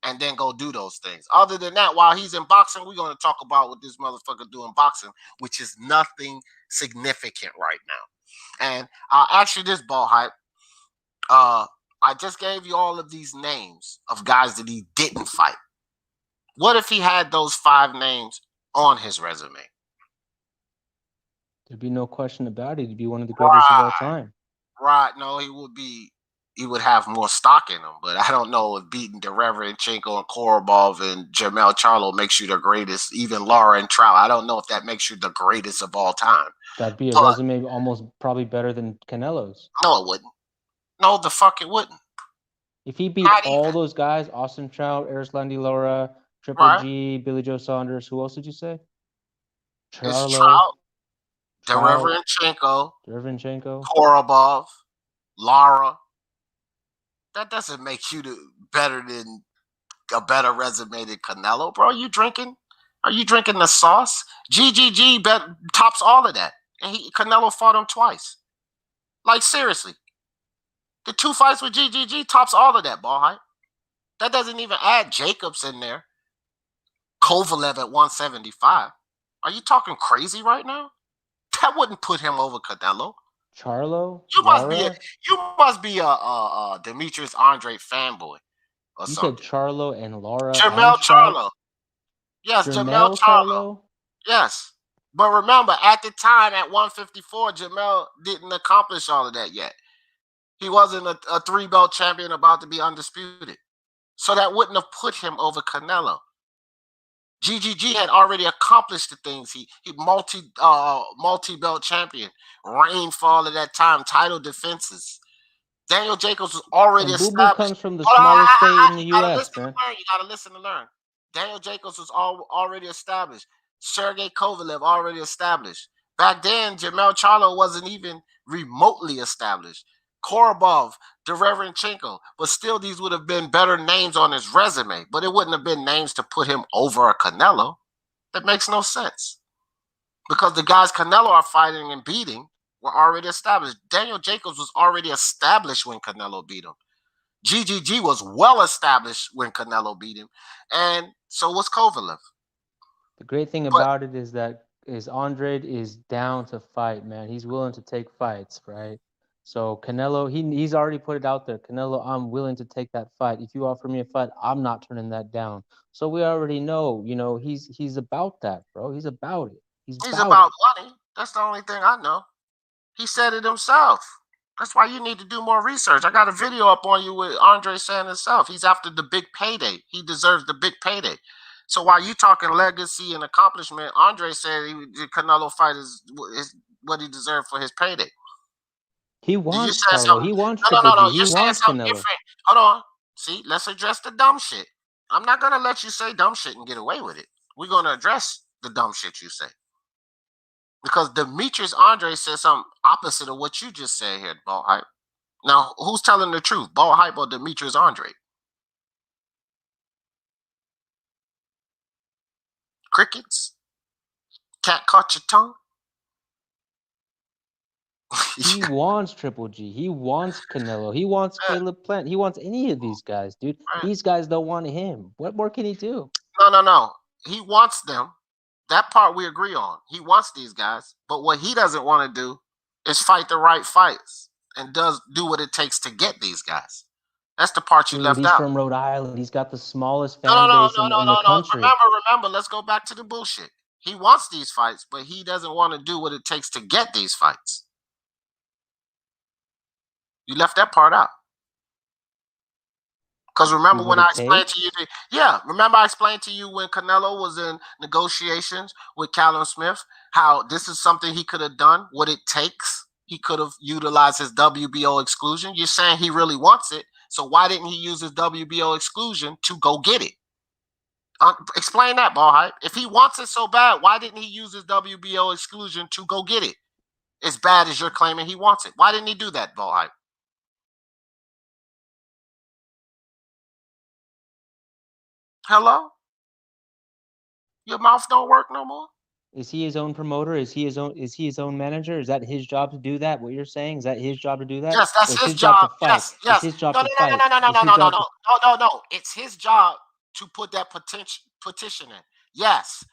I: and then go do those things. Other than that, while he's in boxing, we're going to talk about what this motherfucker do in boxing, which is nothing significant right now. And I'll ask you this, Ball Hype. I just gave you all of these names of guys that he didn't fight. What if he had those 5 names on his resume?
C: There'd be no question about it. He'd be one of the greatest of all time.
I: Right. No, he would be he would have more stock in him. But I don't know if beating Derevanchenko and Korobov and Jermell Charlo makes you the greatest. Even Lara and Trout, I don't know if that makes you the greatest of all time.
C: That'd be a
I: But
C: resume almost probably better than Canelo's.
I: no, it wouldn't. No, the fuck it wouldn't.
C: If he beat
I: Not
C: all
I: even.
C: those guys, Austin Trout, Erislandy Lara, Triple
I: Right.
C: G, Billy Joe Saunders, who else did you say?
I: It's
C: Charlo,
I: Trout,
C: Trout,
I: Derevanchenko,
C: Derevchenko.
I: Korobov, Lara. That doesn't make you better than a better resume than Canelo, bro. Are you drinking the sauce? GGG tops all of that, and Canelo fought him twice. Like seriously, the 2 fights with GGG tops all of that, ball hype. That doesn't even add Jacobs in there. Kovalev at 175. Are you talking crazy right now? That wouldn't put him over Canelo.
C: Charlo,
I: You
C: Lara.
I: must be a Demetrius Andrade fanboy or
C: You
I: something.
C: said Charlo and Lara
I: Jermell
C: and Trout.
I: Charlo. Yes,
C: Jermell
I: Charlo. Yes. But remember, at the time at 154, Jermell didn't accomplish all of that yet. He wasn't a 3-belt champion about to be undisputed. So that wouldn't have put him over Canelo. GGG had already accomplished the things. He multi-belt champion, reign for all of that time, title defenses. Daniel Jacobs was already
C: And Boo Boo
I: established.
C: comes from the smallest state in the U.S., man.
I: You gotta listen to learn. Daniel Jacobs was already established. Sergey Kovalev already established. Back then, Jermell Charlo wasn't even remotely established. Korobov, Derevanchenko, but still these would have been better names on his resume, but it wouldn't have been names to put him over a Canelo. That makes no sense. Because the guys Canelo are fighting and beating were already established. Daniel Jacobs was already established when Canelo beat him. GGG was well established when Canelo beat him, and so was Kovalev.
C: The great thing about it is that Andrade is down to fight, man. He's willing to take fights, right? So Canelo, he's already put it out there. Canelo, I'm willing to take that fight. If you offer me a fight, I'm not turning that down. So we already know, he's about that, bro. He's about it. He's
I: about money. That's the only thing I know. He said it himself. That's why you need to do more research. I got a video up on you with Andre saying himself. He's after the big payday. He deserves the big payday. So while you talking legacy and accomplishment, Andre said the Canelo fight is what he deserved for his payday.
C: He wants Charlo. He wants Triple G. He wants Canelo.
I: Different. Hold on. See, let's address the dumb shit. I'm not going to let you say dumb shit and get away with it. We're going to address the dumb shit you say. Because Demetrius Andrade said something opposite of what you just said here, Ball Hype. Now, who's telling the truth, Ball Hype or Demetrius Andrade? Crickets? Cat caught your tongue?
C: He wants Triple G. He wants Canelo. He wants Caleb Plant. He wants any of these guys, dude. These guys don't want him. What more can he do?
I: No. He wants them. That part we agree on. He wants these guys. But what he doesn't want to do is fight the right fights and do what it takes to get these guys. That's the part you left
C: he's
I: out.
C: He's from Rhode Island. He's got the smallest fan base in the country.
I: Remember, let's go back to the bullshit. He wants these fights, but he doesn't want to do what it takes to get these fights. You left that part out. Because remember when I explained to you, remember I explained to you when Canelo was in negotiations with Callum Smith, how this is something he could have done, what it takes. He could have utilized his WBO exclusion. You're saying he really wants it, so why didn't he use his WBO exclusion to go get it? Explain that, Ball Hype. If he wants it so bad, why didn't he use his WBO exclusion to go get it? As bad as you're claiming he wants it. Why didn't he do that, Ball Hype? Hello? Your mouth don't work no more?
C: Is he his own promoter? Is he his own manager? Is that his job to do that? What you're saying? Is that his job to do that?
I: Yes, that's his job.
C: To fight?
I: Yes.
C: It's his job
I: No. It's his job to put that petition in. Yes.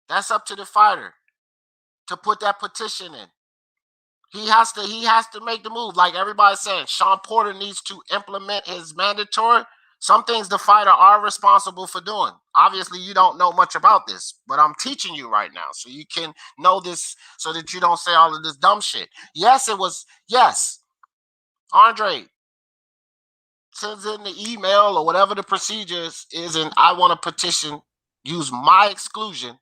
I: That's up to the fighter to put that petition in. He has to make the move. Like everybody's saying, Sean Porter needs to implement his mandatory. Some things the fighter are responsible for doing. Obviously, you don't know much about this, but I'm teaching you right now so you can know this so that you don't say all of this dumb shit. Yes, Andrade, sends in the email or whatever the procedures is, and I want to petition, use my exclusion,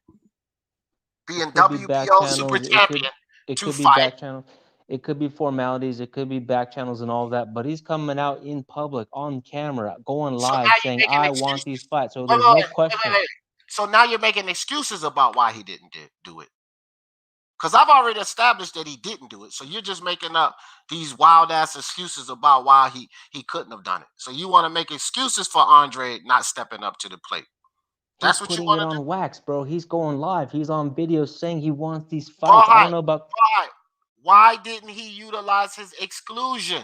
I: being
C: It could be back
I: WBO super
C: channels.
I: champion,
C: It
I: to
C: could be
I: fight.
C: back channel. It could be formalities. It could be back channels and all of that. But he's coming out in public, on camera, going
I: So now
C: live,
I: you're
C: saying,
I: making
C: "I
I: excuses.
C: want these fights." So
I: Wait,
C: there's
I: wait,
C: no
I: wait, wait,
C: question.
I: wait. So now you're making excuses about why he didn't do it. Because I've already established that he didn't do it. So you're just making up these wild ass excuses about why he couldn't have done it. So you want to make excuses for Andrade not stepping up to the plate. That's
C: He's
I: what you
C: putting it
I: want to do.
C: on wax, bro. He's going live. He's on video saying he wants these fights. I don't know about.
I: Why didn't he utilize his exclusion?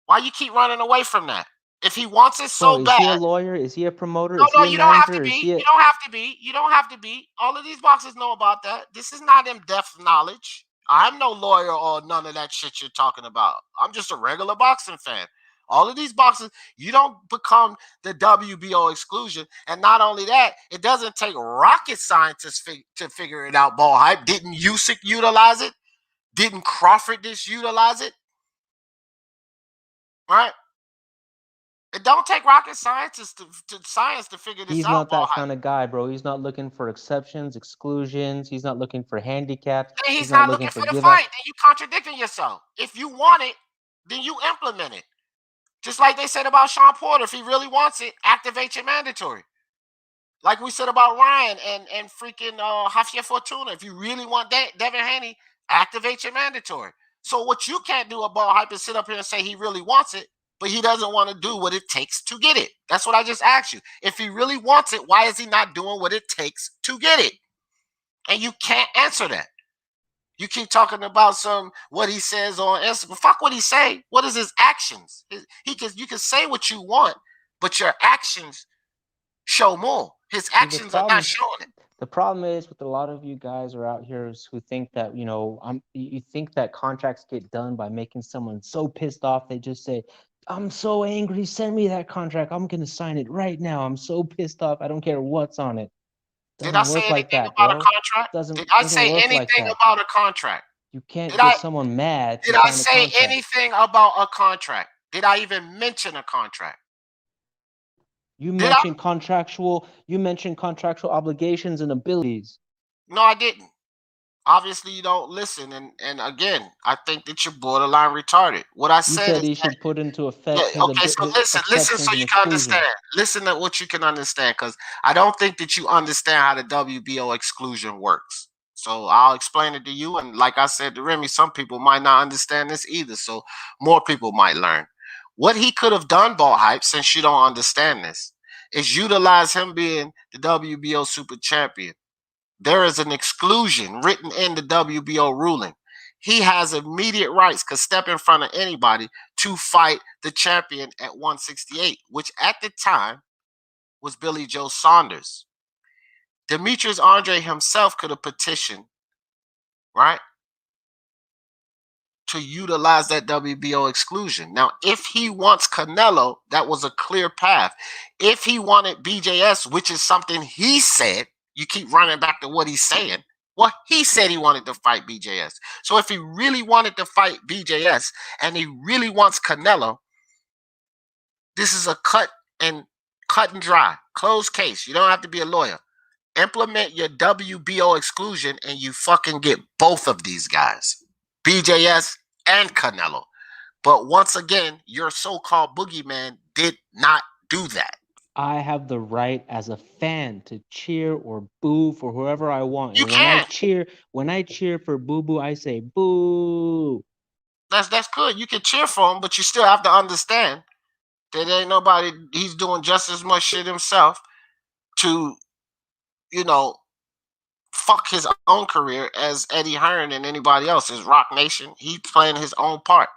I: Why you keep running away from that? If he wants it so
C: Bro,
I: bad.
C: Is he a lawyer? Is he a promoter?
I: No,
C: Is he a
I: you don't have to
C: manager?
I: be.
C: Is he
I: You don't have to be. You don't have to be. All of these boxers know about that. This is not in-depth knowledge. I'm no lawyer or none of that shit you're talking about. I'm just a regular boxing fan. All of these boxers, you don't become the WBO exclusion. And not only that, it doesn't take rocket scientists to figure it out, ball hype. Didn't Usyk utilize it? Didn't Crawford just utilize it? Right? It don't take rocket scientists to figure this
C: He's
I: out.
C: not that kind of guy, bro. He's not looking for exceptions, exclusions. He's not looking for handicaps.
I: Then he's not looking for the fight. Then you contradicting yourself. If you want it, then you implement it. Just like they said about Sean Porter, if he really wants it, activate your mandatory. Like we said about Ryan and freaking Javier Fortuna. If you really want that, Devin Haney, activate your mandatory. So what you can't do about hype is sit up here and say he really wants it, but he doesn't want to do what it takes to get it. That's what I just asked you. If he really wants it, why is he not doing what it takes to get it? And you can't answer that. You keep talking about what he says on Instagram. Fuck what he say. What is his actions? You can say what you want, but your actions show more. His actions are not showing it.
C: The problem is with a lot of you guys are out here who think that, you think that contracts get done by making someone so pissed off they just say, "I'm so angry, send me that contract. I'm going to sign it right now. I'm so pissed off. I don't care what's on it."
I: Did I say anything about a contract? Did I say anything about a contract?
C: You can't get someone mad.
I: Did I say anything about a contract? Did I even mention a contract?
C: You mentioned contractual. You mentioned contractual obligations and abilities.
I: No, I didn't. Obviously, you don't listen, and again, I think that you're borderline retarded. What I said,
C: you said he should put into effect.
I: Yeah, okay, so listen, so you can understand. Listen to what you can understand, because I don't think that you understand how the WBO exclusion works. So I'll explain it to you, and like I said to Remy, some people might not understand this either. So more people might learn. What he could have done, Ball Hype, since you don't understand this, is utilize him being the WBO super champion. There is an exclusion written in the WBO ruling. He has immediate rights, could step in front of anybody to fight the champion at 168, which at the time was Billy Joe Saunders. Demetrius Andrade himself could have petitioned, right, to utilize that WBO exclusion. Now, if he wants Canelo, that was a clear path. If he wanted BJS, which is something he said, you keep running back to what he's saying. Well, he said he wanted to fight BJS. So if he really wanted to fight BJS and he really wants Canelo, this is a cut and dry, closed case. You don't have to be a lawyer. Implement your WBO exclusion and you fucking get both of these guys, BJS and Canelo. But once again, your so-called boogeyman did not do that.
C: I have the right as a fan to cheer or boo for whoever I want.
I: You
C: and
I: can.
C: When I cheer for Boo Boo, I say boo.
I: That's good. You can cheer for him, but you still have to understand that ain't nobody. He's doing just as much shit himself to, fuck his own career as Eddie Hearn and anybody else. His Rock Nation, he's playing his own part.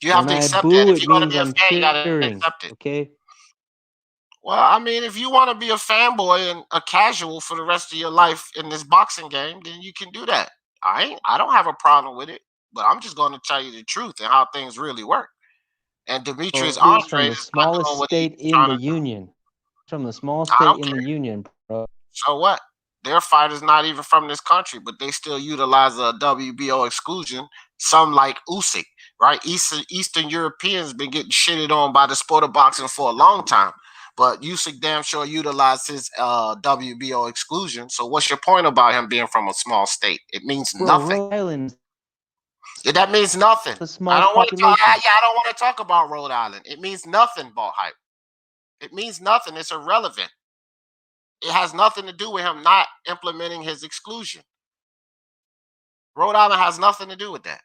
I: You have to accept that. If you're going to be a fan, you got to accept it.
C: Okay.
I: Well, I mean, if you want to be a fanboy and a casual for the rest of your life in this boxing game, then you can do that. I don't have a problem with it, but I'm just going to tell you the truth and how things really work. And Demetrius Andrade
C: from the smallest state in the union. From the smallest state in the union, bro.
I: So what? Their fighters not even from this country, but they still utilize a WBO exclusion. Some like Usyk. right? Eastern Europeans been getting shitted on by the sport of boxing for a long time. But Usyk damn sure utilized his WBO exclusion. So what's your point about him being from a small state? It means
C: Bro,
I: nothing.
C: Rhode Island
I: That means nothing.
C: the
I: I
C: smallest
I: don't want to talk.
C: population.
I: I don't want to talk about Rhode Island. It means nothing, ball hype. It means nothing. It's irrelevant. It has nothing to do with him not implementing his exclusion. Rhode Island has nothing to do with that.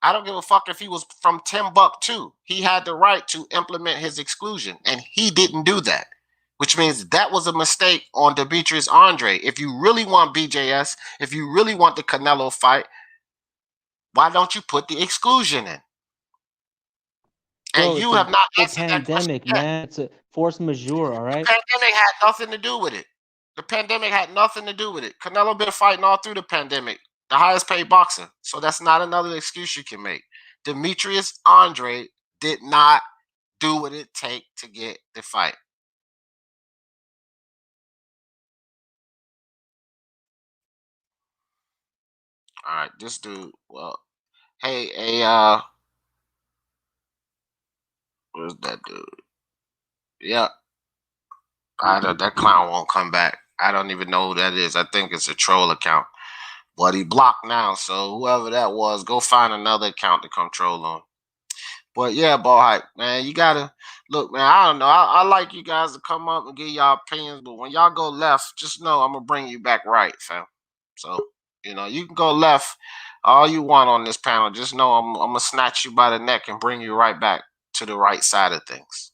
I: I don't give a fuck if he was from Timbuktu. He had the right to implement his exclusion, and he didn't do that, which means that was a mistake on Demetrius Andrade. If you really want BJS, if you really want the Canelo fight, why don't you put the exclusion in?
C: Bro,
I: And
C: it's
I: you
C: a
I: have not
C: global
I: answered that question
C: pandemic,
I: yet.
C: man. It's a force majeure, all
I: The
C: right?
I: pandemic had nothing to do with it. The pandemic had nothing to do with it. Canelo been fighting all through the pandemic, the highest paid boxer. So that's not another excuse you can make. Demetrius Andrade did not do what it take to get the fight. All right, this dude. Well, hey, where's that dude? Yeah, that clown won't come back. I don't even know who that is. I think it's a troll account. But he blocked now, so whoever that was, go find another account to come troll on. But yeah, ball hype, man. You gotta look, man. I don't know. I like you guys to come up and give y'all opinions, but when y'all go left, just know I'm gonna bring you back right, fam. So you can go left all you want on this panel. Just know I'm gonna snatch you by the neck and bring you right back to the right side of things.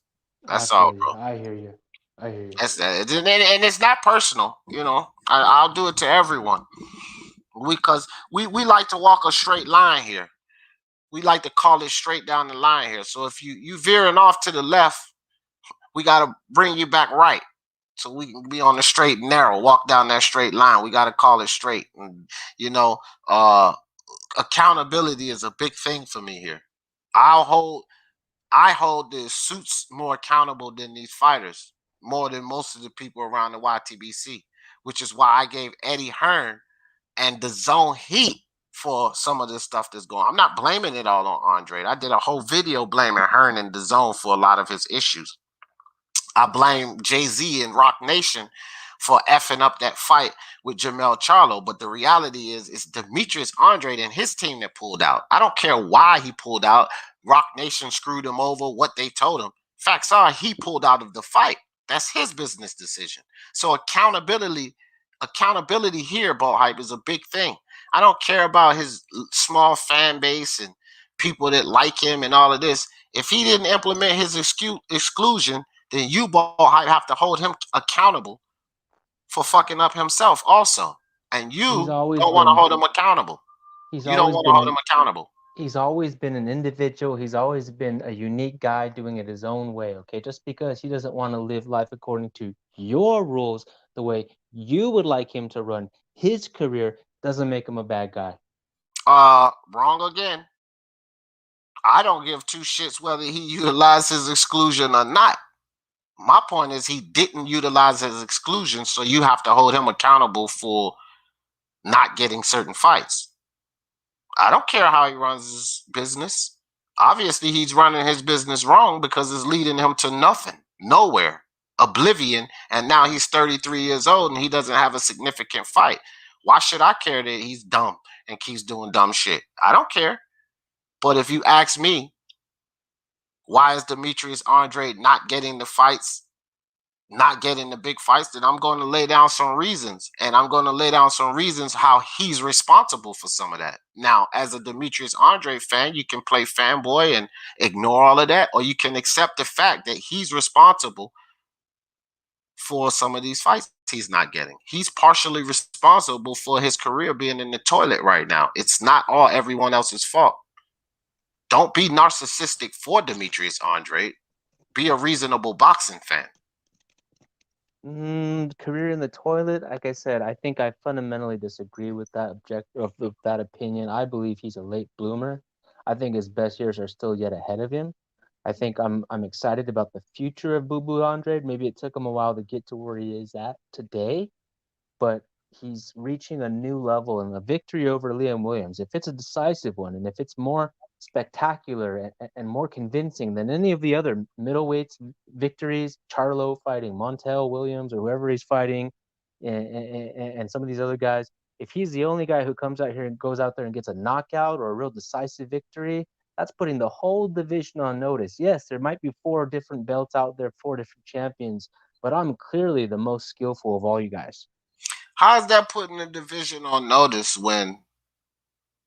C: I
I: That's all,
C: feel you.
I: bro.
C: I hear you. I hear you.
I: That's that. And it's not personal. I'll do it to everyone. Because we like to walk a straight line here. We like to call it straight down the line here. So if you veering off to the left, we got to bring you back right. So we can be on the straight and narrow, walk down that straight line. We got to call it straight. And, accountability is a big thing for me here. I hold the suits more accountable than these fighters, more than most of the people around the YTBC, which is why I gave Eddie Hearn and the zone heat for some of this stuff that's going on. I'm not blaming it all on Andre. I did a whole video blaming Hearn and the zone for a lot of his issues. I blame Jay-Z and Rock Nation for effing up that fight with Jamel Charlo. But the reality is, it's Demetrius Andrade and his team that pulled out. I don't care why he pulled out. Rock Nation screwed him over, what they told him. Facts are, he pulled out of the fight. That's his business decision. So accountability here, Ball Hype, is a big thing. I don't care about his small fan base and people that like him and all of this. If he didn't implement his exclusion, then you, Ball Hype, have to hold him accountable for fucking up himself also. And you
C: He's always
I: don't want to
C: been
I: hold him accountable.
C: he's
I: You don't
C: always
I: want to
C: been
I: hold
C: an
I: him accountable.
C: he's always been an individual. He's always been a unique guy doing it his own way, okay? Just because he doesn't want to live life according to your rules, the way you would like him to run his career, doesn't make him a bad guy.
I: Wrong again. I don't give two shits whether he utilized his exclusion or not. My point is he didn't utilize his exclusion, so you have to hold him accountable for not getting certain fights. I don't care how he runs his business. Obviously, he's running his business wrong because it's leading him to nothing, nowhere, oblivion. And now he's 33 years old and he doesn't have a significant fight. Why should I care that he's dumb and keeps doing dumb shit? I don't care. But if you ask me, why is Demetrius Andrade not getting the fights, not getting the big fights, then I'm going to lay down some reasons. And I'm going to lay down some reasons how he's responsible for some of that. Now, as a Demetrius Andrade fan, you can play fanboy and ignore all of that, or you can accept the fact that he's responsible for some of these fights he's not getting. He's partially responsible for his career being in the toilet right now. It's not all everyone else's fault. Don't be narcissistic for Demetrius Andrade. Be a reasonable boxing fan.
C: Career in the toilet. Like I said, I think I fundamentally disagree with that with that opinion. I believe he's a late bloomer. I think his best years are still yet ahead of him. I think I'm excited about the future of Boo Boo Andrade. Maybe it took him a while to get to where he is at today, but he's reaching a new level, and a victory over Liam Williams, if it's a decisive one and if it's more spectacular and more convincing than any of the other middleweights victories, Charlo fighting Montel Williams or whoever he's fighting, and some of these other guys, if he's the only guy who comes out here and goes out there and gets a knockout or a real decisive victory, that's putting the whole division on notice. Yes, there might be 4 different belts out there, 4 different champions, but I'm clearly the most skillful of all you guys.
I: How is that putting the division on notice when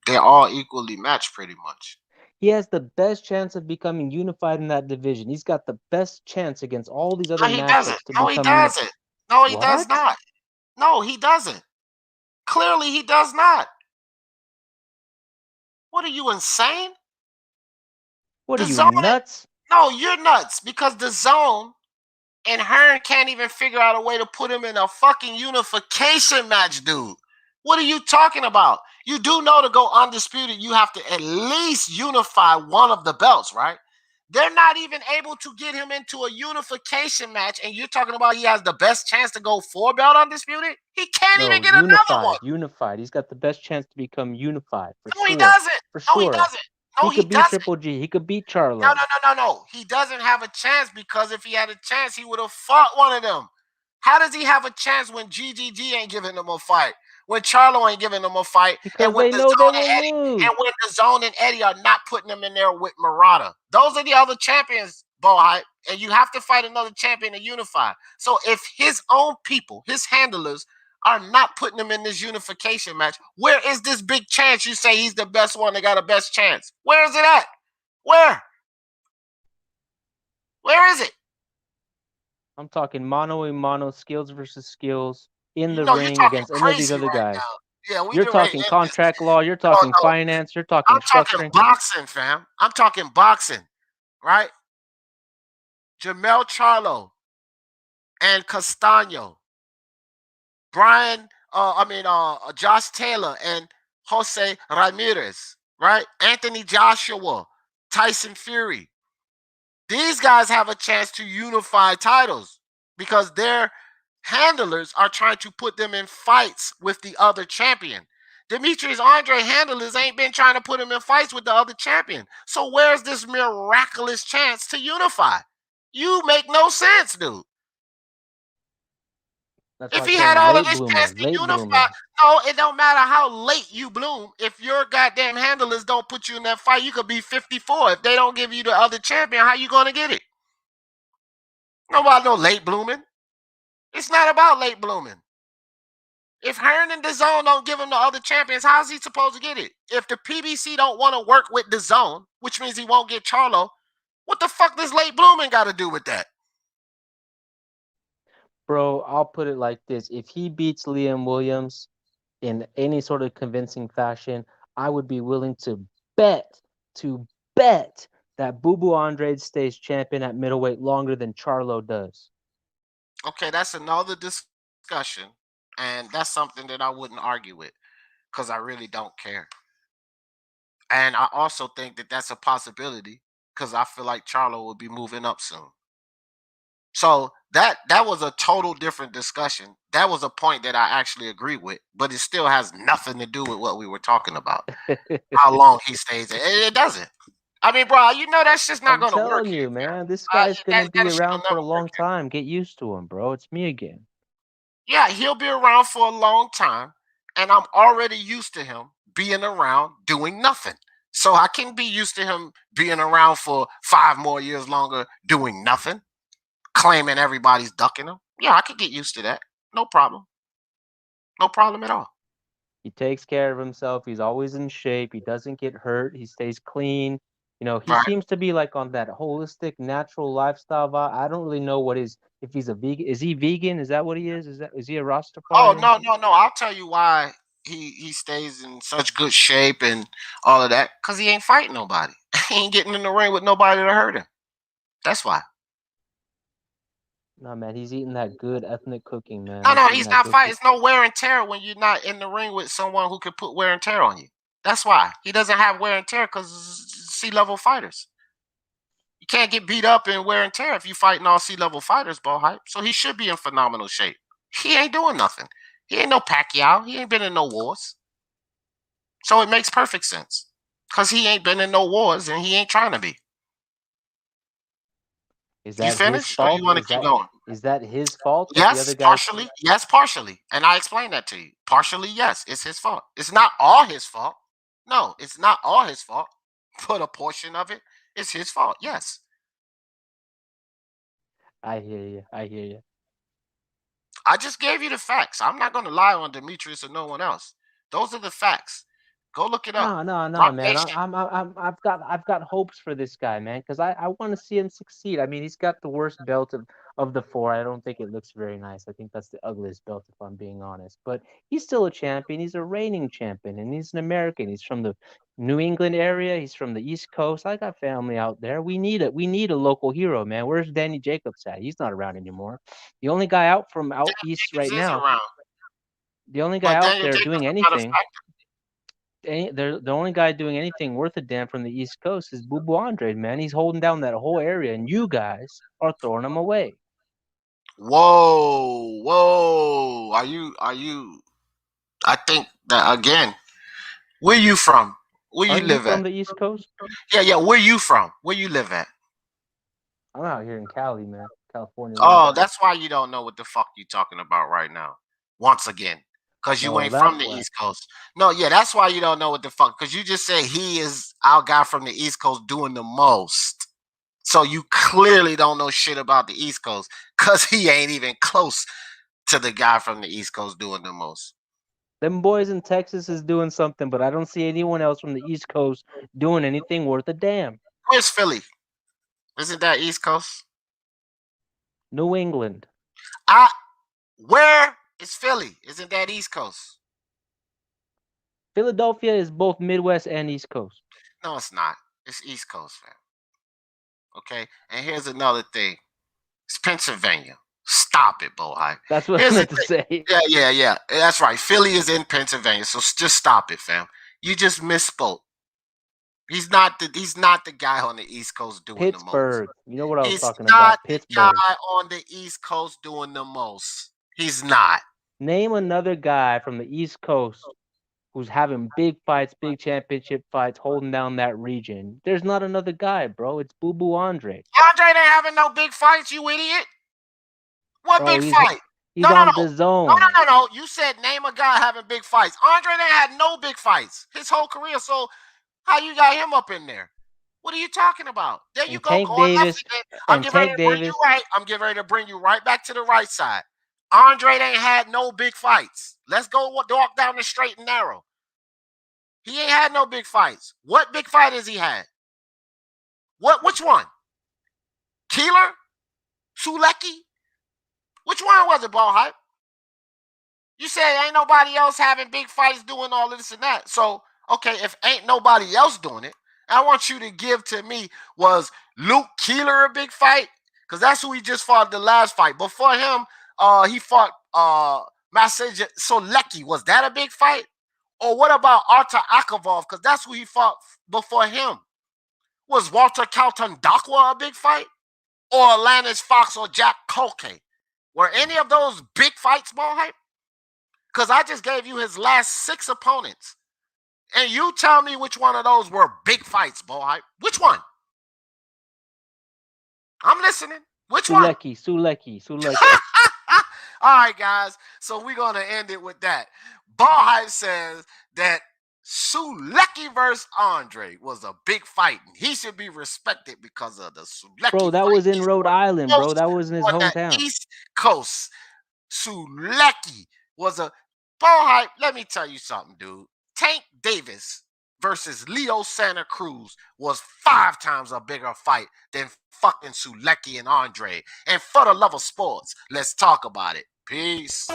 I: they're all equally matched pretty much?
C: He has the best chance of becoming unified in that division. He's got the best chance against all these other
I: No, he doesn't.
C: matchups to
I: No, he
C: become
I: doesn't. No, he does
C: What?
I: not. No, he doesn't. Clearly, he does not. What are you, insane?
C: What
I: The
C: are you,
I: zone.
C: nuts?
I: No, you're nuts because the zone and Hearn can't even figure out a way to put him in a fucking unification match, dude. What are you talking about? You do know to go undisputed, you have to at least unify one of the belts, right? They're not even able to get him into a unification match, and you're talking about he has the best chance to go 4-belt undisputed? He can't even get another one.
C: Unified. He's got the best chance to become unified for
I: No,
C: sure.
I: he doesn't.
C: For
I: No, he
C: sure.
I: doesn't. No,
C: he
I: he
C: could beat
I: doesn't.
C: Triple G. He could beat Charlo.
I: No. He doesn't have a chance because if he had a chance, he would have fought one of them. How does he have a chance when GGG ain't giving him a fight? When Charlo ain't giving him a fight?
C: Because
I: and when
C: they know they will lose.
I: And when the Zone and Eddie are not putting him in there with Murata. Those are the other champions, Bo Hype. And you have to fight another champion to unify. So if his own people, his handlers, are not putting him in this unification match, where is this big chance you say he's the best one that got a best chance? Where is it at? Where? Where is it?
C: I'm talking mono skills versus skills in the
I: No,
C: ring against any of these other guys.
I: Yeah,
C: You're talking contract law. You're talking finance. You're talking
I: I'm talking
C: structuring.
I: boxing, fam. I'm talking boxing, right? Jamel Charlo and Castano, Josh Taylor and Jose Ramirez, right? Anthony Joshua, Tyson Fury. These guys have a chance to unify titles because their handlers are trying to put them in fights with the other champion. Demetrius Andre handlers ain't been trying to put him in fights with the other champion. So where's this miraculous chance to unify? You make no sense, dude.
C: That's
I: if he had all of his chance to unify,
C: bloomer.
I: no, it don't matter how late you bloom. If your goddamn handlers don't put you in that fight, you could be 54. If they don't give you the other champion, how you gonna get it? Nobody no late blooming. It's not about late blooming. If Hearn and DAZN don't give him the other champions, how's he supposed to get it? If the PBC don't want to work with DAZN, which means he won't get Charlo, what the fuck does late blooming got to do with that?
C: Bro, I'll put it like this. If he beats Liam Williams in any sort of convincing fashion, I would be willing to bet that Boo Andrade stays champion at middleweight longer than Charlo does.
I: Okay, that's another discussion, and that's something that I wouldn't argue with because I really don't care. And I also think that that's a possibility because I feel like Charlo will be moving up soon. So that was a total different discussion. That was a point that I actually agree with, but it still has nothing to do with what we were talking about. How long he stays there. It doesn't. I mean, bro, you know that's just not going to work.
C: I'm telling you, man. This guy's going to be around for a long time. Get used to him, bro. It's me again.
I: Yeah, he'll be around for a long time, and I'm already used to him being around doing nothing. So I can be used to him being around for 5 more years longer doing nothing, claiming everybody's ducking him. Yeah, I could get used to that. No problem. No problem at all.
C: He takes care of himself. He's always in shape. He doesn't get hurt. He stays clean. You know, he seems to be like on that holistic, natural lifestyle vibe. I don't really know if he's a vegan. Is he vegan? Is that what he is? Is he a Rastafari?
I: Oh, no. I'll tell you why he stays in such good shape and all of that. Because he ain't fighting nobody. He ain't getting in the ring with nobody to hurt him. That's why.
C: No, man, he's eating that good ethnic cooking, man.
I: No, he's not fighting. It's no wear and tear when you're not in the ring with someone who can put wear and tear on you. That's why. He doesn't have wear and tear because C-level fighters. You can't get beat up in wear and tear if you're fighting all C-level fighters, Ball Hype. So he should be in phenomenal shape. He ain't doing nothing. He ain't no Pacquiao. He ain't been in no wars. So it makes perfect sense. Because he ain't been in no wars and he ain't trying to be.
C: Is
I: You
C: that his
I: finished or
C: fault?
I: you want to keep going?
C: Is that his fault that the
I: Yes,
C: other guys?
I: partially. Yes, partially. And I explained that to you. Partially, yes, it's his fault. It's not all his fault. No, it's not all his fault. But a portion of it is his fault. Yes.
C: I hear you. I hear you.
I: I just gave you the facts. I'm not going to lie on Demetrius or no one else. Those are the facts. Go look it up.
C: No,
I: Rock
C: man.
I: Nation.
C: I've got hopes for this guy, man, because I want to see him succeed. I mean, he's got the worst belt of the four. I don't think it looks very nice. I think that's the ugliest belt, if I'm being honest. But he's still a champion. He's a reigning champion, and he's an American. He's from the New England area. He's from the East Coast. I got family out there. We need it. We need a local hero, man. Where's Danny Jacobs at? He's not around anymore. The only guy out east right
I: Jacobs is
C: now.
I: around.
C: The only guy
I: But
C: out
I: Daniel
C: there
I: Jacobs
C: doing
I: is not a
C: anything.
I: factor.
C: The only guy doing anything worth a damn from the East Coast is Boo Andrade, man. He's holding down that whole area, and you guys are throwing him away.
I: Whoa. Are you? I think that, again, where you from? Where you
C: Aren't you
I: live
C: from
I: at?
C: the East Coast?
I: Yeah. Where you from? Where you live at?
C: I'm out here in Cali, man. California.
I: Oh, that's why you don't know what the fuck you talking about right now. Once again. Because you
C: Oh,
I: ain't from
C: that's
I: the
C: why.
I: East Coast. No, yeah, that's why you don't know what the fuck. Because you just said he is our guy from the East Coast doing the most. So you clearly don't know shit about the East Coast. Because he ain't even close to the guy from the East Coast doing the most.
C: Them boys in Texas is doing something, but I don't see anyone else from the East Coast doing anything worth a damn.
I: Where's Philly? Isn't that East Coast?
C: New England.
I: Where is Philly? Isn't that East Coast?
C: Philadelphia is both Midwest and East Coast.
I: No, it's not. It's East Coast, fam. Okay? And here's another thing. It's Pennsylvania. Stop it, Bohai.
C: That's what I meant to say.
I: Yeah. That's right. Philly is in Pennsylvania, so just stop it, fam. You just misspoke. He's not the guy on the East Coast doing
C: Pittsburgh.
I: the most.
C: You know what I was
I: He's
C: talking
I: not
C: about.
I: the
C: Pittsburgh.
I: guy on the East Coast doing the most. He's not.
C: Name another guy from the East Coast who's having big fights, big championship fights, holding down that region. There's not another guy, bro. It's Boo Andrade.
I: Andrade ain't having no big fights, you idiot. What
C: Bro,
I: big fight?
C: He's on the zone.
I: No. You said name a guy having big fights. Andrade ain't had no big fights his whole career, so how you got him up in there? What are you talking about? There you go.
C: Tank Davis.
I: I'm getting ready to bring you right. I'm getting ready to bring you right back to the right side. Andrade ain't had no big fights. Let's go walk down the straight and narrow. He ain't had no big fights. What big fight has he had? Which one? Keeler? Sulecki? Which one was it, Ball Hype? You said ain't nobody else having big fights doing all this and that. So, okay, if ain't nobody else doing it, I want you to give to me, was Luke Keeler a big fight? Because that's who he just fought the last fight. Before him, he fought Masaja Solecki. Was that a big fight? Or what about Artur Akavov? Because that's who he fought before him. Was Walter Kaltundakwa a big fight? Or Atlantis Fox or Jack Colkay? Were any of those big fights, Ball Hype? Because I just gave you his last 6 opponents. And you tell me which one of those were big fights, Ball Hype. Which one? I'm listening. Which one?
C: Sulecki.
I: All right, guys. So we're going to end it with that. Ball Hype says that Sulecki versus Andre was a big fight, and he should be respected because of the Sulecki.
C: Bro, that was in Rhode Island, bro. That was in his hometown.
I: The East Coast. Sulecki was a Ball Hype. Let me tell you something, dude. Tank Davis versus Leo Santa Cruz was 5 times a bigger fight than fucking Sulecki and Andre. And for the love of sports, let's talk about it. Peace.